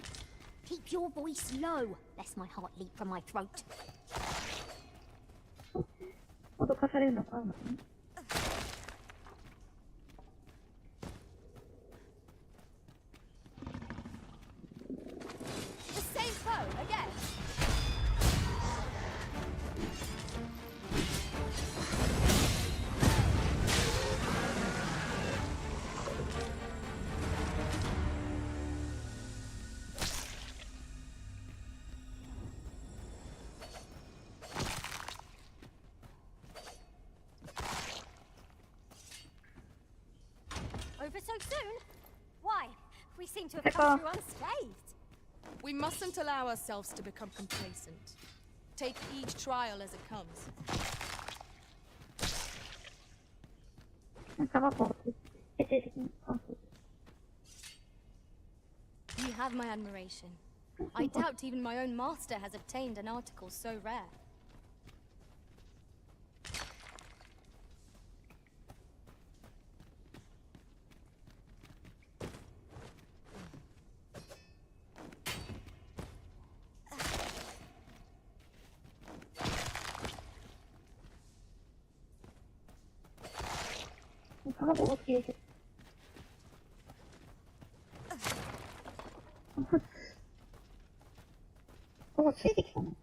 Keep your voice low, lest my heart leap from my throat. 脅かされるのかあるのかね。The same foe again. Over so soon? Why? We seem to have come through unscathed. We mustn't allow ourselves to become complacent. Take each trial as it comes. タバコを徹底的に乾燥。 You have my admiration. I doubt even my own master has obtained an article so rare. Tamam o gelecek. Oついてきたの。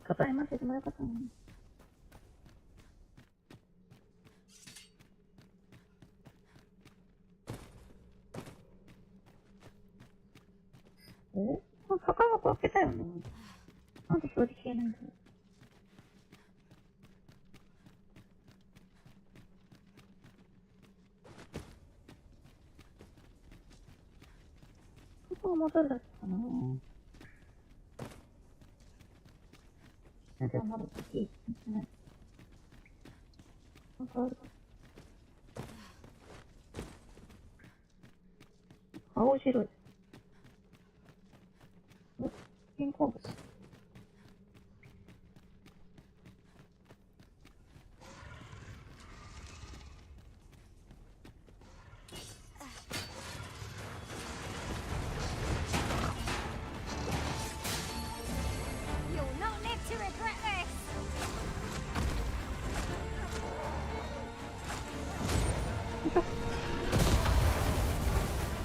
答えませてもよかったのに。宝箱開けたよね。なんで表示消えないんだろう。ここ戻るだけかな。じゃあまだいい。なんかあるか。青白い。人工物。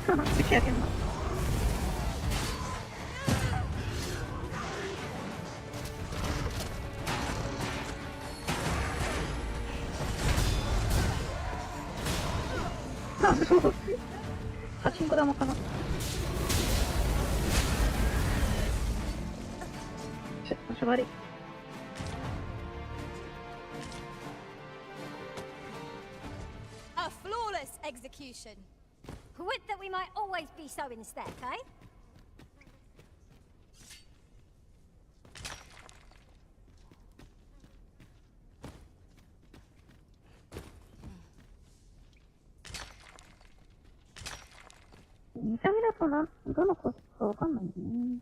打ち上げます。あ、そう。パチンコ玉かな。場所悪い。A flawless execution. Would that we might always be so in step, eh?見た目だとな、どのコストかわかんないんだよね。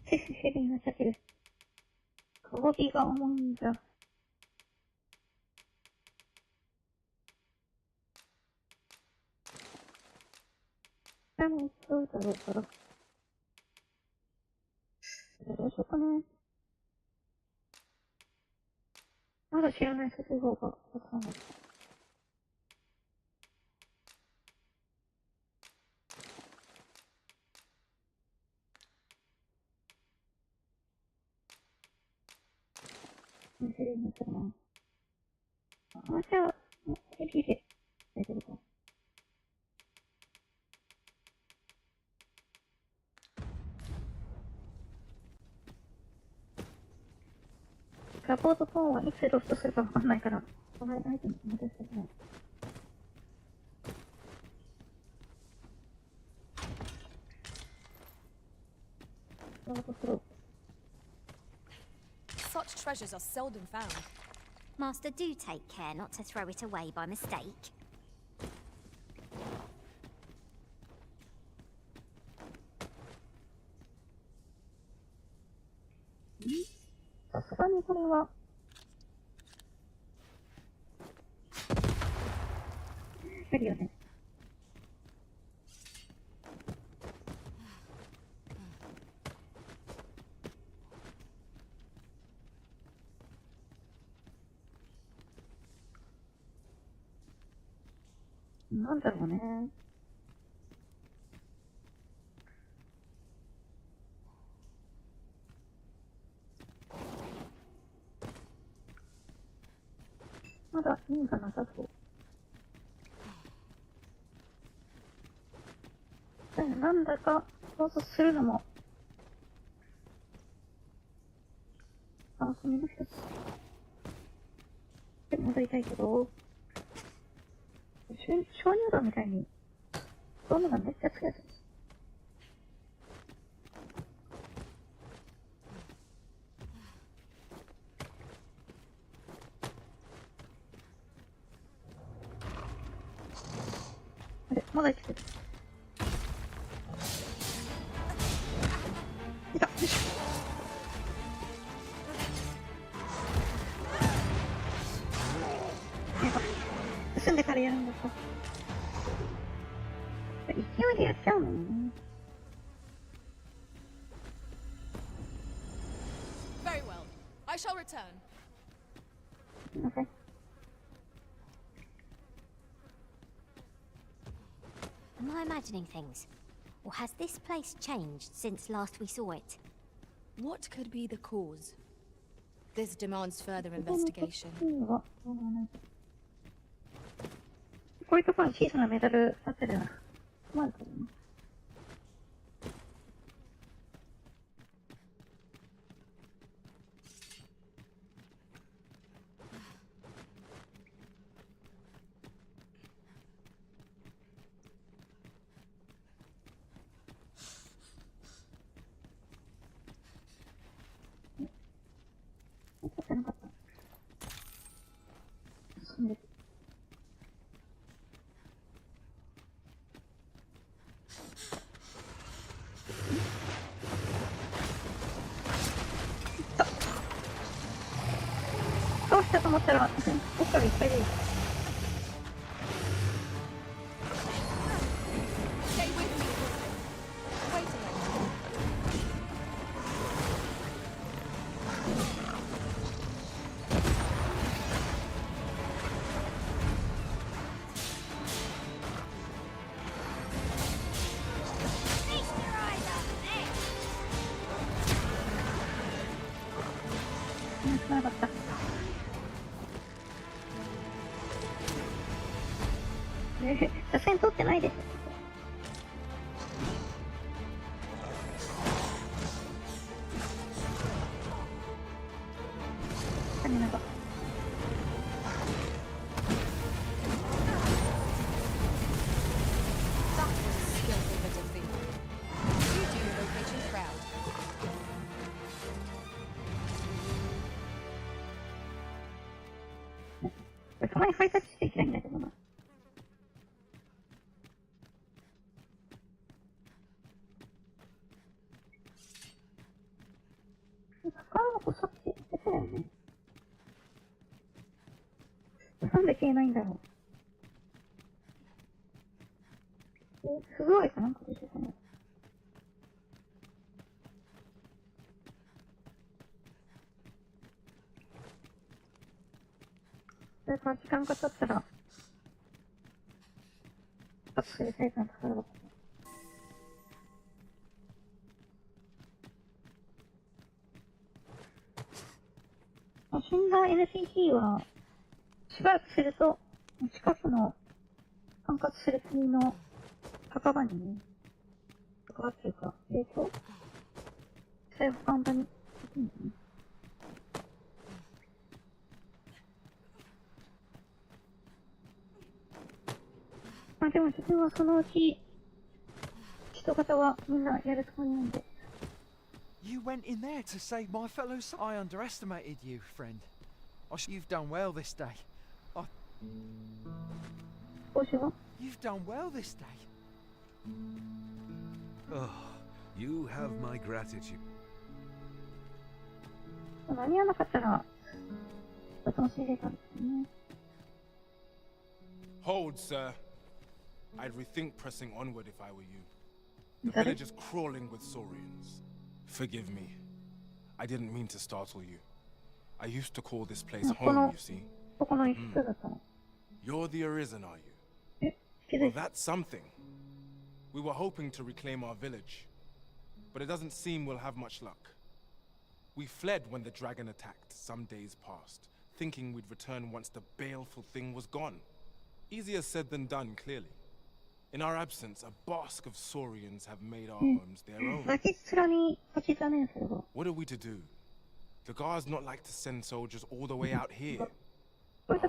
ヘビが避ける。氷が重いんだ。でも、どうだろうから。どうしようかね。まだ知らない速報がわかんない。ヘビになったな。あ、じゃあ、ヘビで大丈夫か。サポートフォンはいつロストするかわかんないから、このアイテム戻してくれない。Such treasures are seldom found. Master, do take care not to throw it away by mistake. さすがにこれは。あるよね。なんだろうね。まだ意味がなさそう。なんだか想像するのも楽しみの一つで戻りたいけど、鍾乳洞みたいにドームがめっちゃ強いです。あれ、まだ生きてる。いた、よいしょ。休んでからやるんだった。勢いでやっちゃうのね。Very well. I shall return. すいません。Am I imagining things? Or has this place changed since last we saw it? What could be the cause? This demands further investigation. こういうところに小さなメダルあったら困るからな。取ってなかった。進んでる。どうしたと思ったら、奥からいっぱい出る。Stay with me. Wait a minute. Feast your eyes up there! つながった。打線取ってないです。なんか。That was a skillful bit of thing. You do your location proud. たまにハイタッチしていきたいんだけどな。宝の子さっき言ってたよね。なんで消えないんだろう。不具合かなんかでしょうかね。それから時間が経ったら、アップするサイズの宝箱。死んだ NPC は、しばらくすると、近くの管轄する国の墓場にね、関わってるか、影響それを簡単にできるんだね。まあでも自分はそのうち、人型はみんなやるつもりなんで、You went in there to save my fellow son. I underestimated you, friend. You've done well this day. You've done well this day. Oh, you have my gratitude. 間に合わなかったら、私も死んでたんですね。Hold, sir. I'd rethink pressing onward if I were you. The village is crawling with saurians. Forgive me. I didn't mean to startle you. I used to call this place home, you see. You're the Arisen, are you? Well, that's something. We were hoping to reclaim our village, but it doesn't seem we'll have much luck. We fled when the dragon attacked some days past, thinking we'd return once the baleful thing was gone. Easier said than done, clearly. In our absence, a basque of saurians have made our homes their own. What are we to do? The guards not like to send soldiers all the way out here. But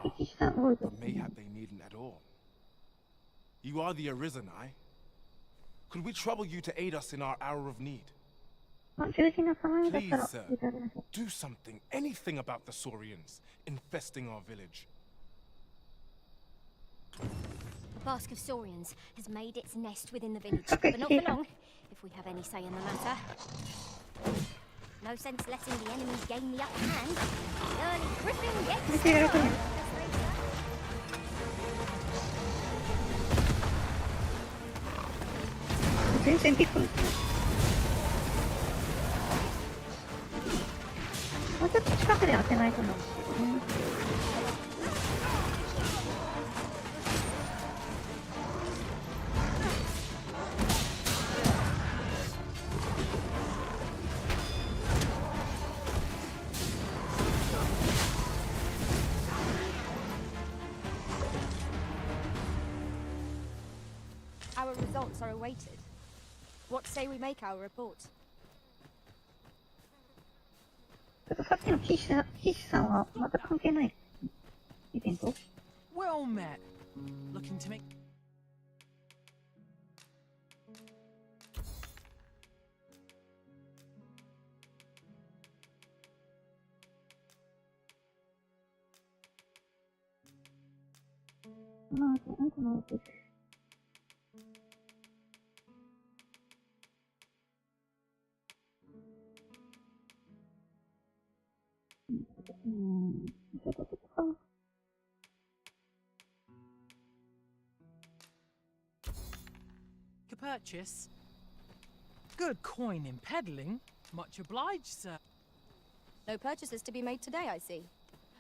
mayhap they needn't at all. You are the Arisen, I. Could we trouble you to aid us in our hour of need? Please, sir, do something, anything about the saurians infesting our village. A basque of saurians has made its nest within the village, but not for long, if we have any say in the matter. No sense letting the enemy gain the upper hand. The early griffin gets started. Our results are awaited. What say we make our report? さっきの騎士さんはまた関係ないイベント Well met. Looking to make. To purchase. Good coin in peddling. Much obliged, sir. No purchases to be made today, I see.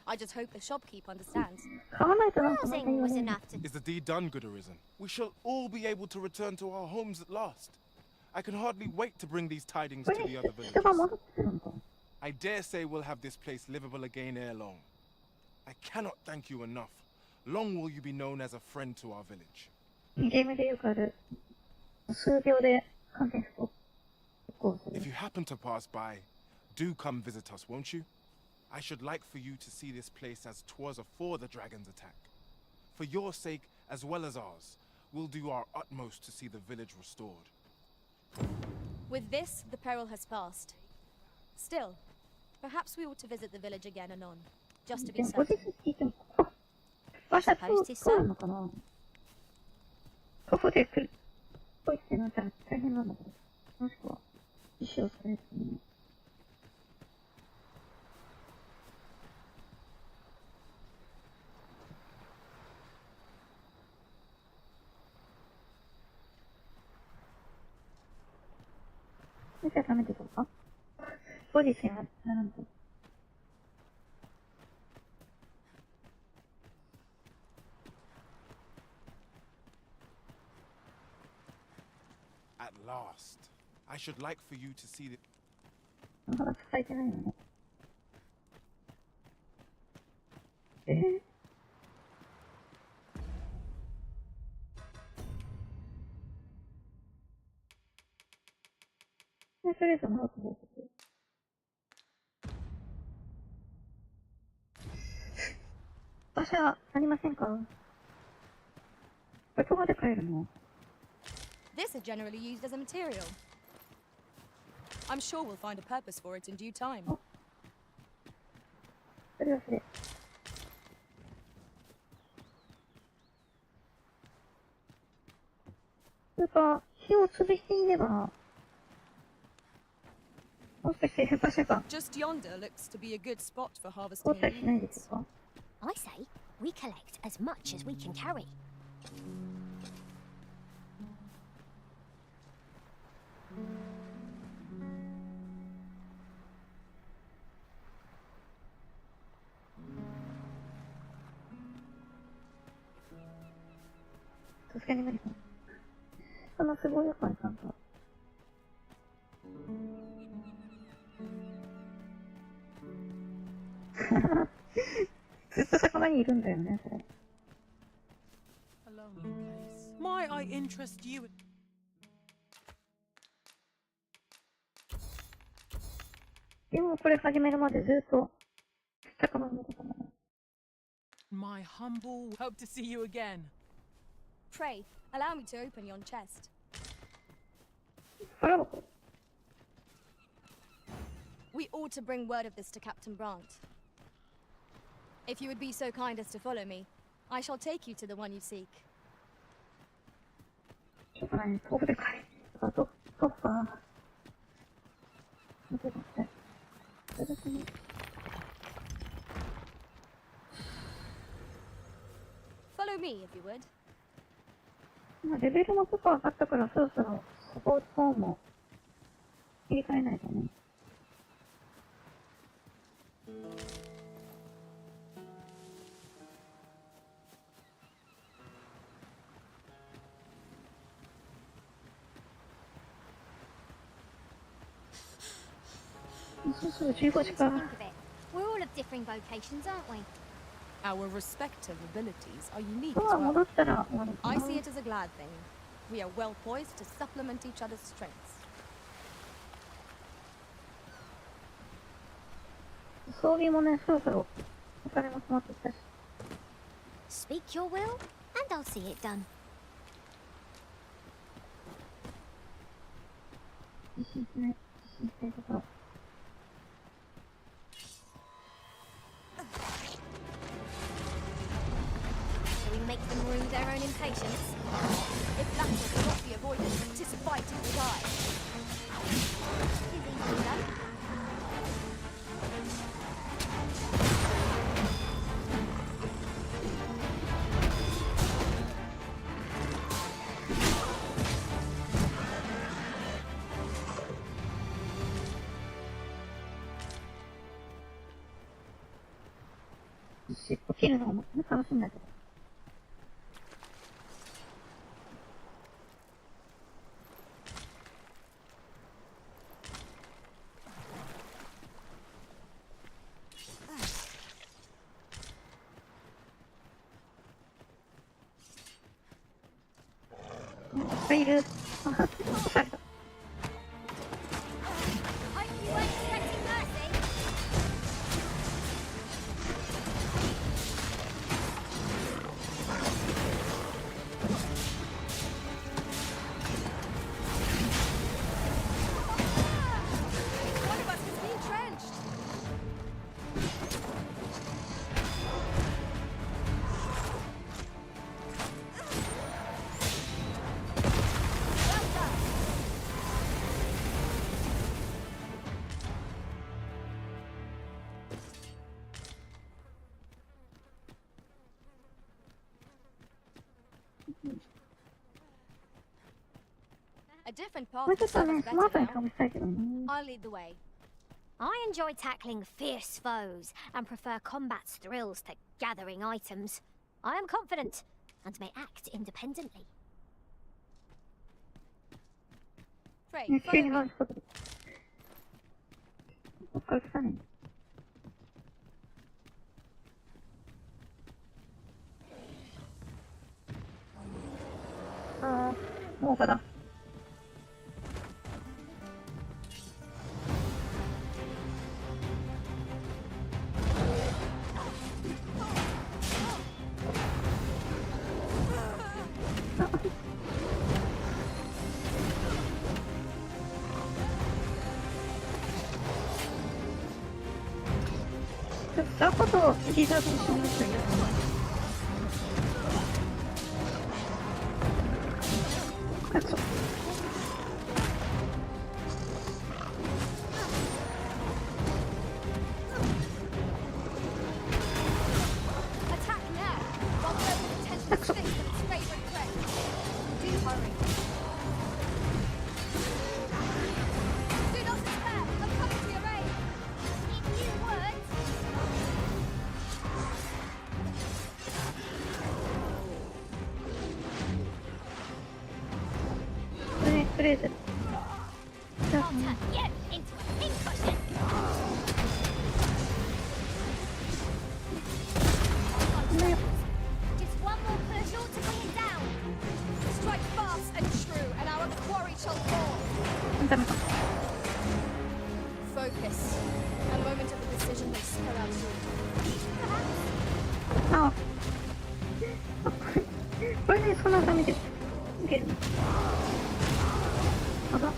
I just hope the shopkeep understands. Browsing was enough to... Is the deed done, good Arisen? We shall all be able to return to our homes at last. I can hardly wait to bring these tidings to the other villages. I dare say we'll have this place livable again ere long. I cannot thank you enough. Long will you be known as a friend to our village. ゲームでよくある数秒で観点ストップ If you happen to pass by, do come visit us, won't you? I should like for you to see this place as 'twas afore the dragon's attack. For your sake, as well as ours, we'll do our utmost to see the village restored. With this, the peril has passed. Still, perhaps we ought to visit the village again anon, just to be certain. 馬車通るのかな徒歩で来るっぽいってなったら大変なんだけど、もしくは石をされてね。じゃあダメってことか後日やらんと。At last, I should like for you to see the... まだ使えてないのね。とりあえずマーク報告。馬車ありませんか？どこまで買えるの？ This is generally used as a material. I'm sure we'll find a purpose for it in due time. それはそれ。それか、火を潰していれば、もしかして場所が Just yonder looks to be a good spot for 交 harvesting 代しないですか？ I say we collect as much as we can carry. さすがに無理かな。そのすごいやかにちゃんと。ずっと魚にいるんだよね、それ。A lonely place. Might I interest you? でもこれ始めるまでずっと魚のことなの。My humble. Hope to see you again. Pray, allow me to open yon chest. 腹箱。We ought to bring word of this to Captain Brandt. If you would be so kind as to follow me, I shall take you to the one you seek. しょうがないね、豆腐でかい。あと、豆腐かな。待って待って。それだけね。Follow me, if you would. まあ、レベルも結構上がったから、そろそろスポーツフォームを切り替えないとね。そうそう、15時か。 Think of it. We're all of differing vocations, aren't we? Our respective abilities are unique そう as は戻 well. ったら終わるか I な。 see it as a glad thing. We are well poised to supplement each other's strengths. 装備もね、そろそろお金も決まってきたし。 Speak your will, and I'll see it done. 自信しない、自信したいところ。Shall we make them rue their own impatience? If latter cannot be avoided, 'tis fight or die. Tis easily done.「尻尾切るのが楽しいんだけど。いっぱいいる。あ、Hope you weren't expecting mercy. もうちょっとね、スマートにかぶしたいけどね。 I'll lead the way. I enjoy tackling fierce foes and prefer combat's thrills to gathering items. I am confident and may act independently. Pray, ね、急 follow に me. 話すことで。どっから来たねん。ああ、もうかだ。使うことを小さくしましたけど。あ、そう。とりあえず。あ、これね、そんなダメです。いける。あが。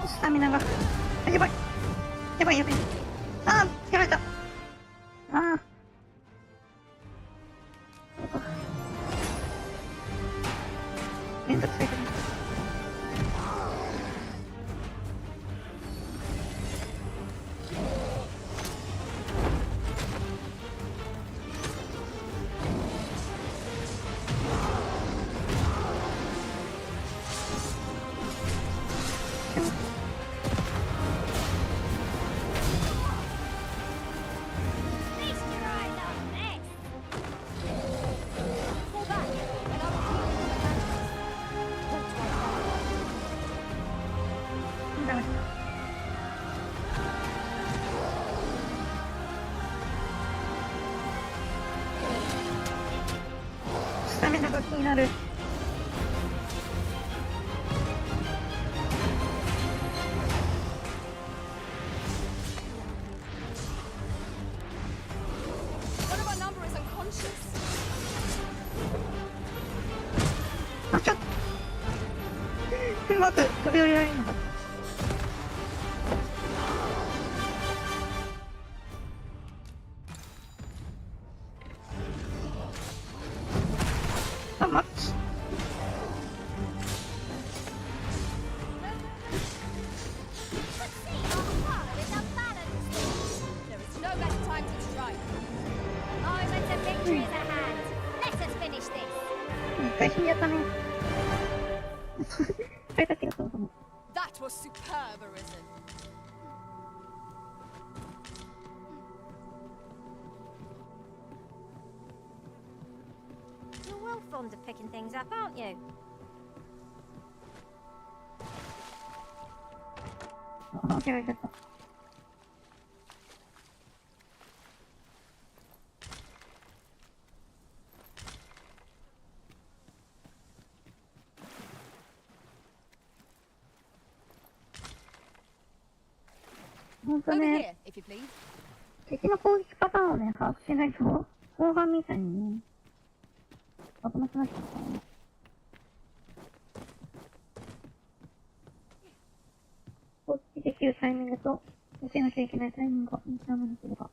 スタミナが。やばい。やばいやばい。あー、やられた。あー。めんどくさいから。スタミナが気になる。あ、ちょっとうまく飛び降りられるのか。あ、マッチ。一回死んじゃったね。あれだけがそうかも。That was superb, Arisen. You're well fond of picking things up, aren't you? あ、間違えちゃった。ほんとね、敵の攻撃パターンをね、把握しないと、後半みたいにね、危なくなっちゃったからね。攻撃できるタイミングと、教えなきゃいけないタイミングが見極めなければ。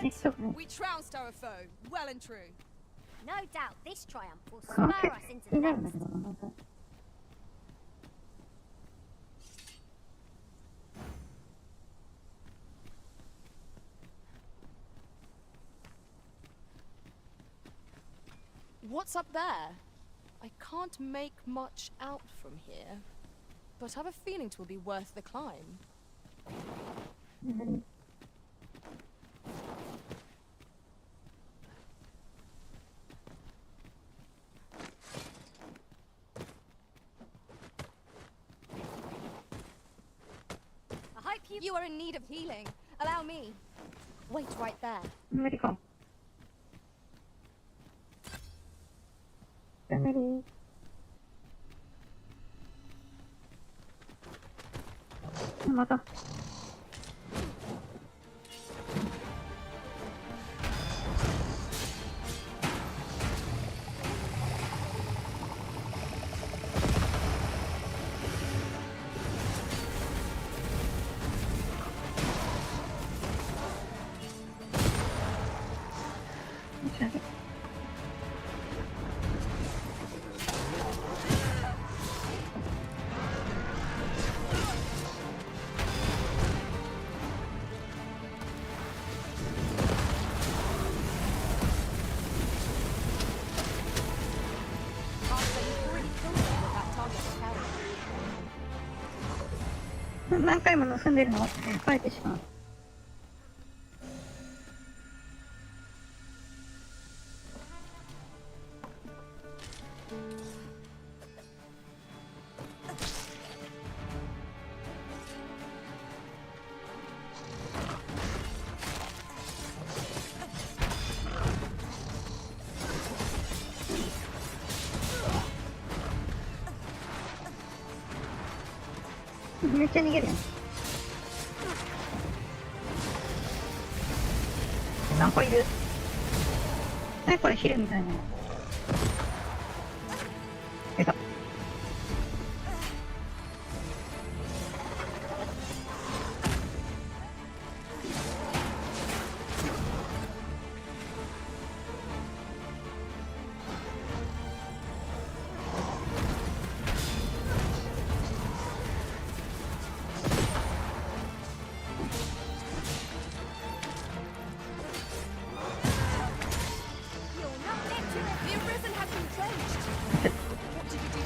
We trounced our foe, well and true. No doubt this triumph will spur us into the next. What's up there? I can't make much out from here, but I have a feeling it will be worth the climb. I hope You are in need of healing. Allow me. Wait right there. 無理か。無理。また。何回も盗んでるのバレてしまう。めっちゃ逃げるやん。何個いる？何これヒルみたいなの。出た。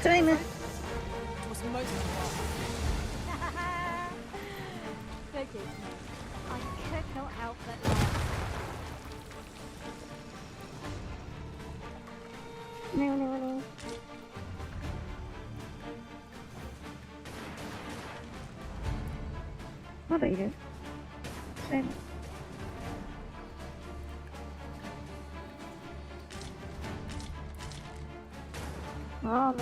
クライム。ねおねおね。まだいる？クライム。ああ、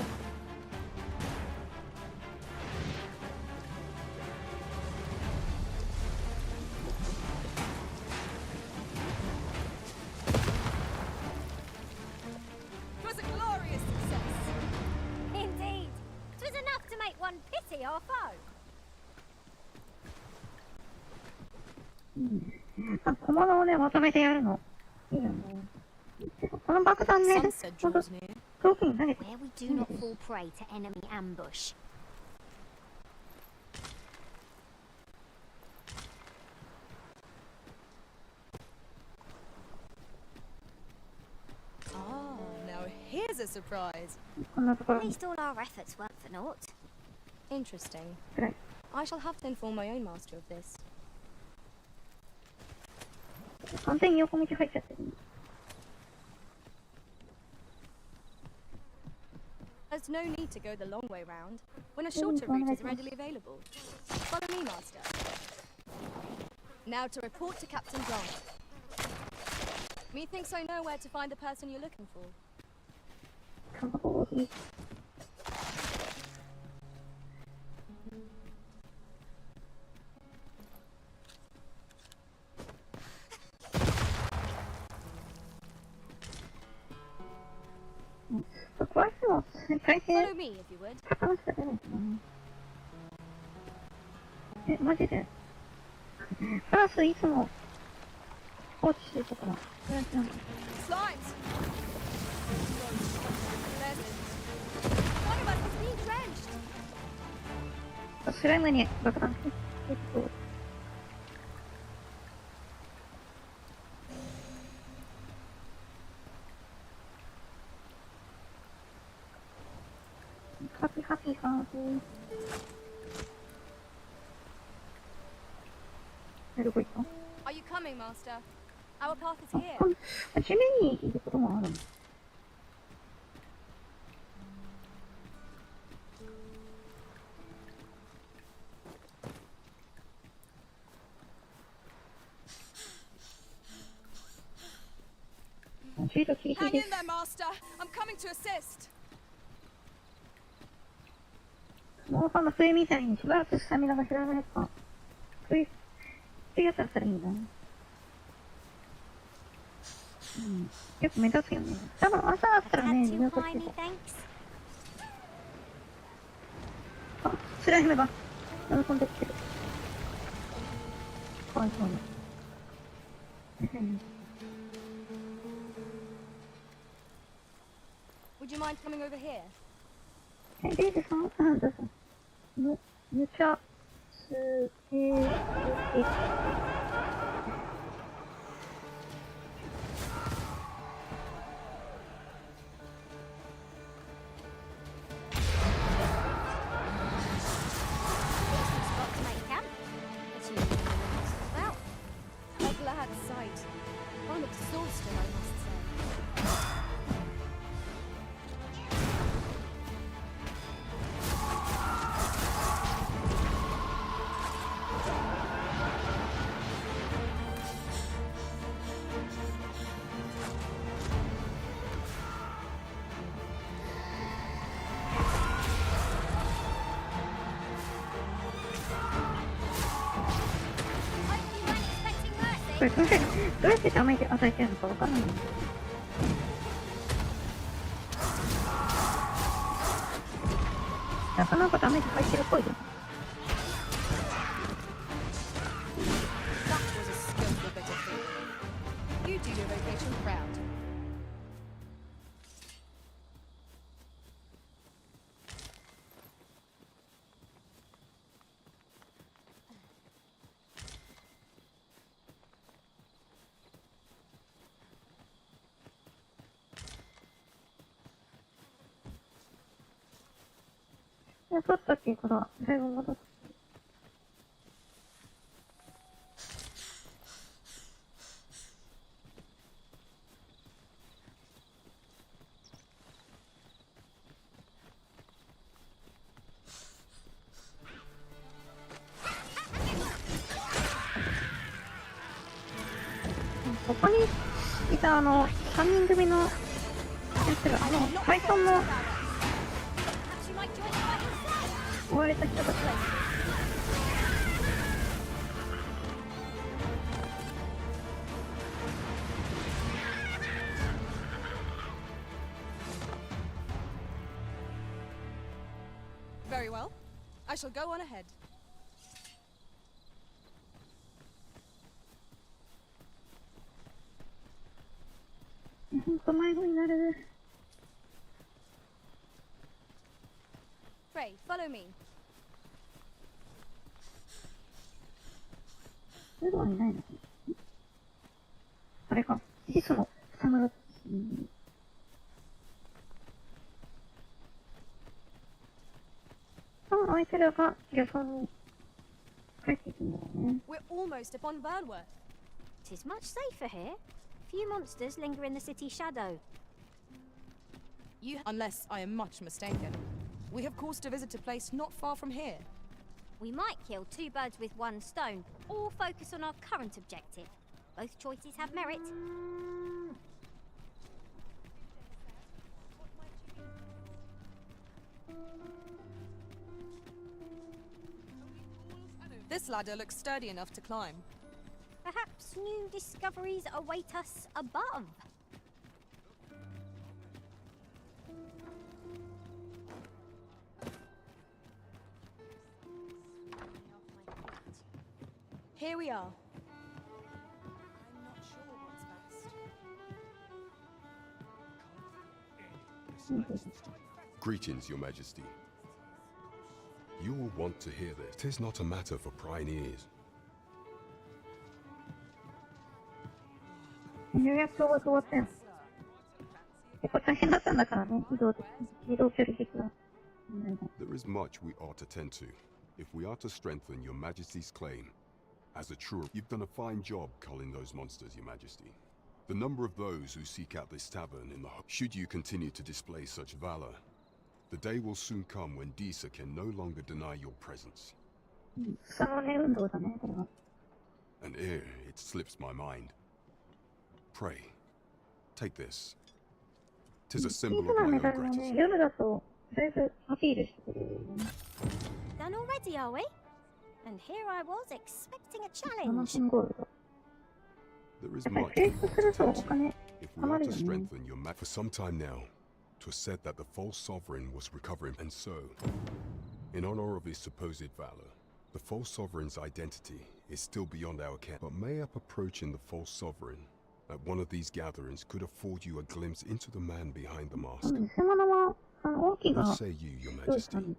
'Twas a glorious success. Indeed. 'Twas enough to make one pity our foe. あ、小物をね、まとめてやるの。いいよね。この爆弾ね、ほんと、遠くに投げて。Where we do not fall prey to enemy ambush. Ah, now here's a surprise. At least all our efforts weren't for naught. Interesting. Right. I shall have to inform my own master of this. 完全に横道入っちゃってる。There's no need to go the long way round when a shorter route is readily available. Follow me, Master. Now to report to Captain Dogma. Methinks I know where to find the person you're looking for. Follow me, if you would. え、マジでプラスいつも放置してたから。これは違うんだ。Slimes! One of us is being drenched! スライムに爆弾してそう。ハピハピハーフ。どこ行った？ Are you coming, Master? Our path is here. 地面にいることもあるの。Hang in there, Master. I'm coming to assist. モンハンの笛みたいにしばらくスタミナが減らないか。そういうやつだったらいいんだね。うん。結構目立つよね。多分朝だったらね、見残ってた。あ、スライムが飲み込んできてる。かわいそうに。Would you mind coming over here? レイジさん、あ、どうぞ。むちゃ、A glad sight. I'm exhausted, I must say.これどうやってダメージ与えてるのかわからないんだけど。なかなかダメージ入ってるっぽいよ。That was a skillful bit of thievery. You do your vocation proud.いや、取ったっていうから、だいぶ戻って。ここにいた3人組のやつら、パイソンの追われた人たちだ。Very well. I shall go on ahead. ほんと迷子になる。Pray, follow me. フードはいないの？あれか。いつもサムラ。あいつらが旅行に帰っていくんだろうね。We're almost upon Burnworth. Tis much safer here. Few monsters linger in the city's shadow. Unless I am much mistaken. We have cause to visit a place not far from here. We might kill two birds with one stone, or focus on our current objective. Both choices have merit. This ladder looks sturdy enough to climb. Perhaps new discoveries await us above. Here we are. I'm not sure Greetings, Your Majesty. You will want to hear this. 'Tis not a matter for prying ears. 予約が終わったよ。結構大変だったんだからね、移動距離的な。There is much we ought to tend to, if we are to strengthen Your Majesty's claim. As a true, you've done a fine job culling those monsters, Your Majesty. The number of those who seek out this tavern in the hope, should you continue to display such valor, the day will soon come when Disa can no longer deny your presence. And ere it slips my mind, pray, take this. 'Tis a symbol of my own gratitude. Done already, are we? And here I was expecting a challenge. There is much we want to tend to, if we are to strengthen your for some time now. 'Twas said that the false sovereign was recovering, and so, in honor of his supposed valor, the false sovereign's identity is still beyond our ken. But mayhap approaching the false sovereign at one of these gatherings could afford you a glimpse into the man behind the mask. What say you, Your Majesty?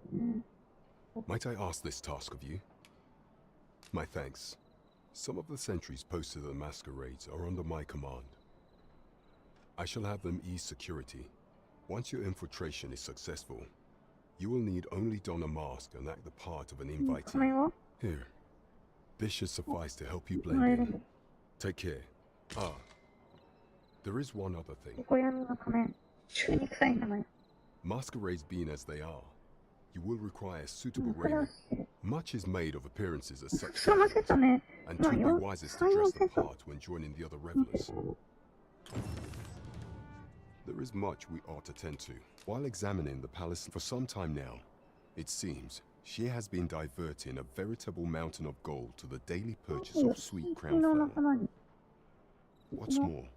Might I ask this task of you? My thanks. Some of the sentries posted at the masquerades are under my command. I shall have them ease security. Once your infiltration is successful, you will need only don a mask and act the part of an invitee. Here. This should suffice to help you blend in. Take care. Ah. There is one other thing. Masquerades being as they are, you will require suitable raiment. Much is made of appearances as such, and 'twould be wisest to dress the part when joining the other revelers. There is much we ought to tend to. While examining the palace for some time now, it seems she has been diverting a veritable mountain of gold to the daily purchase of sweet crown flower. What's more,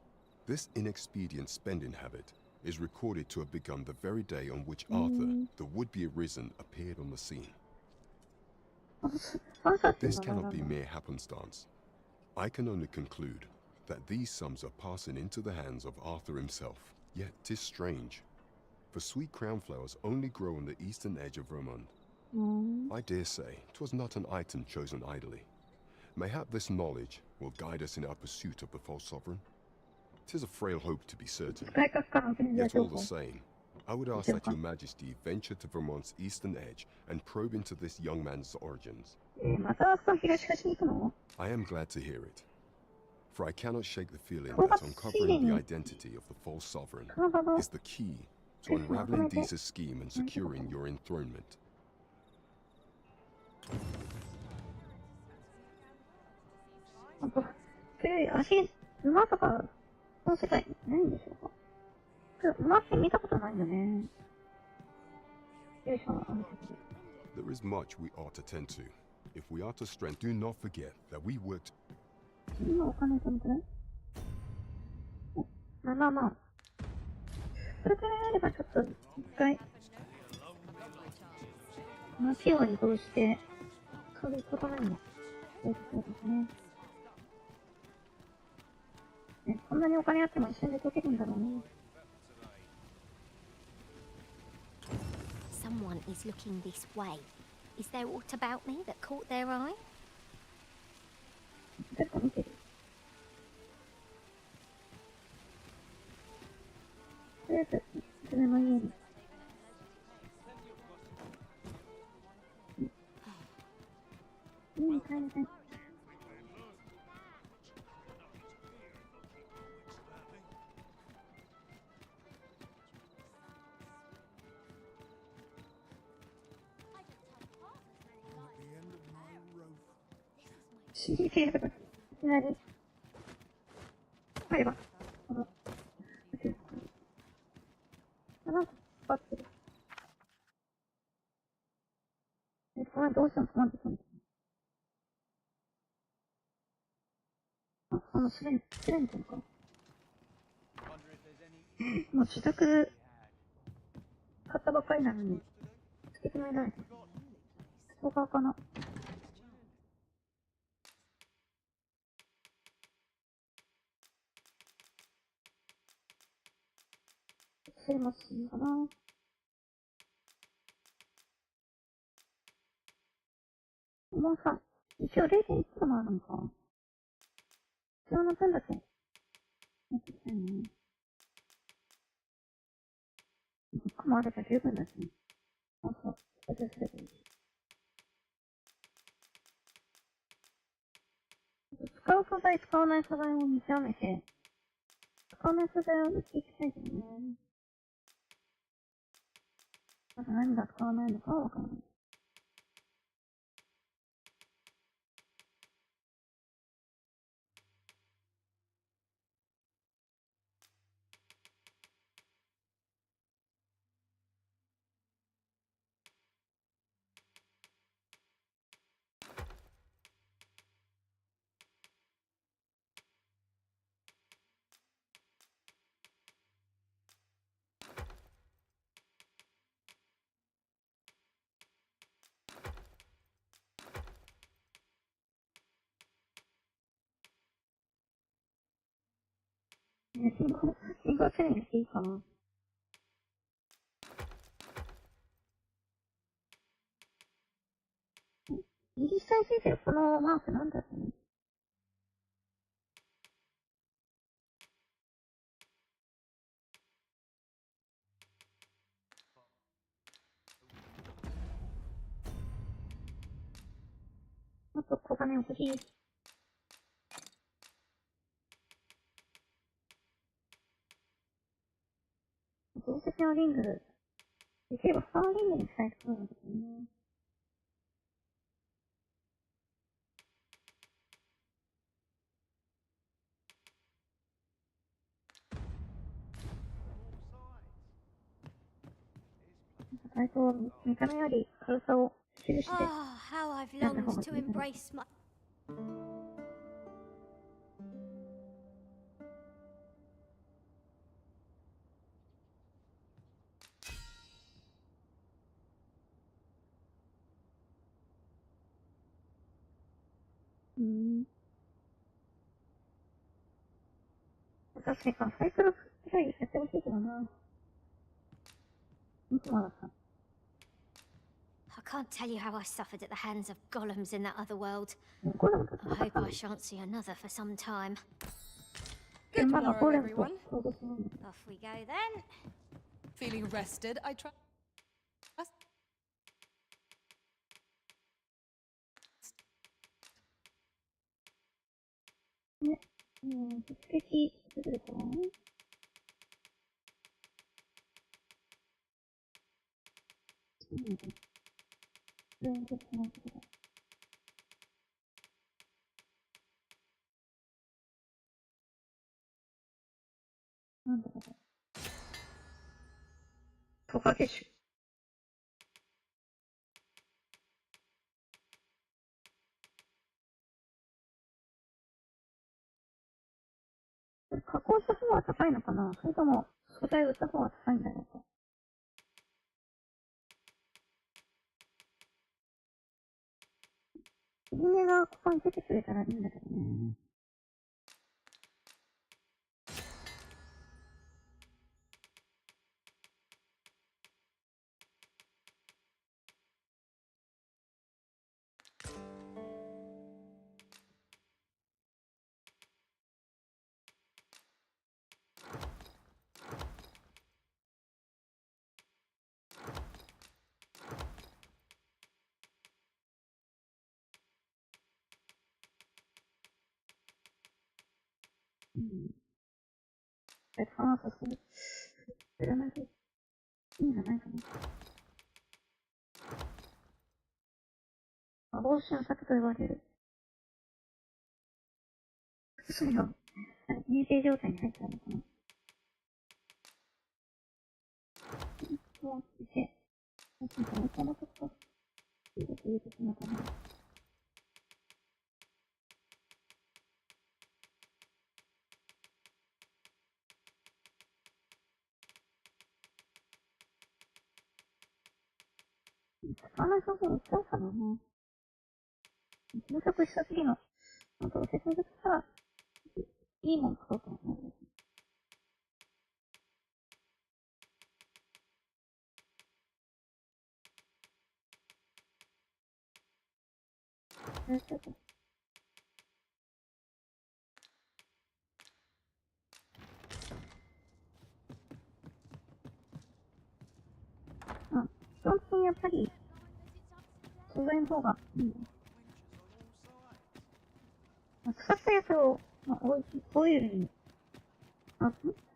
this inexpedient spending habit is recorded to have begun the very day on which Arthur, the would-be arisen, appeared on the scene. This cannot be mere happenstance. I can only conclude that these sums are passing into the hands of Arthur himself. Yet 'tis strange, for sweet crown flowers only grow on the eastern edge of Vermont. I dare say 'twas not an item chosen idly. Mayhap this knowledge will guide us in our pursuit of the false sovereign. 'Tis a frail hope to be certain. Yet all the same, I would ask that Your Majesty venture to Vermont's eastern edge and probe into this young man's origins. I am glad to hear it, for I cannot shake the feeling that uncovering the identity of the false sovereign is the key to unraveling Disa's scheme and securing your enthronement. There is much we ought to tend to. If we are to strengthen, do not forget that we worked. それくらいあればちょっと一回街を移動してそういうことなんだ。そうですね。こんなにお金あっても一瞬で解けるんだろうね。 Someone is looking this way. Is there aught about me that caught their eye? 誰か見てる。とりあえず、自分の家に。家に帰りたい。CDK とか、いきなり。入れば。なんか、かかってる。これどうしても止まってたんだ。スレントンか。もう自宅、買ったばっかりなのに、つけてみられない。ストーカーかな。せますかな。もうさ、一応 0.1 ともあるのか。必要な分だけやっていきたいね。1個もあれば十分だしね。あ、そう。それすればいいし。使う素材、使わない素材を見極めて、使わない素材を売っていきたいけどね。まだ何が使わないのかはわからない。信号チェレンジしていいかな。右下についてるこのマークなんだろうね。あと小金欲しい。宝石のリング。できればスターリングにしたいところなんだけどね。最初は見た目より軽さを印で。Oh, how I've longed to embrace my. 確かにサイクルくらいやってほしいけどな。いつもだった。I can't tell you how I suffered at the hands of golems in that other world. I hope I shan't see another for some time. Good morrow, everyone. Off we go then. Feeling rested, I trust.トカゲ種。加工した方が高いのかな、それとも素材を売った方が高いんだろうか。みんながここに出てくれたらいいんだけどね。ファンアートする。いらないで。いいんじゃないかな。幻の策と呼ばれる。それが、認定状態に入ったのかな。もう、いて、もう、このとこ、いいこと言うときのかな。使わない方法を使うかな。入力した次の、どうせ入力したら、いいもの買おうと思う。あ、基本的にやっぱり、素材の方がいいね。使ったやつを、オイルに、ス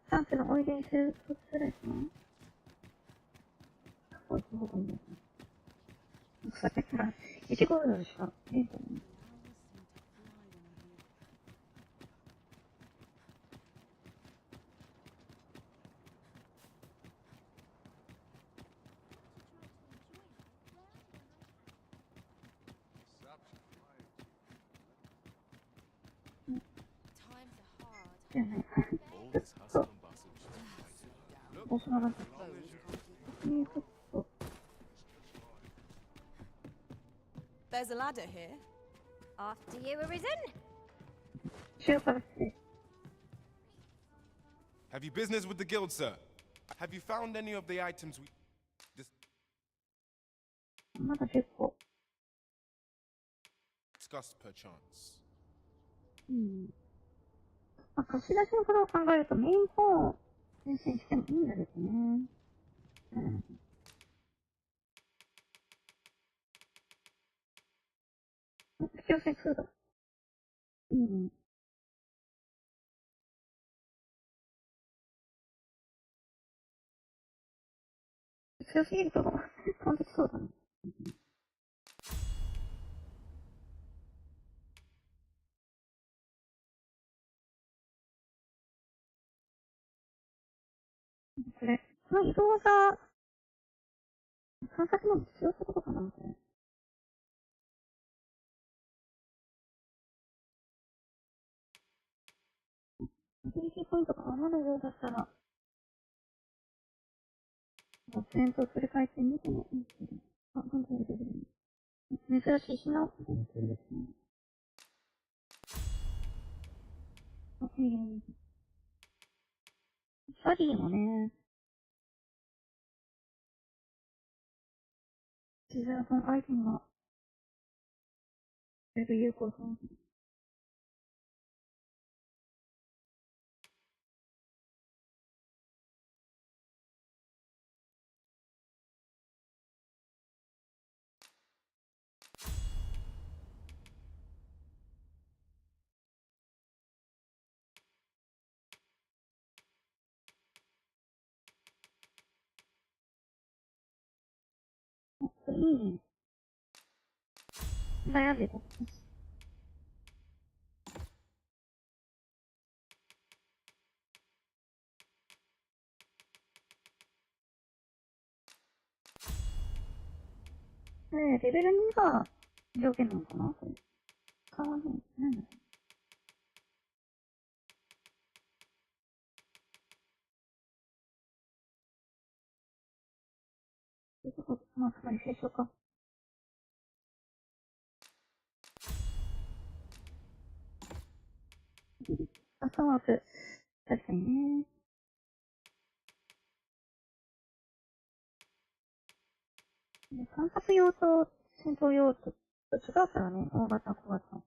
タンプのオイルにするとするですね。こういった方がいいですね。使ったやつが、1ゴールドしか出てない。There's a ladder here. After you, Arisen. Have you business with the guild, sir? Have you found any of the items we... discussed perchance? 貸し出しのことを考えるとメインフォンを先生してもいいんだですね。必要性2だ。強すぎると、飛んできそうだね。この移動が、探索の必要ってことかな、これ。アビリティポイントが余るようだったら、プレントを取り替えてみてもいいけど。本当に出てくる。珍しい品を出てくるですね。サリーもね、実際はそのアイテムが、だいぶ有効そう。いいね。悩んでた。レベル2が条件なのかなこれ。変わんない。なんだろう。まあ、つまり成長か。朝ワーク。確かにね。散策用と戦闘用と違うからね、大型、小型。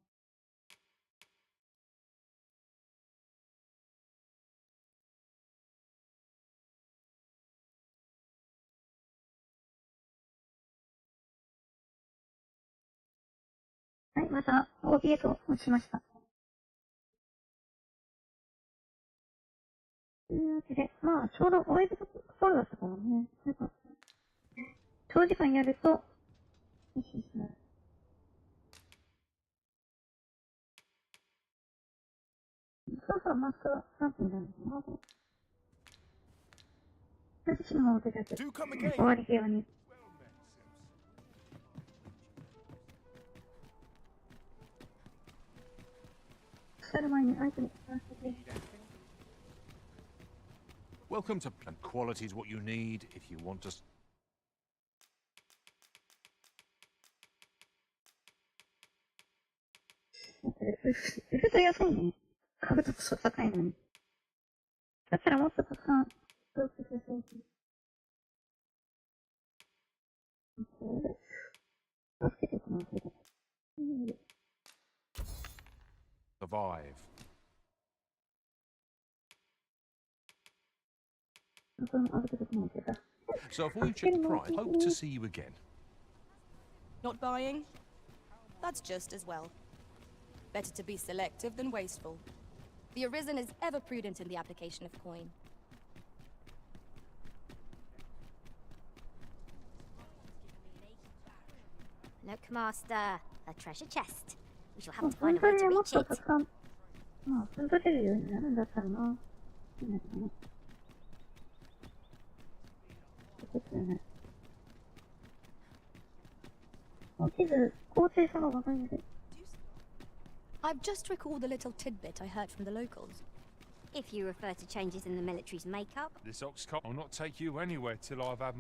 はい、また OBS を押しました。というわけで、まあ、ちょうどOBSところだったからね。よかった。長時間やると、よしよしなる。そろそろマスクは3分になるのかな。私の方でだけ終わり際に。腐る前にアイテム使わせて。Welcome to and quality is what you need if you want to. 売ると安いね。買うとこそ高いのに。だったらもっとたくさん、どうしてください。助けてください。survive. So if we check the price, hope to see you again. Not buying? That's just as well. Better to be selective than wasteful. The Arisen is ever prudent in the application of coin. Look, Master, a treasure chest. We shall have to find a way to reach it. まあ、分取れるようになるんだったらな。いいのかな。そうですよね。地図、高低差がわかりません。I've just recalled a little tidbit I heard from the locals. If you refer to changes in the military's makeup. This ox cart will not take you anywhere till I've had.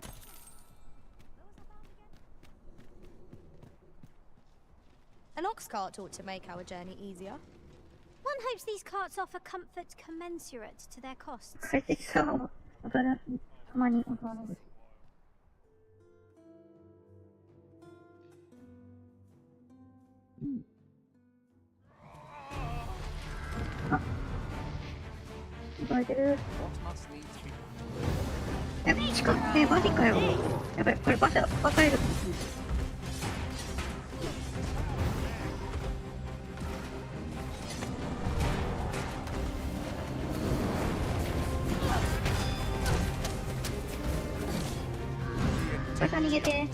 An ox cart ought to make our journey easier. One hopes these carts offer comfort commensurate to their costs. 快適さは、たまに襲われる。あ、呼ばれてる。近くでマジかよ。やばい、これバカいる。バカ逃げて。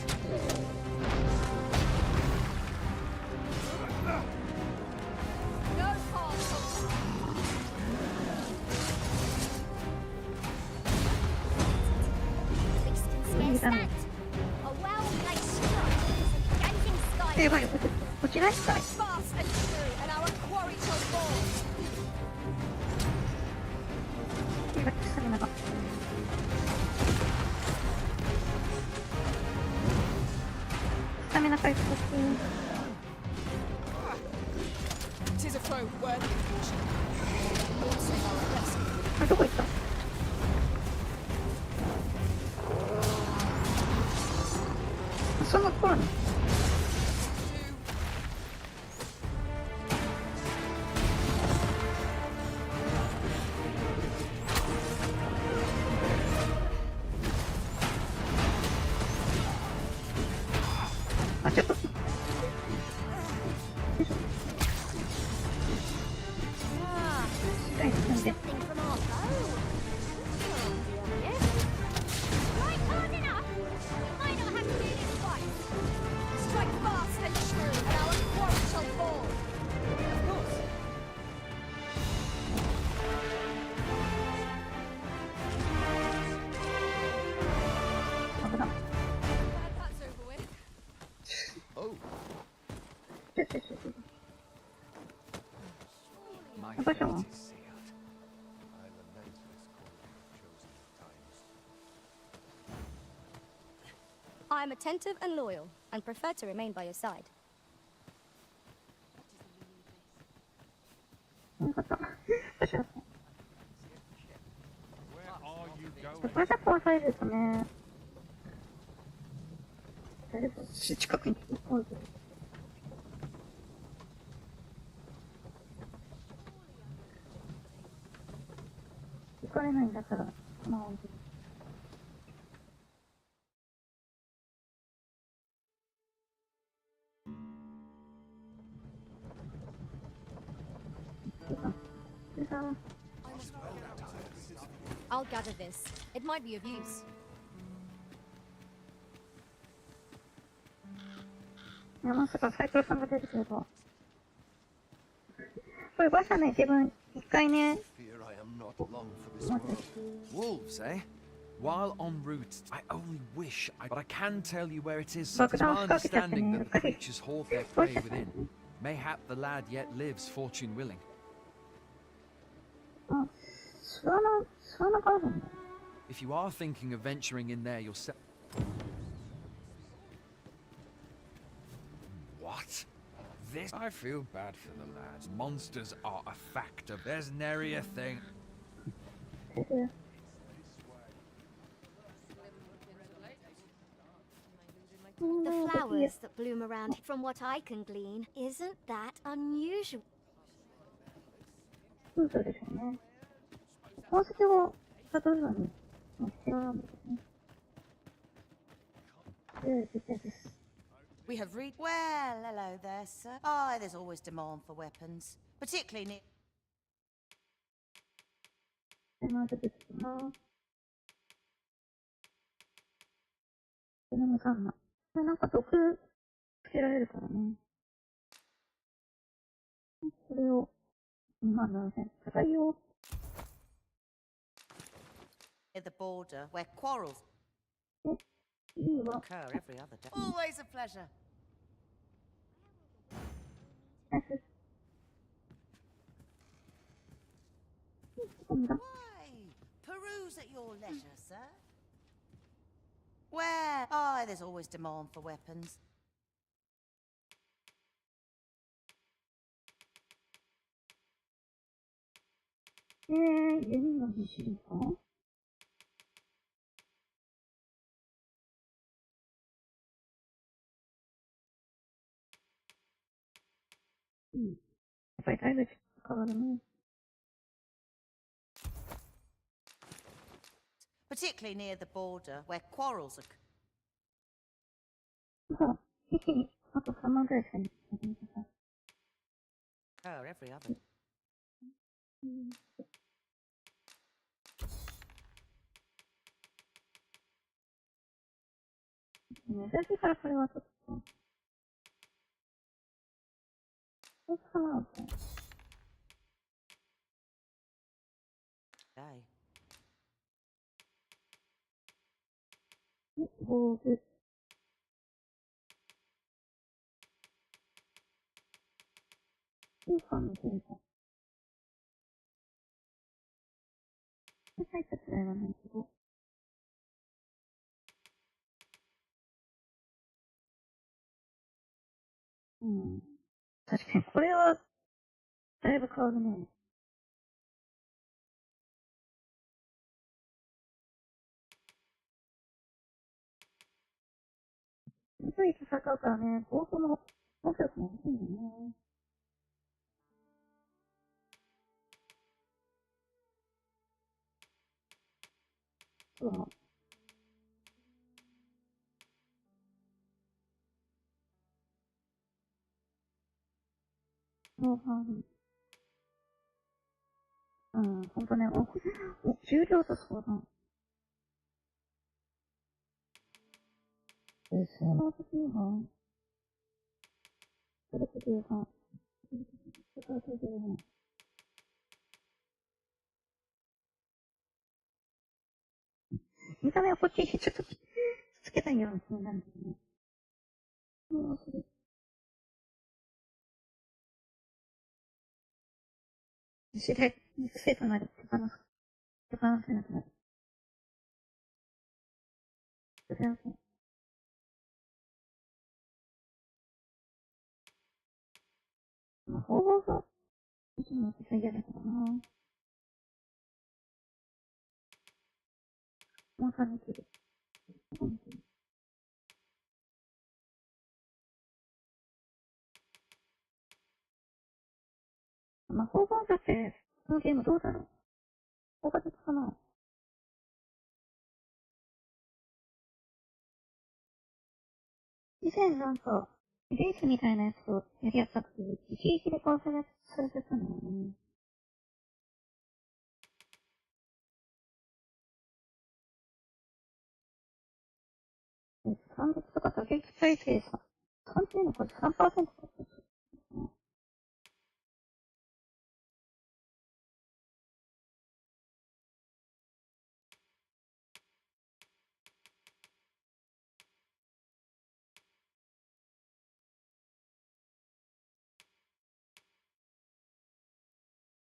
やばい、落ちないかい。やばい、スタミナが。スタミナ回復して。あ、どこ行った？その頃に。あ、ちょっと。I am attentive and loyal, and prefer to remain by your side. Where are you going? また壊されるとね。誰か近くにおる。行かれないんだったら、まあ。I'll gather this. It might be of use. いや、まさか斉藤さんが出てくれば。これ馬車ね、自分一回ね。Wolves, eh? While en route, I only wish but I can tell you where it is. It's my understanding that the creatures hoard their prey within. Mayhap the lad yet lives, fortune willing. あ、巣穴があるんだ。If you are thinking of venturing in there yourself. What? This? I feel bad for the lads. Monsters are a factor. There's nary a thing. The flowers that bloom around, from what I can glean, isn't that unusual. そうそうでしょうね。宝石を悟るのに、必要なんですね。We have read. Well, hello there, sir. Ah, there's always demand for weapons, particularly near. まずですな。これも3枚。これなんか毒つけられるからね。それを、まあ、戦いを。Near the border, where quarrels いいわ。 occur every other day. Always a pleasure. Why? Peruse at your leisure, sir. Where? Ah, there's always demand for weapons. 弓の必死ですか？うん。やっぱりだいぶ変わるね。Particularly near the border, where quarrels occur. ほら、一気に、あと3万くらいしかない。Every other. 珍しいからこれはちょっと。そうかなって。防具。スーパーのセンター。入ったくらいはないけど。うん。確かに、これは、だいぶ変わるね。つい戦うからね、暴走の能力も欲しいんだよね。そう。うん、ほんとね、重量とそうだ。その時は、それこそさ、見た目はこっちにちょっとつけたいような気になるんだけどね。もうそれ。知り合い、生徒まで手放せなくなる。それはそう。まあ、方法が、いつも私は嫌だからな。もう冷めてる。まあ、方法だって、このゲームどうだろう。効果的かな。以前なんか、レースみたいなやつをやりやすかったけど、一撃で殺されてたんだよね。三月とか打撃再生さ、3点のこれ 3% だった。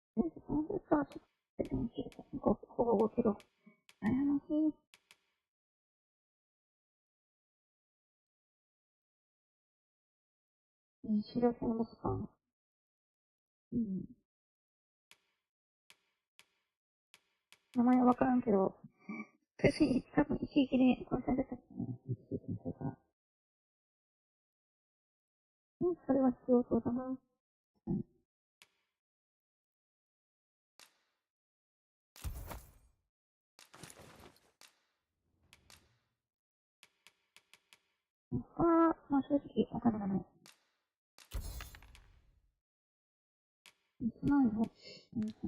3月はちょっと出ても切るか。ほぼ5キロ。悩ましい。資料戦ですか。うん。名前はわからんけど、別に多分一撃で殺されたっけね。一撃の人から。それは必要そうだな。まあ正直わからない。ないの。ないか。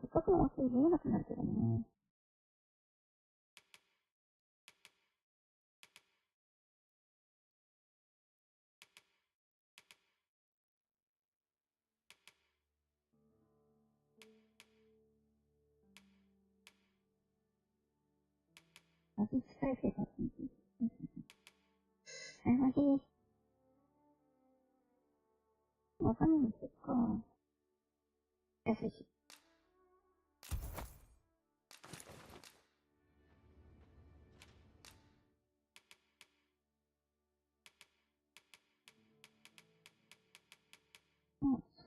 せっかくの忘れ見えなくなるけどね。味使い生活について。味。わかんないけどか。安いし。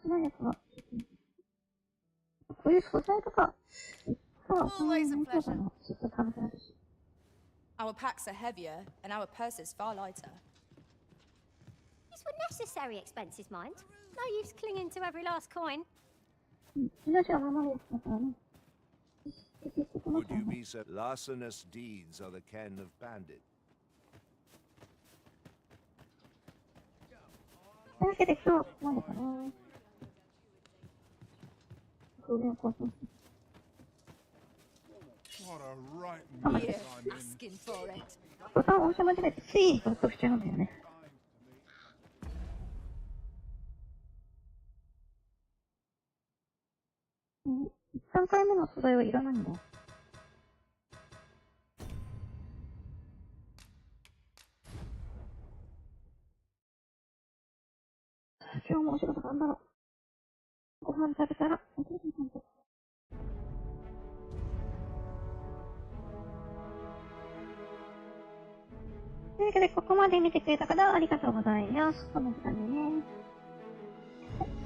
少ないやつは、こういう素材とか、Always a pleasure. Our packs are heavier, and our purses far lighter. These were necessary expenses, mind. No use clinging to every last coin. Would you be so larcenous deeds are the ken of bandit? というわけで今日、何だかな。これをこうします。ボタンを押し間違えてついにトップしちゃうんだよね。3回目の素材はいらないんだ。今日もお仕事頑張ろう。ご飯食べたら、というわけで、ここまで見てくれた方ありがとうございます。この時間にね。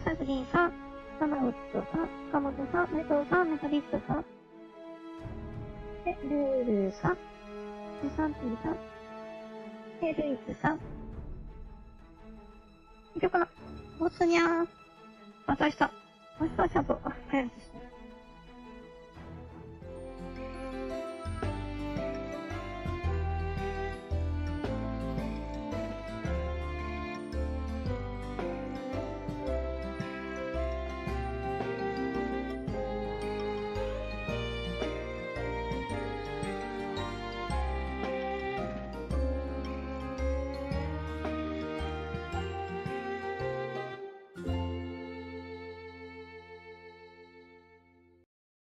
サズリンさん、サナウッドさん、カモズさん、メトウさん、メタリストさん、で、ルールさん、で、サンティさん、で、ルイスさん。以上かな。ボスニャー。また明日はちゃんと、早くして。